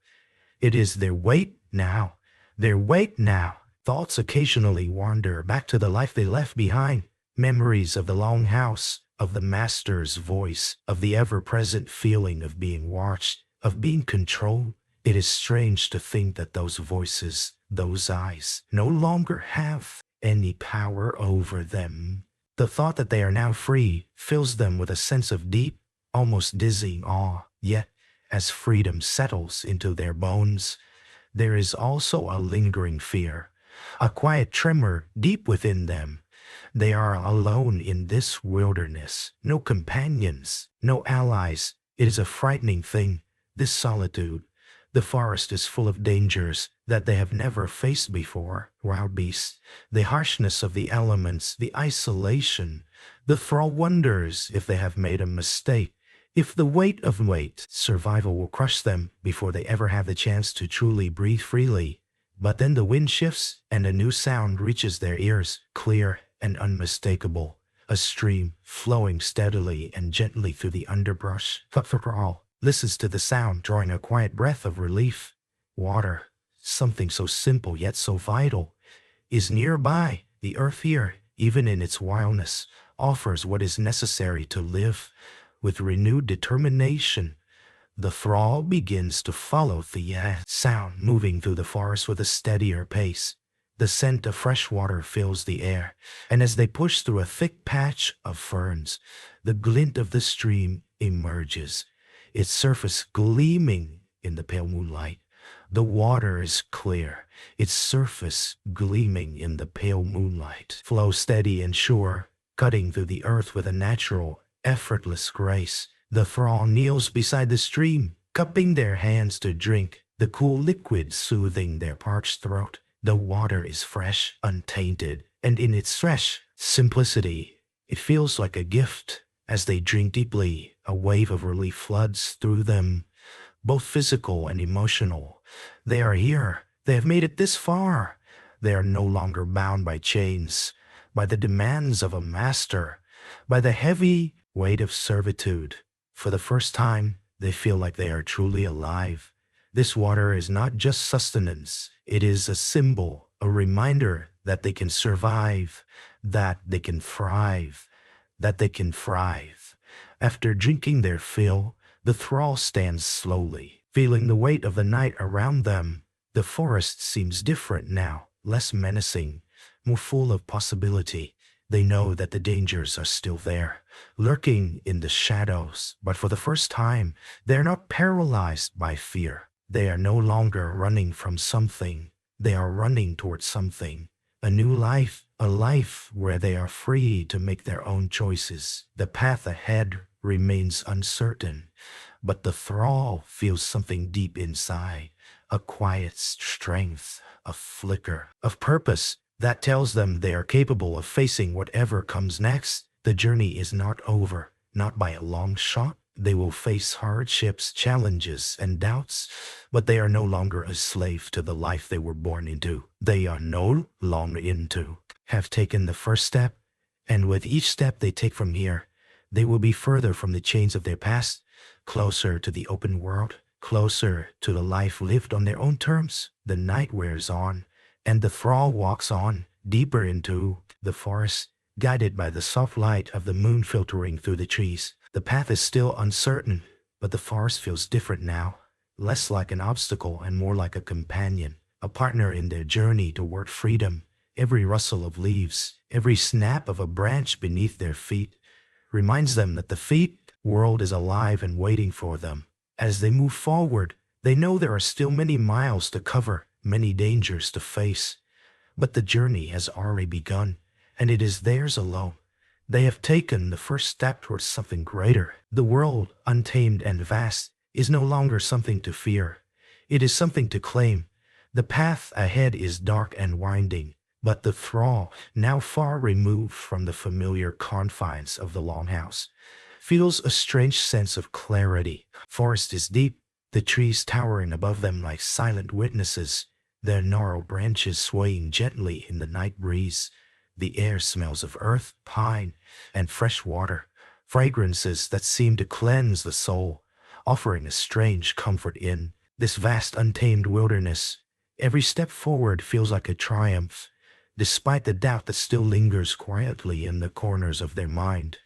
It is their weight now. Their weight now. Thoughts occasionally wander back to the life they left behind, memories of the longhouse, of the master's voice, of the ever-present feeling of being watched, of being controlled. It is strange to think that those voices, those eyes, no longer have any power over them. The thought that they are now free fills them with a sense of deep, almost dizzying awe. Yet, as freedom settles into their bones, there is also a lingering fear, a quiet tremor deep within them. They are alone in this wilderness, no companions, no allies. It is a frightening thing, this solitude. The forest is full of dangers that they have never faced before. Wild beasts, the harshness of the elements, the isolation. The thrall wonders if they have made a mistake, if the weight of survival will crush them before they ever have the chance to truly breathe freely. But then the wind shifts and a new sound reaches their ears, clear and unmistakable. A stream flowing steadily and gently through the underbrush. The thrall listens to the sound, drawing a quiet breath of relief. Water, something so simple yet so vital, is nearby. The earth here, even in its wildness, offers what is necessary to live. With renewed determination, the thrall begins to follow the sound, moving through the forest with a steadier pace. The scent of fresh water fills the air, and as they push through a thick patch of ferns, the glint of the stream emerges, its surface gleaming in the pale moonlight. The water is clear, its surface gleaming in the pale moonlight. Flow steady and sure, cutting through the earth with a natural, effortless grace. The thrall kneels beside the stream, cupping their hands to drink, the cool liquid soothing their parched throat. The water is fresh, untainted, and in its fresh simplicity, it feels like a gift. As they drink deeply, a wave of relief floods through them, both physical and emotional. They are here. They have made it this far. They are no longer bound by chains, by the demands of a master, by the heavy weight of servitude. For the first time, they feel like they are truly alive. This water is not just sustenance. It is a symbol, a reminder that they can survive, that they can thrive, that they can thrive. After drinking their fill, the thrall stands slowly, feeling the weight of the night around them. The forest seems different now, less menacing, more full of possibility. They know that the dangers are still there, lurking in the shadows, but for the first time, they are not paralyzed by fear. They are no longer running from something. They are running towards something. A new life, a life where they are free to make their own choices. The path ahead remains uncertain, but the thrall feels something deep inside, a quiet strength, a flicker of purpose that tells them they are capable of facing whatever comes next. The journey is not over, not by a long shot. They will face hardships, challenges, and doubts, but they are no longer a slave to the life they were born into. They are no longer have taken the first step, and with each step they take from here, they will be further from the chains of their past, closer to the open world, closer to the life lived on their own terms. The night wears on, and the thrall walks on, deeper into the forest, guided by the soft light of the moon filtering through the trees. The path is still uncertain, but the forest feels different now, less like an obstacle and more like a companion. a partner in their journey toward freedom. Every rustle of leaves, every snap of a branch beneath their feet reminds them that the fate world is alive and waiting for them. As they move forward, they know there are still many miles to cover, many dangers to face. But the journey has already begun, and it is theirs alone. They have taken the first step towards something greater. The world, untamed and vast, is no longer something to fear. It is something to claim. The path ahead is dark and winding, but the thrall, now far removed from the familiar confines of the longhouse, feels a strange sense of clarity. Forest is deep, the trees towering above them like silent witnesses, their gnarled branches swaying gently in the night breeze. The air smells of earth, pine, and fresh water, fragrances that seem to cleanse the soul, offering a strange comfort in this vast untamed wilderness. Every step forward feels like a triumph, despite the doubt that still lingers quietly in the corners of their mind.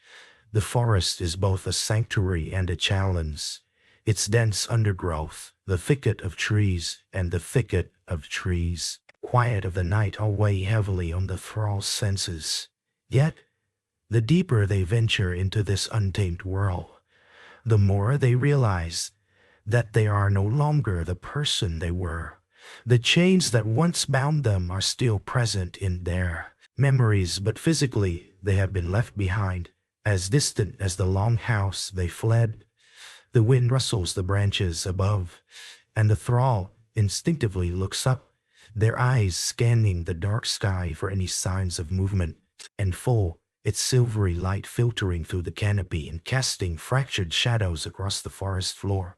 The forest is both a sanctuary and a challenge. Its dense undergrowth, the thicket of trees, and the thicket of trees, quiet of the night, all weigh heavily on the thrall's senses. Yet, the deeper they venture into this untamed world, the more they realize that they are no longer the person they were. The chains that once bound them are still present in their memories, but physically they have been left behind, as distant as the longhouse they fled. The wind rustles the branches above, and the thrall instinctively looks up, their eyes scanning the dark sky for any signs of movement, and full, its silvery light filtering through the canopy and casting fractured shadows across the forest floor.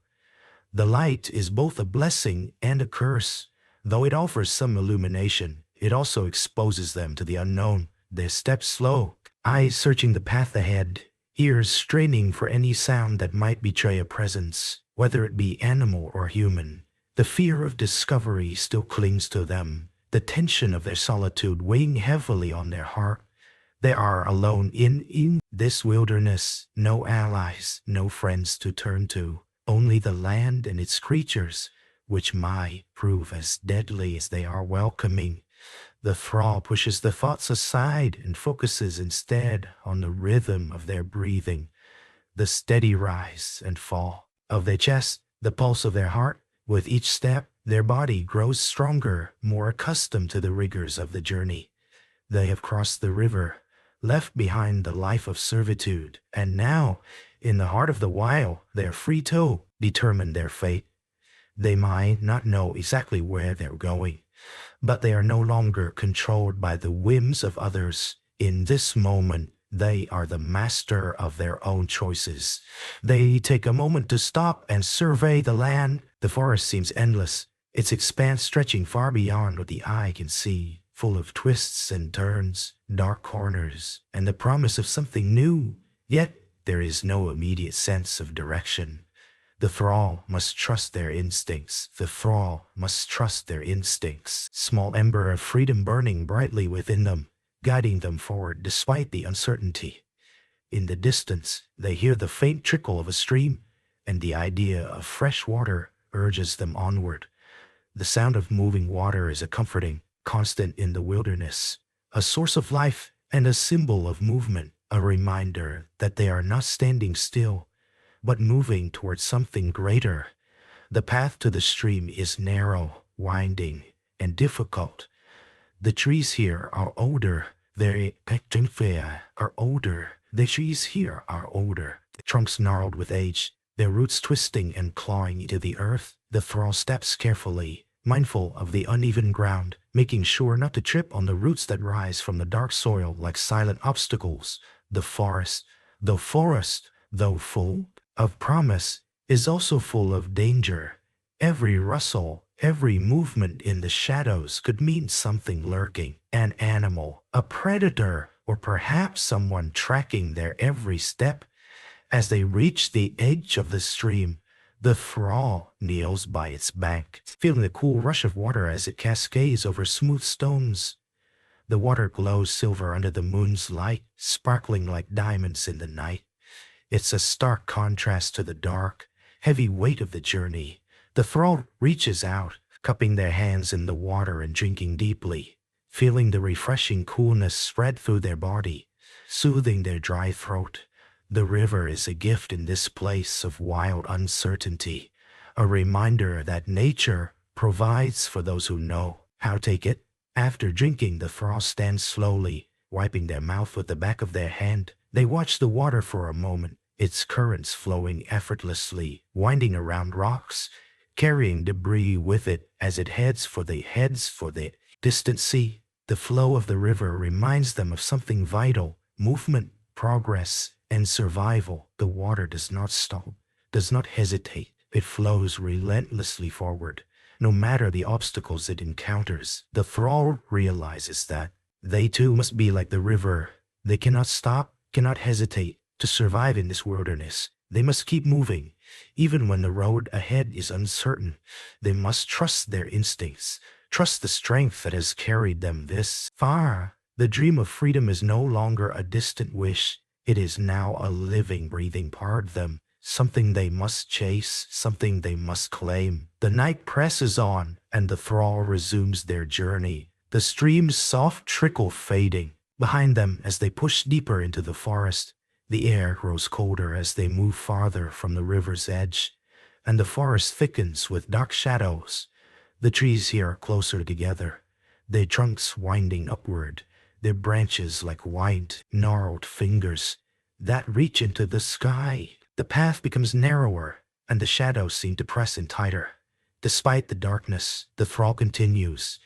The light is both a blessing and a curse. Though it offers some illumination, it also exposes them to the unknown. Their steps slow, eyes searching the path ahead, ears straining for any sound that might betray a presence, whether it be animal or human. The fear of discovery still clings to them, the tension of their solitude weighing heavily on their heart. They are alone in this wilderness, no allies, no friends to turn to, only the land and its creatures, which might prove as deadly as they are welcoming. The thrall pushes the thoughts aside and focuses instead on the rhythm of their breathing, the steady rise and fall of their chest, the pulse of their heart. With each step, their body grows stronger, more accustomed to the rigors of the journey. They have crossed the river, left behind the life of servitude, and now, in the heart of the wild, they are free to determine their fate. They might not know exactly where they're going, but they are no longer controlled by the whims of others. In this moment, they are the master of their own choices. They take a moment to stop and survey the land. The forest seems endless, its expanse stretching far beyond what the eye can see, full of twists and turns, dark corners, and the promise of something new. Yet there is no immediate sense of direction. The thrall must trust their instincts. The thrall must trust their instincts. Small ember of freedom burning brightly within them, guiding them forward despite the uncertainty. In the distance, they hear the faint trickle of a stream, and the idea of fresh water urges them onward. The sound of moving water is a comforting constant in the wilderness, a source of life and a symbol of movement, a reminder that they are not standing still, but moving towards something greater. The path to the stream is narrow, winding, and difficult. The trees here are older. The trees here are older, trunks gnarled with age, their roots twisting and clawing into the earth. The thrall steps carefully, mindful of the uneven ground, making sure not to trip on the roots that rise from the dark soil like silent obstacles. The forest, though full of promise, is also full of danger. Every rustle, every movement in the shadows could mean something lurking, an animal, a predator, or perhaps someone tracking their every step. As they reach the edge of the stream, the thrall kneels by its bank, feeling the cool rush of water as it cascades over smooth stones. The water glows silver under the moon's light, sparkling like diamonds in the night. It's a stark contrast to the dark, heavy weight of the journey. The thrall reaches out, cupping their hands in the water and drinking deeply, feeling the refreshing coolness spread through their body, soothing their dry throat. The river is a gift in this place of wild uncertainty, a reminder that nature provides for those who know how to take it. After drinking, the thrall stands slowly, wiping their mouth with the back of their hand. They watch the water for a moment, its currents flowing effortlessly, winding around rocks, carrying debris with it as it heads for the distant sea. The flow of the river reminds them of something vital: movement, progress, and survival. The water does not stop, does not hesitate. It flows relentlessly forward, no matter the obstacles it encounters. The thrall realizes that they too must be like the river. They cannot stop, cannot hesitate. To survive in this wilderness, they must keep moving. Even when the road ahead is uncertain, they must trust their instincts, trust the strength that has carried them this far. The dream of freedom is no longer a distant wish. It is now a living, breathing part of them, something they must chase, something they must claim. The night presses on, and the thrall resumes their journey, the stream's soft trickle fading behind them as they push deeper into the forest. The air grows colder as they move farther from the river's edge, and the forest thickens with dark shadows. The trees here are closer together, their trunks winding upward, their branches like white, gnarled fingers that reach into the sky. The path becomes narrower, and the shadows seem to press in tighter. Despite the darkness, the thrall continues,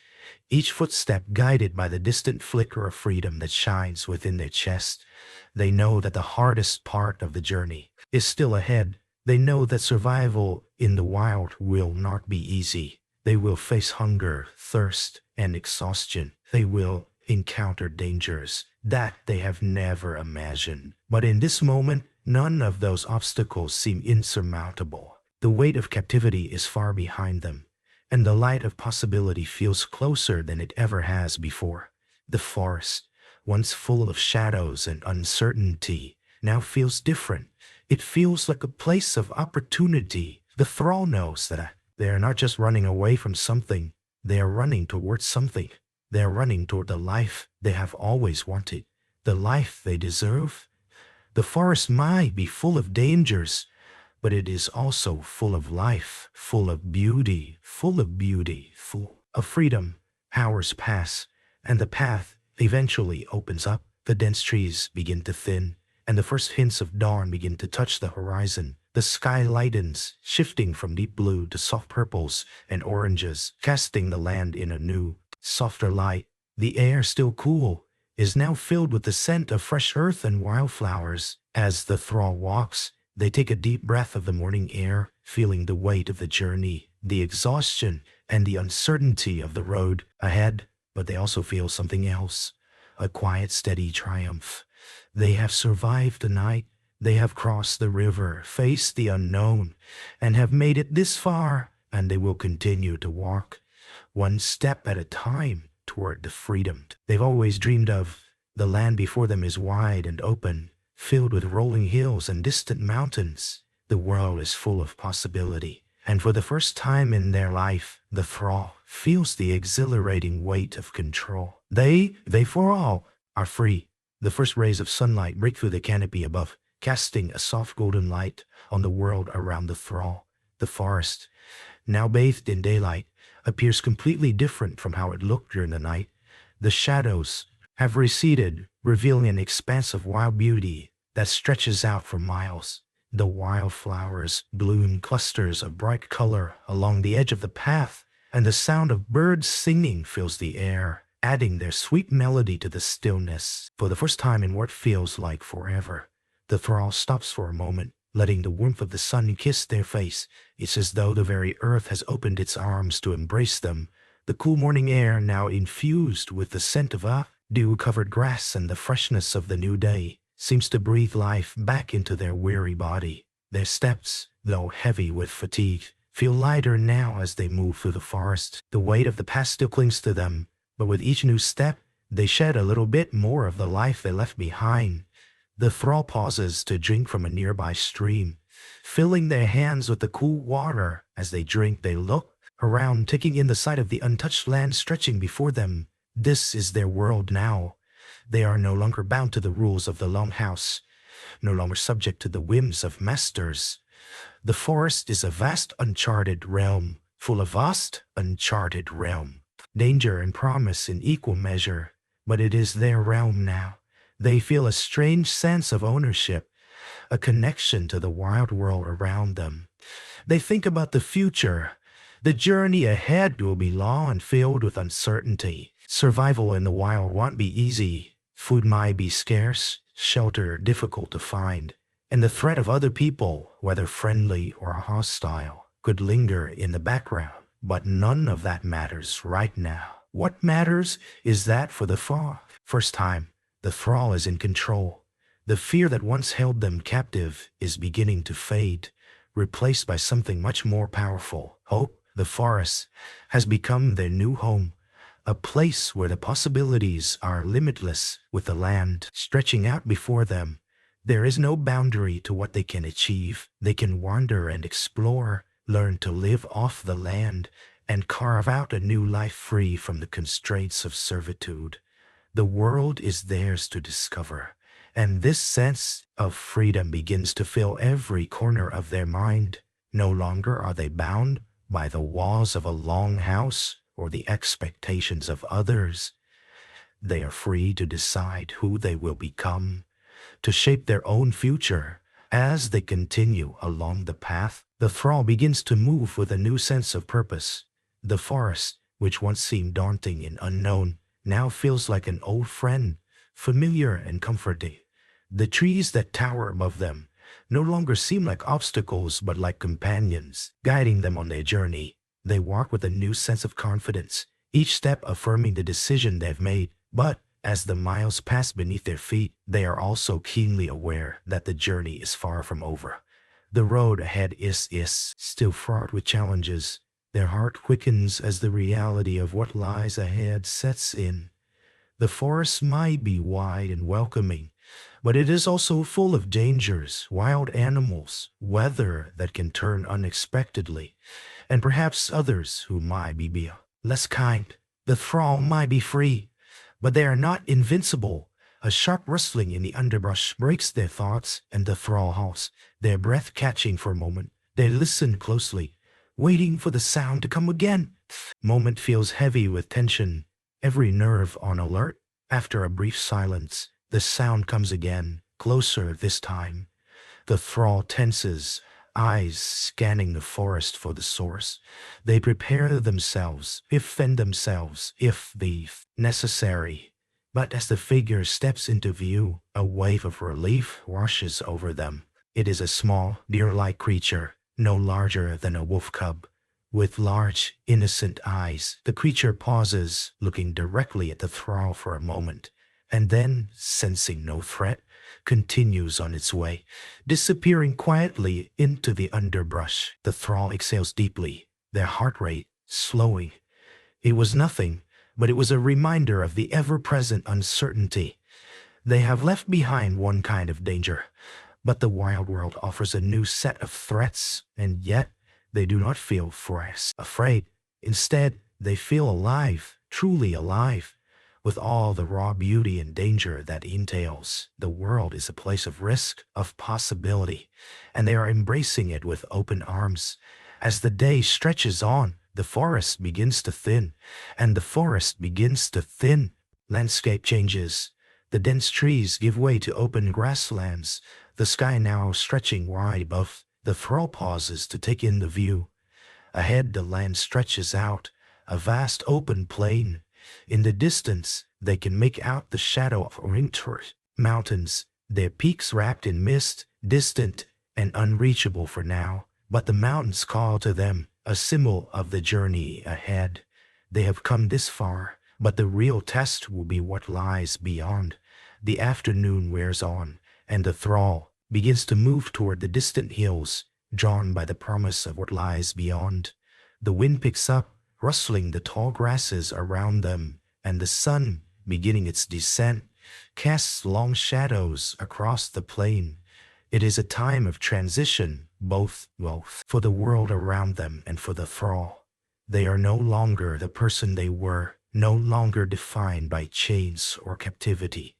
each footstep guided by the distant flicker of freedom that shines within their chest. They know that the hardest part of the journey is still ahead. They know that survival in the wild will not be easy. They will face hunger, thirst, and exhaustion. They will encounter dangers that they have never imagined. But in this moment, none of those obstacles seem insurmountable. The weight of captivity is far behind them, and the light of possibility feels closer than it ever has before. The forest, once full of shadows and uncertainty, now feels different. It feels like a place of opportunity. The thrall knows that they are not just running away from something, they are running towards something. They are running toward the life they have always wanted, the life they deserve. The forest might be full of dangers, but it is also full of life, full of beauty, full of freedom. Hours pass, and the path eventually opens up. The dense trees begin to thin, and the first hints of dawn begin to touch the horizon. The sky lightens, shifting from deep blue to soft purples and oranges, casting the land in a new, softer light. The air, still cool, is now filled with the scent of fresh earth and wildflowers. As the thrall walks, they take a deep breath of the morning air, feeling the weight of the journey, the exhaustion, and the uncertainty of the road ahead. But they also feel something else, a quiet, steady triumph. They have survived the night. They have crossed the river, faced the unknown, and have made it this far, and they will continue to walk, one step at a time, toward the freedom they've always dreamed of. The land before them is wide and open, filled with rolling hills and distant mountains. The world is full of possibility, and for the first time in their life, the thrall feels the exhilarating weight of control. They for all, are free. The first rays of sunlight break through the canopy above, casting a soft golden light on the world around the thrall. The forest, now bathed in daylight, appears completely different from how it looked during the night. The shadows have receded, revealing an expanse of wild beauty that stretches out for miles. The wildflowers bloom clusters of bright color along the edge of the path, and the sound of birds singing fills the air, adding their sweet melody to the stillness. For the first time in what feels like forever, the thrall stops for a moment, letting the warmth of the sun kiss their face. It's as though the very earth has opened its arms to embrace them. The cool morning air, now infused with the scent of dew-covered grass and the freshness of the new day, seems to breathe life back into their weary body. Their steps, though heavy with fatigue, feel lighter now as they move through the forest. The weight of the past still clings to them, but with each new step, they shed a little bit more of the life they left behind. The thrall pauses to drink from a nearby stream, filling their hands with the cool water. As they drink, they look around, taking in the sight of the untouched land stretching before them. This is their world now. They are no longer bound to the rules of the longhouse, no longer subject to the whims of masters. The forest is a vast uncharted realm, full of vast uncharted realm. Danger and promise in equal measure, but it is their realm now. They feel a strange sense of ownership, a connection to the wild world around them. They think about the future. The journey ahead will be long and filled with uncertainty. Survival in the wild won't be easy. Food might be scarce, shelter difficult to find, and the threat of other people, whether friendly or hostile, could linger in the background. But none of that matters right now. What matters is that for the first time, the thrall is in control. The fear that once held them captive is beginning to fade, replaced by something much more powerful. Hope. The forest has become their new home, a place where the possibilities are limitless. With the land stretching out before them, there is no boundary to what they can achieve. They can wander and explore, learn to live off the land, and carve out a new life free from the constraints of servitude. The world is theirs to discover, and this sense of freedom begins to fill every corner of their mind. No longer are they bound by the walls of a longhouse or the expectations of others. They are free to decide who they will become, to shape their own future. As they continue along the path, the thrall begins to move with a new sense of purpose. The forest, which once seemed daunting and unknown, now feels like an old friend, familiar and comforting. The trees that tower above them no longer seem like obstacles but like companions, guiding them on their journey. They walk with a new sense of confidence, each step affirming the decision they've made. But as the miles pass beneath their feet, they are also keenly aware that the journey is far from over. The road ahead is still fraught with challenges. Their heart quickens as the reality of what lies ahead sets in. The forest might be wide and welcoming, but it is also full of dangers, wild animals, weather that can turn unexpectedly, and perhaps others who might be less kind. The thrall might be free, but they are not invincible. A sharp rustling in the underbrush breaks their thoughts, and the thrall halts, their breath catching for a moment. They listen closely, waiting for the sound to come again. Moment feels heavy with tension, every nerve on alert. After a brief silence, the sound comes again, closer this time. The thrall tenses, eyes scanning the forest for the source. They prepare themselves, if necessary. But as the figure steps into view, a wave of relief washes over them. It is a small, deer-like creature, no larger than a wolf cub. With large, innocent eyes, the creature pauses, looking directly at the thrall for a moment, and then, sensing no threat, continues on its way, disappearing quietly into the underbrush. The thrall exhales deeply, their heart rate slowing. It was nothing, but it was a reminder of the ever-present uncertainty. They have left behind one kind of danger, but the wild world offers a new set of threats, and yet they do not feel afraid. Instead, they feel alive, truly alive, with all the raw beauty and danger that entails. The world is a place of risk, of possibility, and they are embracing it with open arms. As the day stretches on, the forest begins to thin, and the forest begins to thin. Landscape changes. The dense trees give way to open grasslands, the sky now stretching wide above. The thrall pauses to take in the view. Ahead, the land stretches out, a vast open plain. In the distance, they can make out the shadow of winter mountains, their peaks wrapped in mist, distant and unreachable for now. But the mountains call to them, a symbol of the journey ahead. They have come this far, but the real test will be what lies beyond. The afternoon wears on, and the thrall begins to move toward the distant hills, drawn by the promise of what lies beyond. The wind picks up, rustling the tall grasses around them, and the sun, beginning its descent, casts long shadows across the plain. It is a time of transition, both for the world around them and for the thrall. They are no longer the person they were, no longer defined by chains or captivity.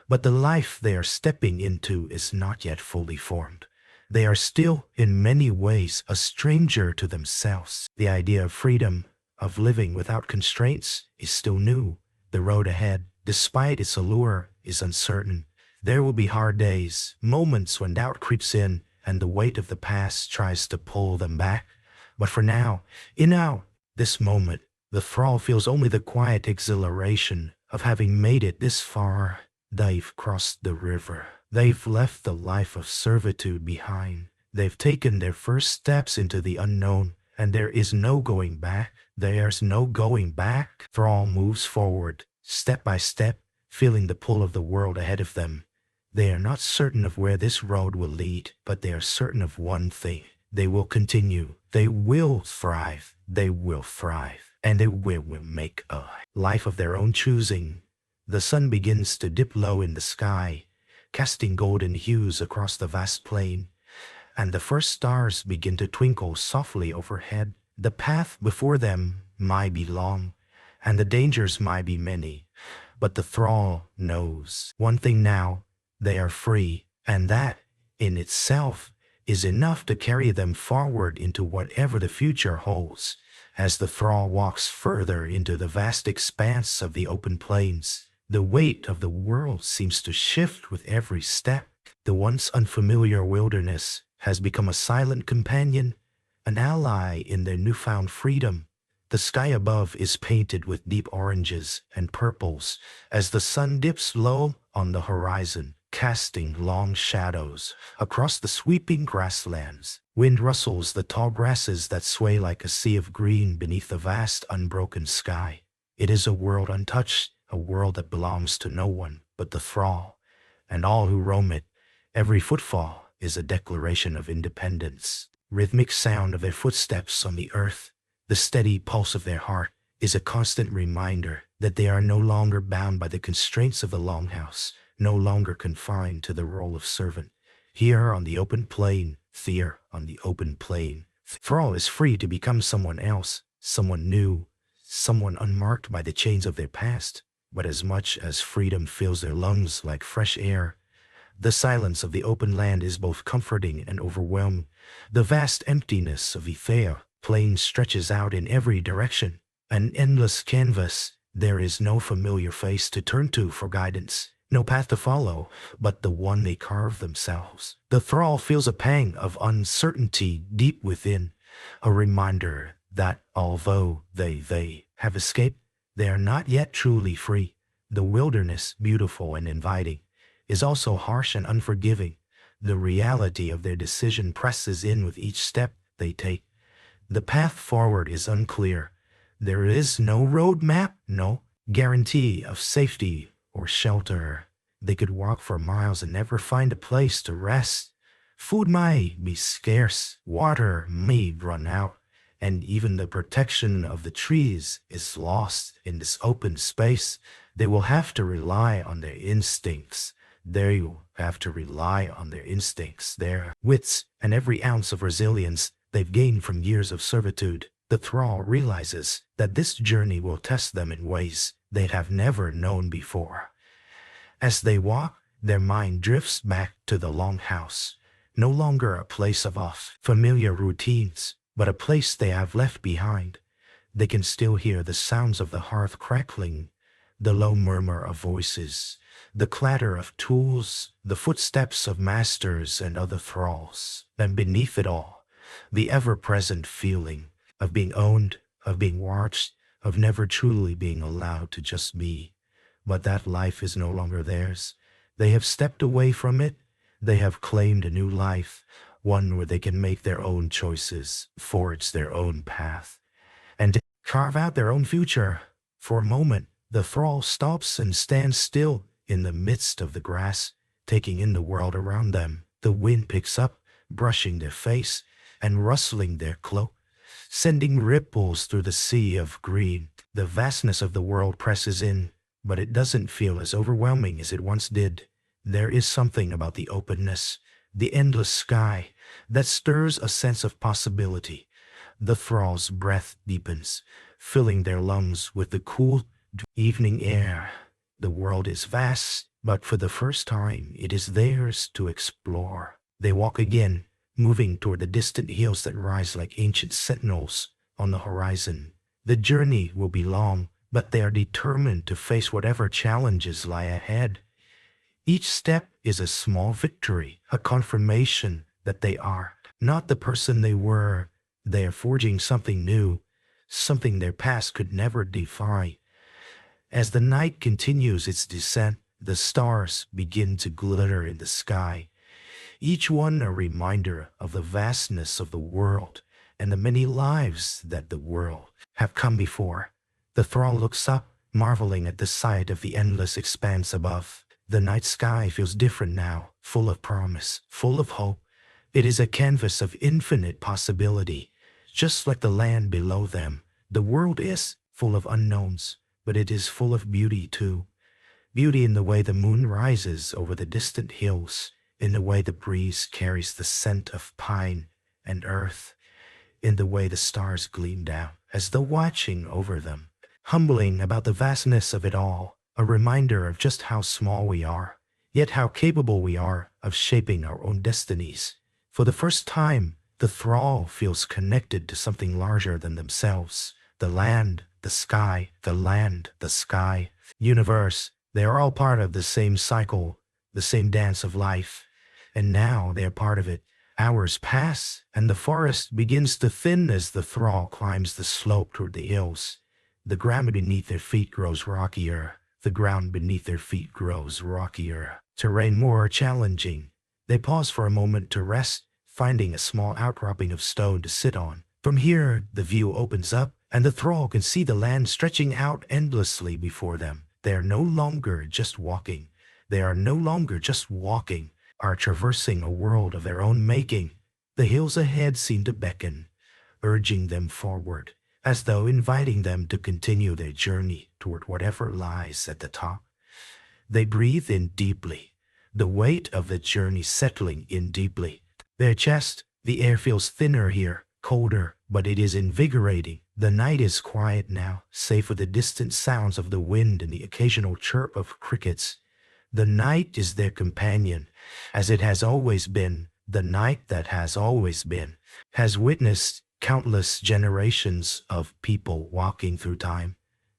But the life they are stepping into is not yet fully formed. They are still, in many ways, a stranger to themselves. The idea of freedom, of living without constraints, is still new. The road ahead, despite its allure, is uncertain. There will be hard days, moments when doubt creeps in, and the weight of the past tries to pull them back. But for now, this moment, the thrall feels only the quiet exhilaration of having made it this far. They've crossed the river. They've left the life of servitude behind. They've taken their first steps into the unknown, and there is no going back. There's no going back. Thrall moves forward, step by step, feeling the pull of the world ahead of them. They are not certain of where this road will lead, but they are certain of one thing. They will continue. They will thrive. They will thrive. And they will make a life of their own choosing. The sun begins to dip low in the sky, casting golden hues across the vast plain, and the first stars begin to twinkle softly overhead. The path before them might be long, and the dangers might be many, but the thrall knows one thing now: they are free, and that, in itself, is enough to carry them forward into whatever the future holds. As the thrall walks further into the vast expanse of the open plains, the weight of the world seems to shift with every step. The once unfamiliar wilderness has become a silent companion, an ally in their newfound freedom. The sky above is painted with deep oranges and purples as the sun dips low on the horizon, casting long shadows across the sweeping grasslands. Wind rustles the tall grasses that sway like a sea of green beneath the vast unbroken sky. It is a world untouched, a world that belongs to no one but the thrall and all who roam it. Every footfall is a declaration of independence. Rhythmic sound of their footsteps on the earth, the steady pulse of their heart, is a constant reminder that they are no longer bound by the constraints of the longhouse, no longer confined to the role of servant. Here on the open plain, Thrall is free to become someone else, someone new, someone unmarked by the chains of their past. But as much as freedom fills their lungs like fresh air, the silence of the open land is both comforting and overwhelming. The vast emptiness of the plain stretches out in every direction, an endless canvas. There is no familiar face to turn to for guidance, no path to follow, but the one they carve themselves. The thrall feels a pang of uncertainty deep within, a reminder that although they have escaped, they are not yet truly free. The wilderness, beautiful and inviting, is also harsh and unforgiving. The reality of their decision presses in with each step they take. The path forward is unclear. There is no road map, no guarantee of safety or shelter. They could walk for miles and never find a place to rest. Food might be scarce, water may run out, and even the protection of the trees is lost in this open space. They will have to rely on their instincts. They will have to rely on their instincts, their wits, and every ounce of resilience they've gained from years of servitude. The thrall realizes that this journey will test them in ways they have never known before. As they walk, their mind drifts back to the longhouse, no longer a place of familiar routines, but a place they have left behind. They can still hear the sounds of the hearth crackling, the low murmur of voices, the clatter of tools, the footsteps of masters and other thralls, and beneath it all, the ever-present feeling of being owned, of being watched, of never truly being allowed to just be. But that life is no longer theirs. They have stepped away from it. They have claimed a new life, one where they can make their own choices, forge their own path, and carve out their own future. For a moment, the thrall stops and stands still in the midst of the grass, taking in the world around them. The wind picks up, brushing their face and rustling their cloak, sending ripples through the sea of green. The vastness of the world presses in, but it doesn't feel as overwhelming as it once did. There is something about the openness, the endless sky, that stirs a sense of possibility, The thrall's breath deepens, filling their lungs with the cool evening air. The world is vast, but for the first time it is theirs to explore. They walk again, moving toward the distant hills that rise like ancient sentinels on the horizon. The journey will be long, but they are determined to face whatever challenges lie ahead. Each step is a small victory, a confirmation that they are not the person they were. They are forging something new, something their past could never defy. As the night continues its descent, the stars begin to glitter in the sky, each one a reminder of the vastness of the world and the many lives that the world have come before. The thrall looks up, marveling at the sight of the endless expanse above. The night sky feels different now, full of promise, full of hope. It is a canvas of infinite possibility, just like the land below them. The world is full of unknowns, but it is full of beauty too. Beauty in the way the moon rises over the distant hills, in the way the breeze carries the scent of pine and earth, in the way the stars gleam down, as though watching over them. Humbling about the vastness of it all, a reminder of just how small we are, yet how capable we are of shaping our own destinies. For the first time, the thrall feels connected to something larger than themselves. The land, the sky, the land, the sky, universe, they are all part of the same cycle, the same dance of life. And now they are part of it. Hours pass, and the forest begins to thin as the thrall climbs the slope toward the hills. The ground beneath their feet grows rockier. The ground beneath their feet grows rockier. Terrain more challenging. They pause for a moment to rest, finding a small outcropping of stone to sit on. From here, the view opens up, and the thrall can see the land stretching out endlessly before them. They are no longer just walking. They are no longer just walking, are traversing a world of their own making. The hills ahead seem to beckon, urging them forward, as though inviting them to continue their journey toward whatever lies at the top. They breathe in deeply, the weight of the journey settling in deeply. Their chest, the air feels thinner here, colder, but it is invigorating. The night is quiet now, save for the distant sounds of the wind and the occasional chirp of crickets. The night is their companion, as it has always been. The night that has always been has witnessed countless generations of people walking through time.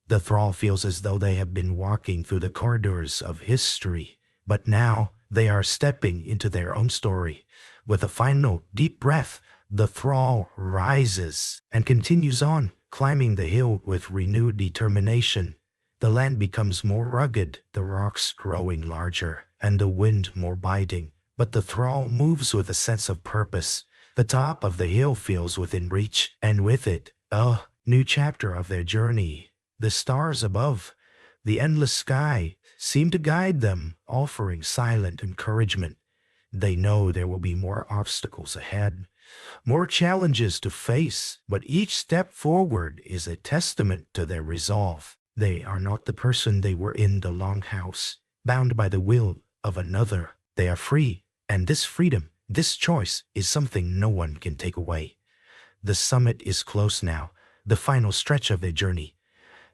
The thrall feels as though they have been walking through the corridors of history, but now they are stepping into their own story. With a final deep breath, the thrall rises and continues on, climbing the hill with renewed determination. The land becomes more rugged, the rocks growing larger, and the wind more biting. But the thrall moves with a sense of purpose. The top of the hill feels within reach, and with it, a new chapter of their journey. The stars above, the endless sky, seem to guide them, offering silent encouragement. They know there will be more obstacles ahead, more challenges to face, but each step forward is a testament to their resolve. They are not the person they were in the longhouse, bound by the will of another. They are free, and this freedom, this choice, is something no one can take away. The summit is close now, the final stretch of their journey.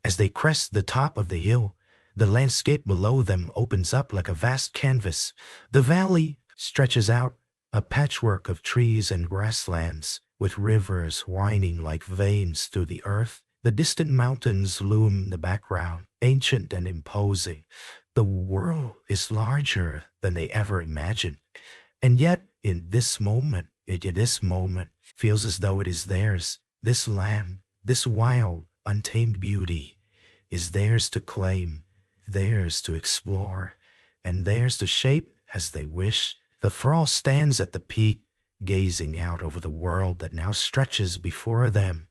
As they crest the top of the hill, the landscape below them opens up like a vast canvas. The valley stretches out, a patchwork of trees and grasslands, with rivers winding like veins through the earth. The distant mountains loom in the background, ancient and imposing. The world is larger than they ever imagined. And yet, in this moment, feels as though it is theirs. This land, this wild, untamed beauty, is theirs to claim, theirs to explore, and theirs to shape as they wish. The thrall stands at the peak, gazing out over the world that now stretches before them.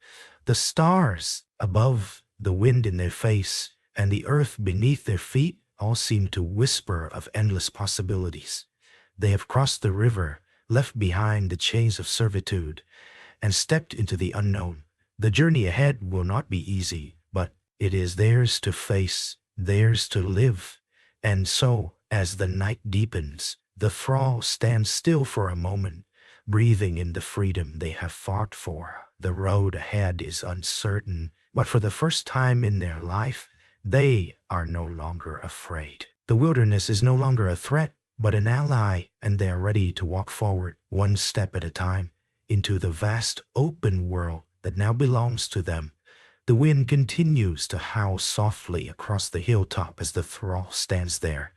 The stars above, the wind in their face, and the earth beneath their feet all seem to whisper of endless possibilities. They have crossed the river, left behind the chains of servitude, and stepped into the unknown. The journey ahead will not be easy, but it is theirs to face, theirs to live. And so, as the night deepens, the thrall stands still for a moment, breathing in the freedom they have fought for. The road ahead is uncertain, but for the first time in their life, they are no longer afraid. The wilderness is no longer a threat, but an ally, and they are ready to walk forward, one step at a time, into the vast open world that now belongs to them. The wind continues to howl softly across the hilltop as the thrall stands there,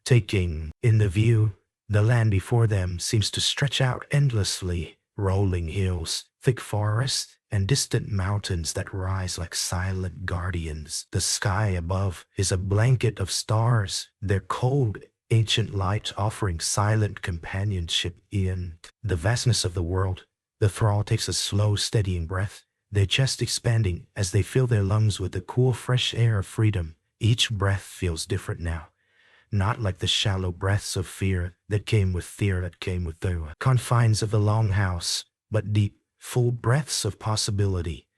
taking in the view. The land before them seems to stretch out endlessly, rolling hills, thick forests, and distant mountains that rise like silent guardians. The sky above is a blanket of stars, their cold, ancient light offering silent companionship in the vastness of the world. The thrall takes a slow, steadying breath, their chest expanding as they fill their lungs with the cool, fresh air of freedom. Each breath feels different now. Not like the shallow breaths of fear that came with the confines of the longhouse, but deep, full breaths of possibility.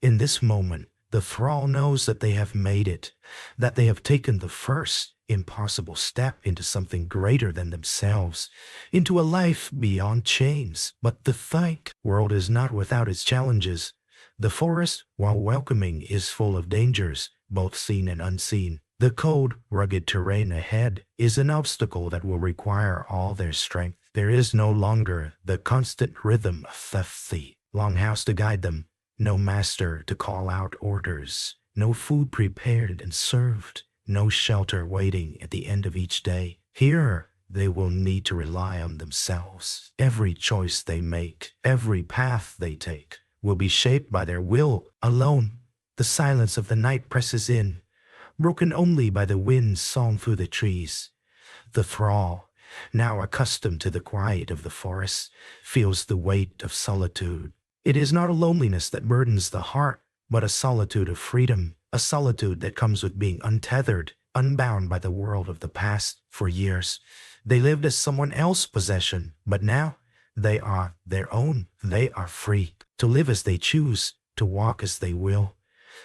In this moment, the thrall knows that they have made it, that they have taken the first impossible step into something greater than themselves, into a life beyond chains. But the thick world is not without its challenges. The forest, while welcoming, is full of dangers, both seen and unseen. The cold, rugged terrain ahead is an obstacle that will require all their strength. There is no longer the constant rhythm of the longhouse to guide them, no master to call out orders, no food prepared and served, no shelter waiting at the end of each day. Here, they will need to rely on themselves. Every choice they make, every path they take, will be shaped by their will alone. The silence of the night presses in, broken only by the wind's song through the trees. The thrall, now accustomed to the quiet of the forest, feels the weight of solitude. It is not a loneliness that burdens the heart, but a solitude of freedom, a solitude that comes with being untethered, unbound by the world of the past. For years, they lived as someone else's possession, but now they are their own. They are free to live as they choose, to walk as they will,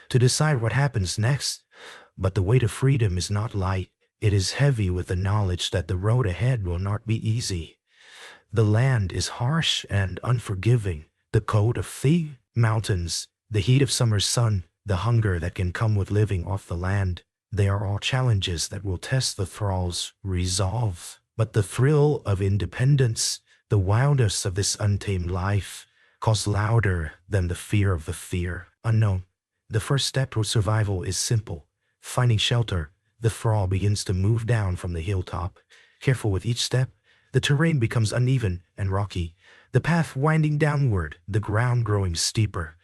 to decide what happens next. But the weight of freedom is not light. It is heavy with the knowledge that the road ahead will not be easy. The land is harsh and unforgiving. The cold of the mountains, the heat of summer's sun, the hunger that can come with living off the land, they are all challenges that will test the thrall's resolve. But the thrill of independence, the wildness of this untamed life, calls louder than the fear of the fear unknown. The first step toward survival is simple. Finding shelter, the thrall begins to move down from the hilltop. Careful with each step, the terrain becomes uneven and rocky, the path winding downward, the ground growing steeper.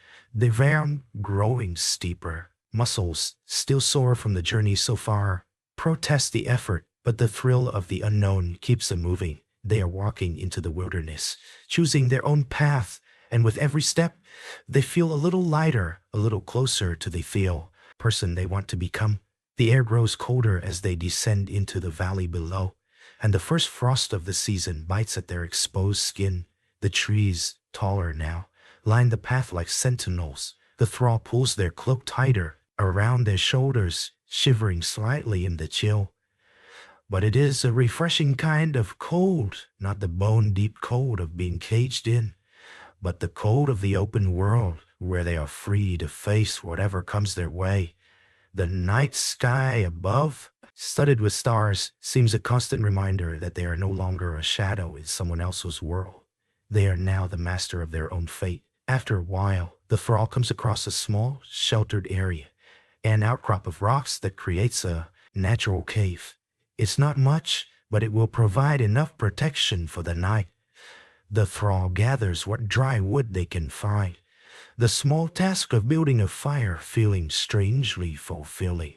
Muscles, still sore from the journey so far, protest the effort, but the thrill of the unknown keeps them moving. They are walking into the wilderness, choosing their own path, and with every step, they feel a little lighter, a little closer to the person they want to become. The air grows colder as they descend into the valley below, and the first frost of the season bites at their exposed skin. The trees, taller now, line the path like sentinels. The thrall pulls their cloak tighter around their shoulders, shivering slightly in the chill. But it is a refreshing kind of cold, not the bone-deep cold of being caged in, but the cold of the open world, where they are free to face whatever comes their way. The night sky above, studded with stars, seems a constant reminder that they are no longer a shadow in someone else's world. They are now the master of their own fate. After a while, the thrall comes across a small, sheltered area, an outcrop of rocks that creates a natural cave. It's not much, but it will provide enough protection for the night. The thrall gathers what dry wood they can find, the small task of building a fire feeling strangely fulfilling.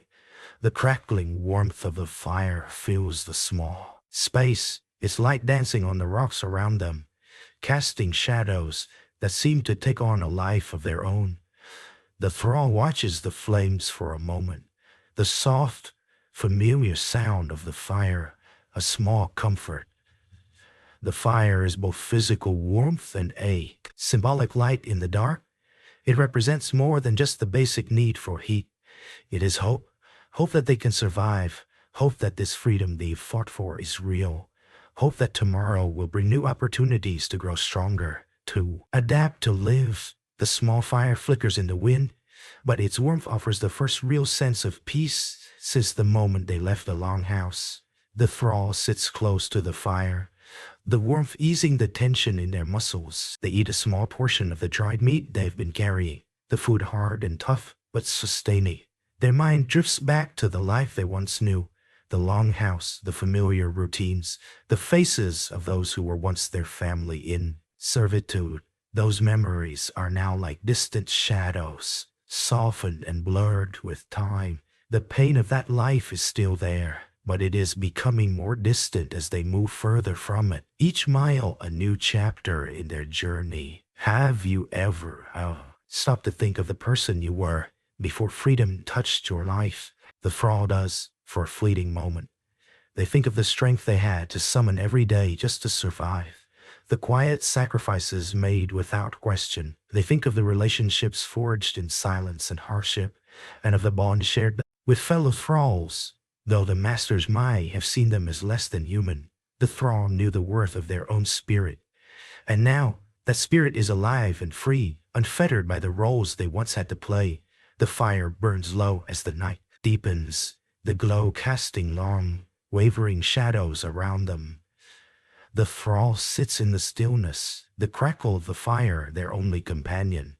The crackling warmth of the fire fills the small space, its light dancing on the rocks around them, casting shadows that seem to take on a life of their own. The thrall watches the flames for a moment, the soft, familiar sound of the fire, a small comfort. The fire is both physical warmth and a symbolic light in the dark. It represents more than just the basic need for heat. It is hope, hope that they can survive, hope that this freedom they've fought for is real, hope that tomorrow will bring new opportunities to grow stronger, to adapt, to live. The small fire flickers in the wind, but its warmth offers the first real sense of peace since the moment they left the longhouse. The thrall sits close to the fire, the warmth easing the tension in their muscles. They eat a small portion of the dried meat they've been carrying, the food hard and tough, but sustaining. Their mind drifts back to the life they once knew, the longhouse, the familiar routines, the faces of those who were once their family in servitude. Those memories are now like distant shadows, softened and blurred with time. The pain of that life is still there, but it is becoming more distant as they move further from it. Each mile a new chapter in their journey. Have you ever stopped to think of the person you were before freedom touched your life? The thrall does, for a fleeting moment. They think of the strength they had to summon every day just to survive, the quiet sacrifices made without question. They think of the relationships forged in silence and hardship, and of the bond shared with fellow thralls. Though the masters might have seen them as less than human, the thrall knew the worth of their own spirit. And now, that spirit is alive and free, unfettered by the roles they once had to play. The fire burns low as the night deepens, the glow casting long, wavering shadows around them. The thrall sits in the stillness, the crackle of the fire their only companion.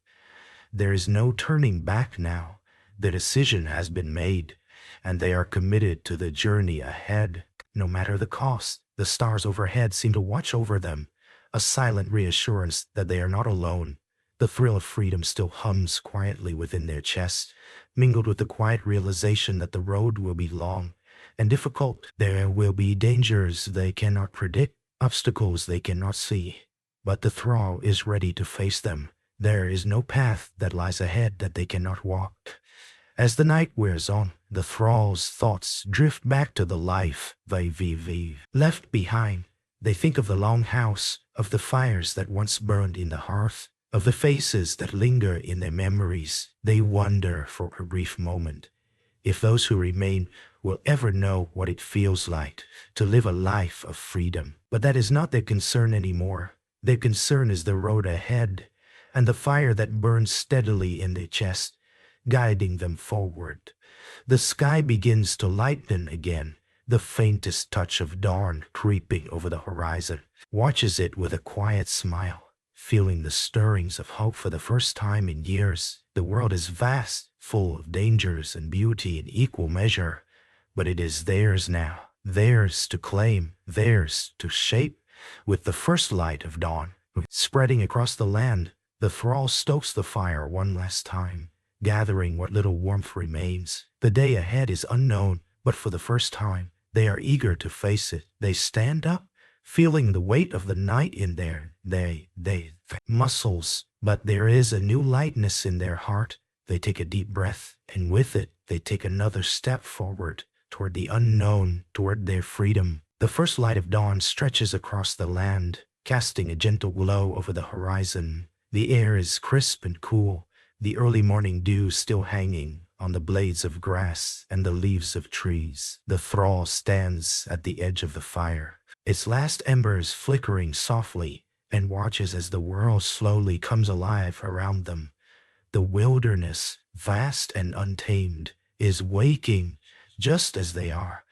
There is no turning back now. The decision has been made, and they are committed to the journey ahead. No matter the cost, the stars overhead seem to watch over them, a silent reassurance that they are not alone. The thrill of freedom still hums quietly within their chests, mingled with the quiet realization that the road will be long and difficult. There will be dangers they cannot predict, obstacles they cannot see, but the thrall is ready to face them. There is no path that lies ahead that they cannot walk. As the night wears on, the thrall's thoughts drift back to the life they left behind. They think of the longhouse, of the fires that once burned in the hearth, of the faces that linger in their memories. They wonder for a brief moment if those who remain will ever know what it feels like to live a life of freedom. But that is not their concern anymore. Their concern is the road ahead and the fire that burns steadily in their chest, guiding them forward. The sky begins to lighten again. The faintest touch of dawn creeping over the horizon watches it with a quiet smile, feeling the stirrings of hope for the first time in years. The world is vast, full of dangers and beauty in equal measure, but it is theirs now, theirs to claim, theirs to shape. With the first light of dawn spreading across the land, the thrall stokes the fire one last time, gathering what little warmth remains. The day ahead is unknown, but for the first time, they are eager to face it. They stand up, feeling the weight of the night in their muscles, but there is a new lightness in their heart. They take a deep breath, and with it, they take another step forward, toward the unknown, toward their freedom. The first light of dawn stretches across the land, casting a gentle glow over the horizon. The air is crisp and cool, the early morning dew still hanging on the blades of grass and the leaves of trees. The thrall stands at the edge of the fire, its last embers flickering softly, and watches as the world slowly comes alive around them. The wilderness, vast and untamed, is waking just as they are.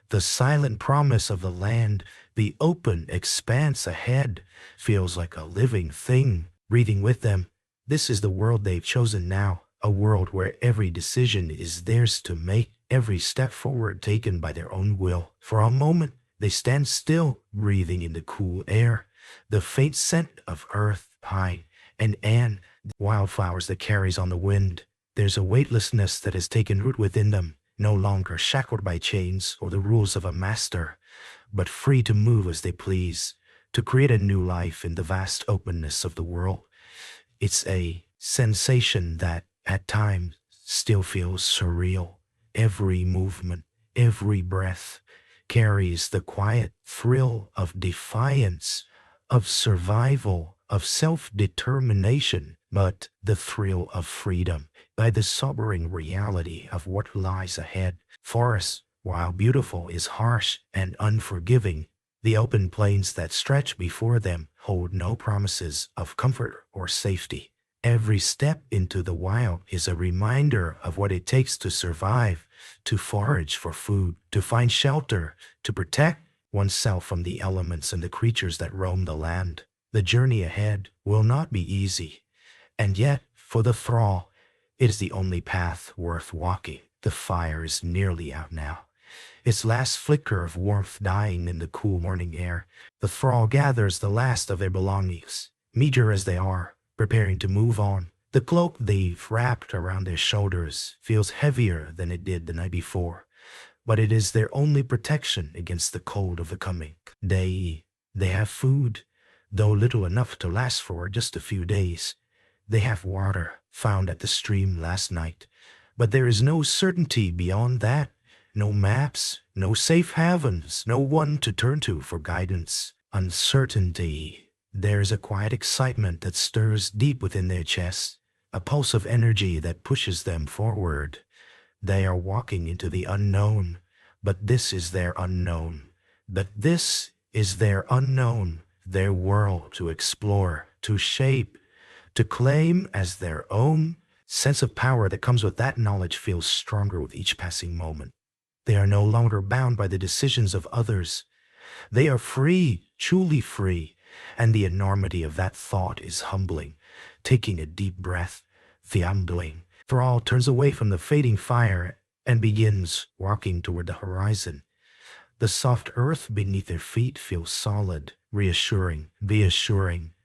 The silent promise of the land, the open expanse ahead, feels like a living thing, breathing with them. This is the world they've chosen now, a world where every decision is theirs to make, every step forward taken by their own will. For a moment, they stand still, breathing in the cool air, the faint scent of earth, pine, and wildflowers that carries on the wind. There's a weightlessness that has taken root within them, no longer shackled by chains or the rules of a master, but free to move as they please, to create a new life in the vast openness of the world. It's a sensation that, at times, still feels surreal. Every movement, every breath carries the quiet thrill of defiance, of survival, of self-determination, but the thrill of freedom, by the sobering reality of what lies ahead. Forests, while beautiful, is harsh and unforgiving. The open plains that stretch before them hold no promises of comfort or safety. Every step into the wild is a reminder of what it takes to survive, to forage for food, to find shelter, to protect oneself from the elements and the creatures that roam the land. The journey ahead will not be easy, and yet, for the thrall, it is the only path worth walking. The fire is nearly out now, its last flicker of warmth dying in the cool morning air. The thrall gathers the last of their belongings, meager as they are, preparing to move on. The cloak they've wrapped around their shoulders feels heavier than it did the night before, but it is their only protection against the cold of the coming day. They have food, though little enough to last for just a few days. They have water, found at the stream last night, but there is no certainty beyond that. No maps, no safe havens, no one to turn to for guidance. Uncertainty. There's a quiet excitement that stirs deep within their chests, a pulse of energy that pushes them forward. They are walking into the unknown, but this is their unknown. Their world to explore, to shape, to claim as their own. Sense of power that comes with that knowledge feels stronger with each passing moment. They are no longer bound by the decisions of others. They are free, truly free, and the enormity of that thought is humbling. Taking a deep breath, Thrall turns away from the fading fire and begins walking toward the horizon. The soft earth beneath their feet feels solid, reassuring.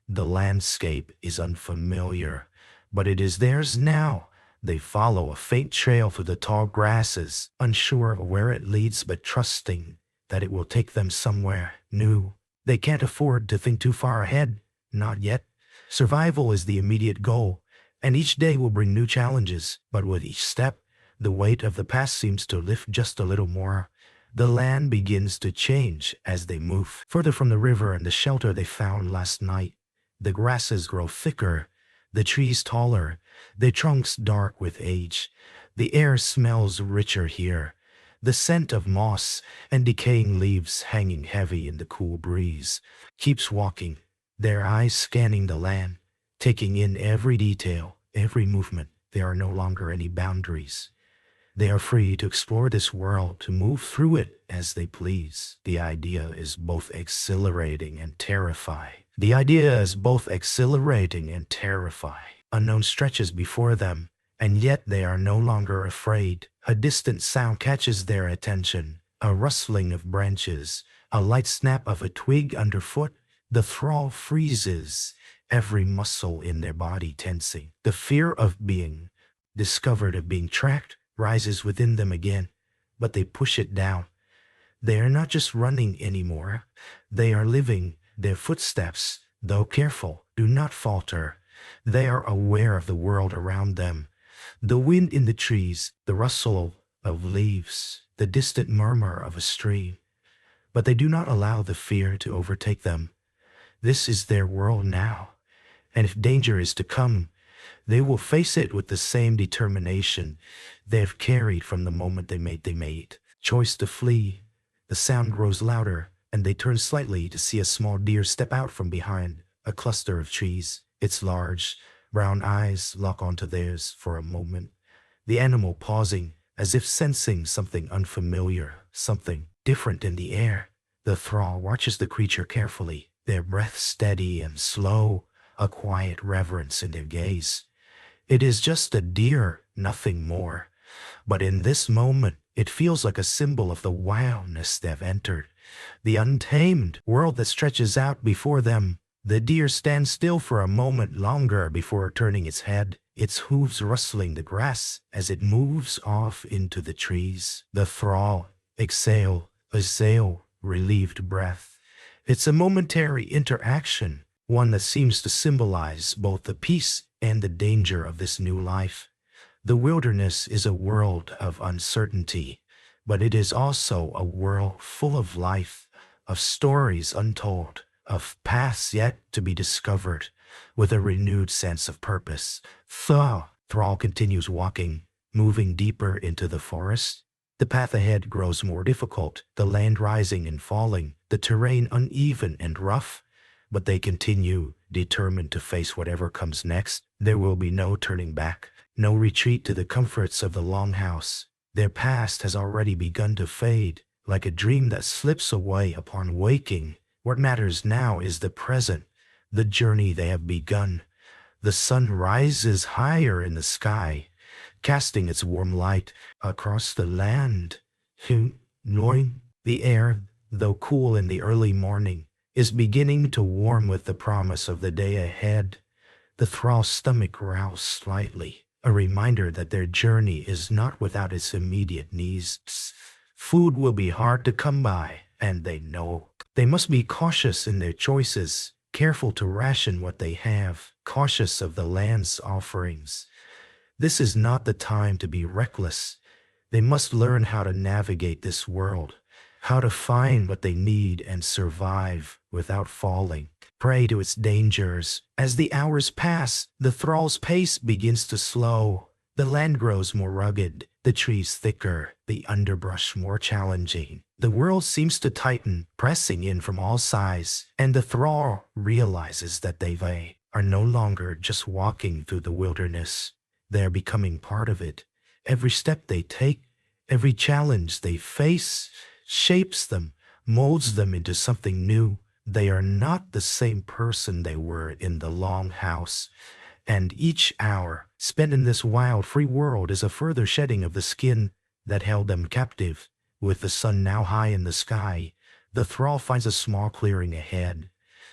The landscape is unfamiliar, but it is theirs now. They follow a faint trail through the tall grasses, unsure of where it leads but trusting that it will take them somewhere new. They can't afford to think too far ahead, not yet. Survival is the immediate goal, and each day will bring new challenges, but with each step, the weight of the past seems to lift just a little more. The land begins to change as they move further from the river and the shelter they found last night. The grasses grow thicker, the trees taller, their trunks dark with age. The air smells richer here, the scent of moss and decaying leaves hanging heavy in the cool breeze. Keeps walking, their eyes scanning the land, taking in every detail, every movement. There are no longer any boundaries. They are free to explore this world, to move through it as they please. The idea is both exhilarating and terrifying. Unknown stretches before them, and yet they are no longer afraid. A distant sound catches their attention, a rustling of branches, a light snap of a twig underfoot. The thrall freezes, every muscle in their body tensing. The fear of being discovered, of being tracked, rises within them again, but they push it down. They are not just running anymore. They are living. Their footsteps, though careful, do not falter. They are aware of the world around them. The wind in the trees, the rustle of leaves, the distant murmur of a stream. But they do not allow the fear to overtake them. This is their world now, and if danger is to come, they will face it with the same determination they have carried from the moment they made choice to flee. The sound grows louder, and they turn slightly to see a small deer step out from behind a cluster of trees. Its large, brown eyes lock onto theirs for a moment, the animal pausing as if sensing something unfamiliar, something different in the air. The thrall watches the creature carefully, their breath steady and slow, a quiet reverence in their gaze. It is just a deer, nothing more. But in this moment, it feels like a symbol of the wildness they've entered, the untamed world that stretches out before them. The deer stands still for a moment longer before turning its head, its hooves rustling the grass as it moves off into the trees. The thrall exhale, relieved breath. It's a momentary interaction, one that seems to symbolize both the peace and the danger of this new life. The wilderness is a world of uncertainty, but it is also a world full of life, of stories untold, of paths yet to be discovered, with a renewed sense of purpose. Thrall continues walking, moving deeper into the forest. The path ahead grows more difficult, the land rising and falling, the terrain uneven and rough. but they continue, determined to face whatever comes next. There will be no turning back, no retreat to the comforts of the longhouse. Their past has already begun to fade, like a dream that slips away upon waking. What matters now is the present, the journey they have begun. The sun rises higher in the sky, casting its warm light across the land. The air, though cool in the early morning, is beginning to warm with the promise of the day ahead. The thrall's stomach growls slightly, a reminder that their journey is not without its immediate needs. Food will be hard to come by, and they know. They must be cautious in their choices, careful to ration what they have, cautious of the land's offerings. This is not the time to be reckless. They must learn how to navigate this world, how to find what they need and survive without falling prey to its dangers. As the hours pass, the thrall's pace begins to slow. The land grows more rugged, the trees thicker, the underbrush more challenging. The world seems to tighten, pressing in from all sides, and the thrall realizes that they are no longer just walking through the wilderness. They are becoming part of it. Every step they take, every challenge they face, shapes them, molds them into something new. They are not the same person they were in the longhouse, and each hour spent in this wild, free world is a further shedding of the skin that held them captive. With the sun now high in the sky, the thrall finds a small clearing ahead.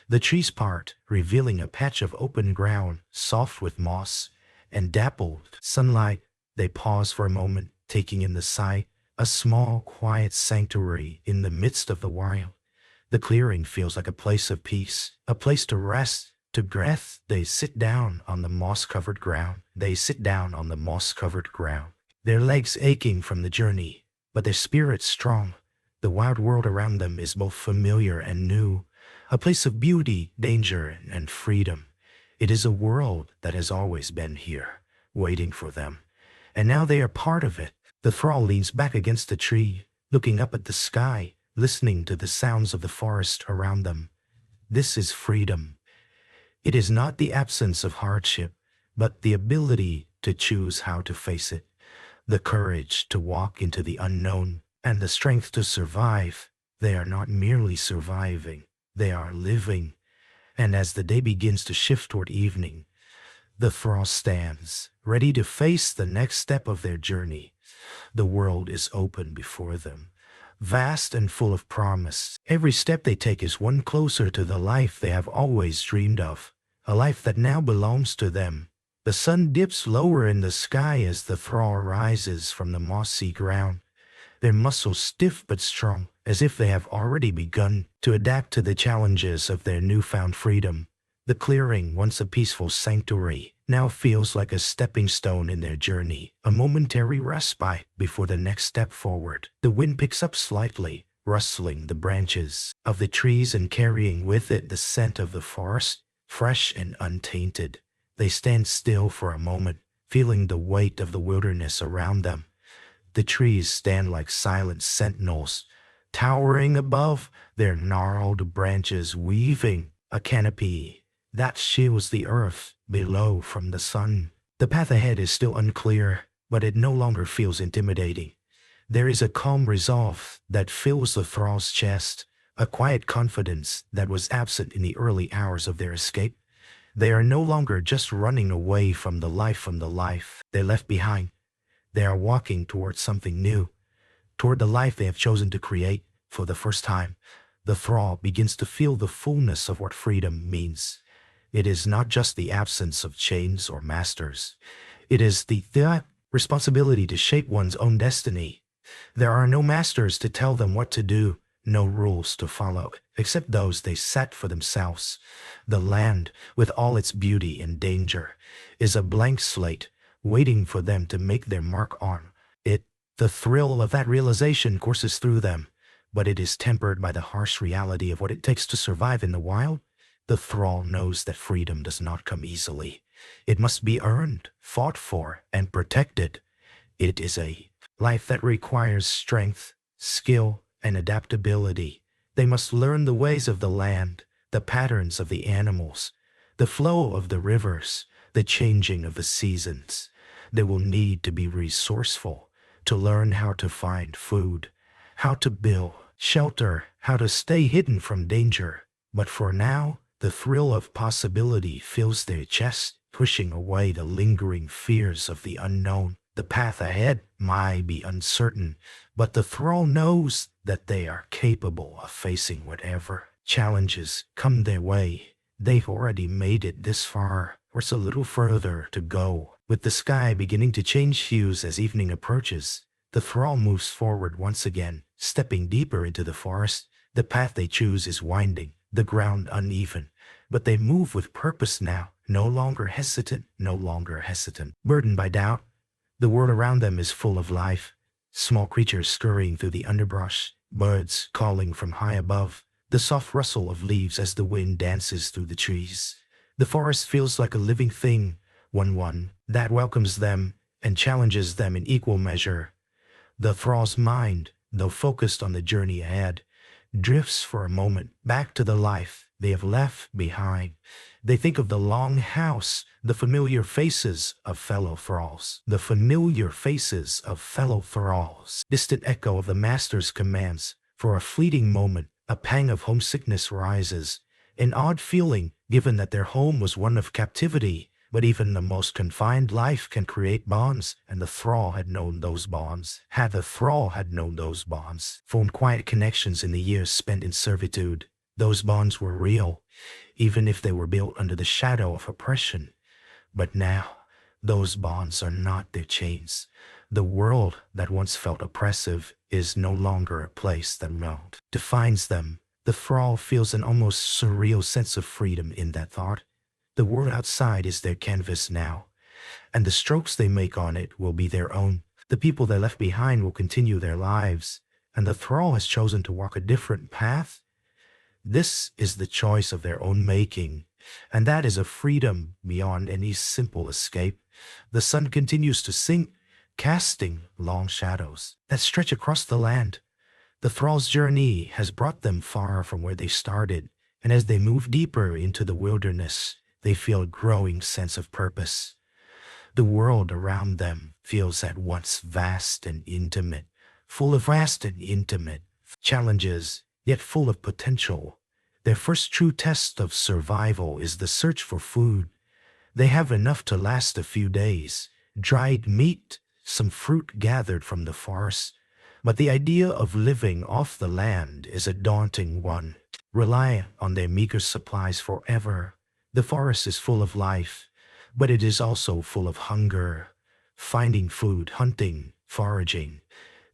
The trees part, revealing a patch of open ground, soft with moss and dappled sunlight. They pause for a moment, taking in the sight, a small, quiet sanctuary in the midst of the wild. The clearing feels like a place of peace, a place to rest, to breath. They sit down on the moss-covered ground. Their legs aching from the journey, but their spirits strong. The wild world around them is both familiar and new, a place of beauty, danger, and freedom. It is a world that has always been here, waiting for them, and now they are part of it. The thrall leans back against a tree, looking up at the sky, listening to the sounds of the forest around them. This is freedom. It is not the absence of hardship, but the ability to choose how to face it, the courage to walk into the unknown, and the strength to survive. They are not merely surviving, they are living. And as the day begins to shift toward evening, the thrall stands, ready to face the next step of their journey. The world is open before them, vast and full of promise. Every step they take is one closer to the life they have always dreamed of, a life that now belongs to them. The sun dips lower in the sky as the thrall rises from the mossy ground, their muscles stiff but strong, as if they have already begun to adapt to the challenges of their newfound freedom. The clearing, once a peaceful sanctuary, now feels like a stepping stone in their journey, a momentary respite before the next step forward. The wind picks up slightly, rustling the branches of the trees and carrying with it the scent of the forest, fresh and untainted. They stand still for a moment, feeling the weight of the wilderness around them. The trees stand like silent sentinels, towering above, their gnarled branches weaving a canopy that shields the earth below from the sun. The path ahead is still unclear, but it no longer feels intimidating. There is a calm resolve that fills the thrall's chest, a quiet confidence that was absent in the early hours of their escape. They are no longer just running away from the life they left behind. They are walking towards something new, toward the life they have chosen to create. For the first time, the thrall begins to feel the fullness of what freedom means. It is not just the absence of chains or masters. It is the responsibility to shape one's own destiny. There are no masters to tell them what to do, no rules to follow, except those they set for themselves. The land, with all its beauty and danger, is a blank slate, waiting for them to make their mark on it. The thrill of that realization courses through them, but it is tempered by the harsh reality of what it takes to survive in the wild. The thrall knows that freedom does not come easily. It must be earned, fought for, and protected. It is a life that requires strength, skill, and adaptability. They must learn the ways of the land, the patterns of the animals, the flow of the rivers, the changing of the seasons. They will need to be resourceful, to learn how to find food, how to build shelter, how to stay hidden from danger. But for now, the thrill of possibility fills their chests, pushing away the lingering fears of the unknown. The path ahead might be uncertain, but the thrall knows that they are capable of facing whatever challenges come their way. They've already made it this far. There's a little further to go. With the sky beginning to change hues as evening approaches, the thrall moves forward once again, stepping deeper into the forest. The path they choose is winding, the ground uneven, but they move with purpose now, no longer hesitant, burdened by doubt. The world around them is full of life, small creatures scurrying through the underbrush, birds calling from high above, the soft rustle of leaves as the wind dances through the trees. The forest feels like a living thing, one that welcomes them and challenges them in equal measure. The thrall's mind, though focused on the journey ahead, drifts for a moment back to the life they have left behind. They think of the longhouse, the familiar faces of fellow thralls, distant echo of the master's commands. For a fleeting moment, a pang of homesickness rises, an odd feeling given that their home was one of captivity. But even the most confined life can create bonds, and the thrall had known those bonds. Formed quiet connections in the years spent in servitude. Those bonds were real, even if they were built under the shadow of oppression. But now, those bonds are not their chains. The world that once felt oppressive is no longer a place that defines them. The thrall feels an almost surreal sense of freedom in that thought. The world outside is their canvas now, and the strokes they make on it will be their own. The people they left behind will continue their lives, and the thrall has chosen to walk a different path. This is the choice of their own making, and that is a freedom beyond any simple escape. The sun continues to sink, casting long shadows that stretch across the land. The thrall's journey has brought them far from where they started, and as they move deeper into the wilderness, they feel a growing sense of purpose. The world around them feels at once vast and intimate, full of challenges, yet full of potential. Their first true test of survival is the search for food. They have enough to last a few days, dried meat, some fruit gathered from the forest. But the idea of living off the land is a daunting one, relying on their meager supplies forever. The forest is full of life, but it is also full of hunger. Finding food, hunting, foraging.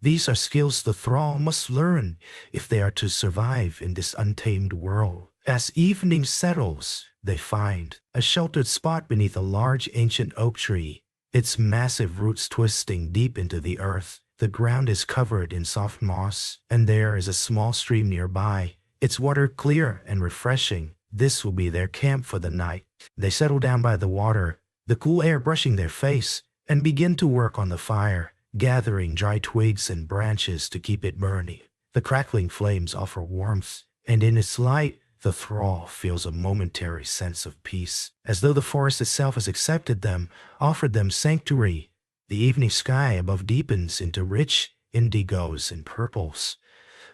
These are skills the thrall must learn if they are to survive in this untamed world. As evening settles, they find a sheltered spot beneath a large ancient oak tree, its massive roots twisting deep into the earth. The ground is covered in soft moss, and there is a small stream nearby, its water clear and refreshing. This will be their camp for the night. They settle down by the water, the cool air brushing their face, and begin to work on the fire, gathering dry twigs and branches to keep it burning. The crackling flames offer warmth, and in its light, the thrall feels a momentary sense of peace, as though the forest itself has accepted them, offered them sanctuary. The evening sky above deepens into rich indigos and purples,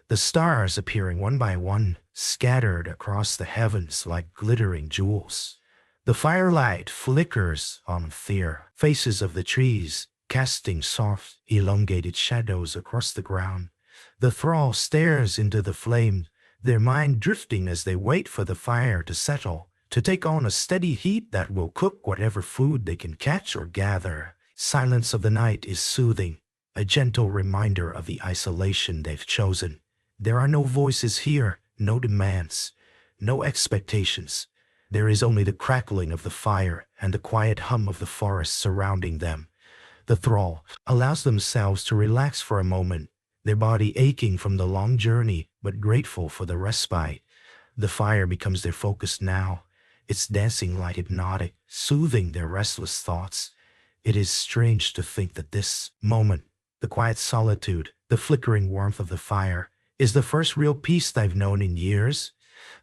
the stars appearing one by one, scattered across the heavens like glittering jewels. The firelight flickers on the faces of the trees, casting soft, elongated shadows across the ground. The thrall stares into the flame, their mind drifting as they wait for the fire to settle, to take on a steady heat that will cook whatever food they can catch or gather. Silence of the night is soothing, a gentle reminder of the isolation they've chosen. There are no voices here, no demands, no expectations. There is only the crackling of the fire and the quiet hum of the forest surrounding them. The thrall allows themselves to relax for a moment, their body aching from the long journey but grateful for the respite. The fire becomes their focus now, its dancing light hypnotic, soothing their restless thoughts. It is strange to think that this moment, the quiet solitude, the flickering warmth of the fire, is the first real peace they've known in years.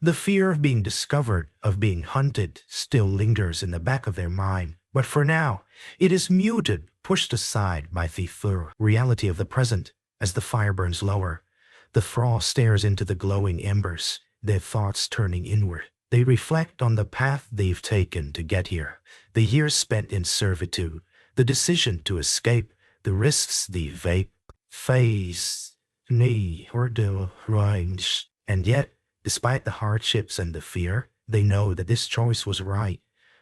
The fear of being discovered, of being hunted, still lingers in the back of their mind. But for now, it is muted, pushed aside by the reality of the present. As the fire burns lower, the thrall stares into the glowing embers, their thoughts turning inward. They reflect on the path they've taken to get here, the years spent in servitude, the decision to escape, the risks they've faced, or the range. And yet, despite the hardships and the fear, they know that this choice was right.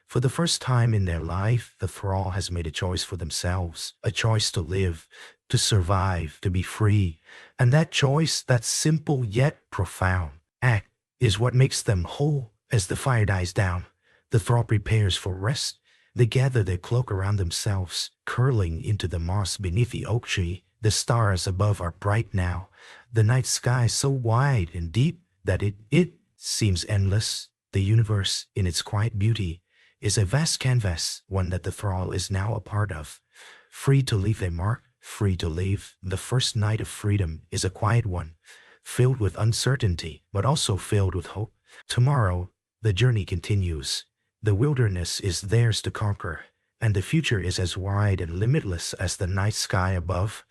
For the first time in their life, the thrall has made a choice for themselves, a choice to live, to survive, to be free. And that choice, that simple yet profound act, is what makes them whole. As the fire dies down, the thrall prepares for rest. They gather their cloak around themselves, curling into the moss beneath the oak tree. The stars above are bright now, the night sky so wide and deep that it seems endless. The universe, in its quiet beauty, is a vast canvas, one that the thrall is now a part of. Free to leave their mark, free to leave. The first night of freedom is a quiet one, filled with uncertainty, but also filled with hope. Tomorrow, the journey continues. The wilderness is theirs to conquer, and the future is as wide and limitless as the night sky above.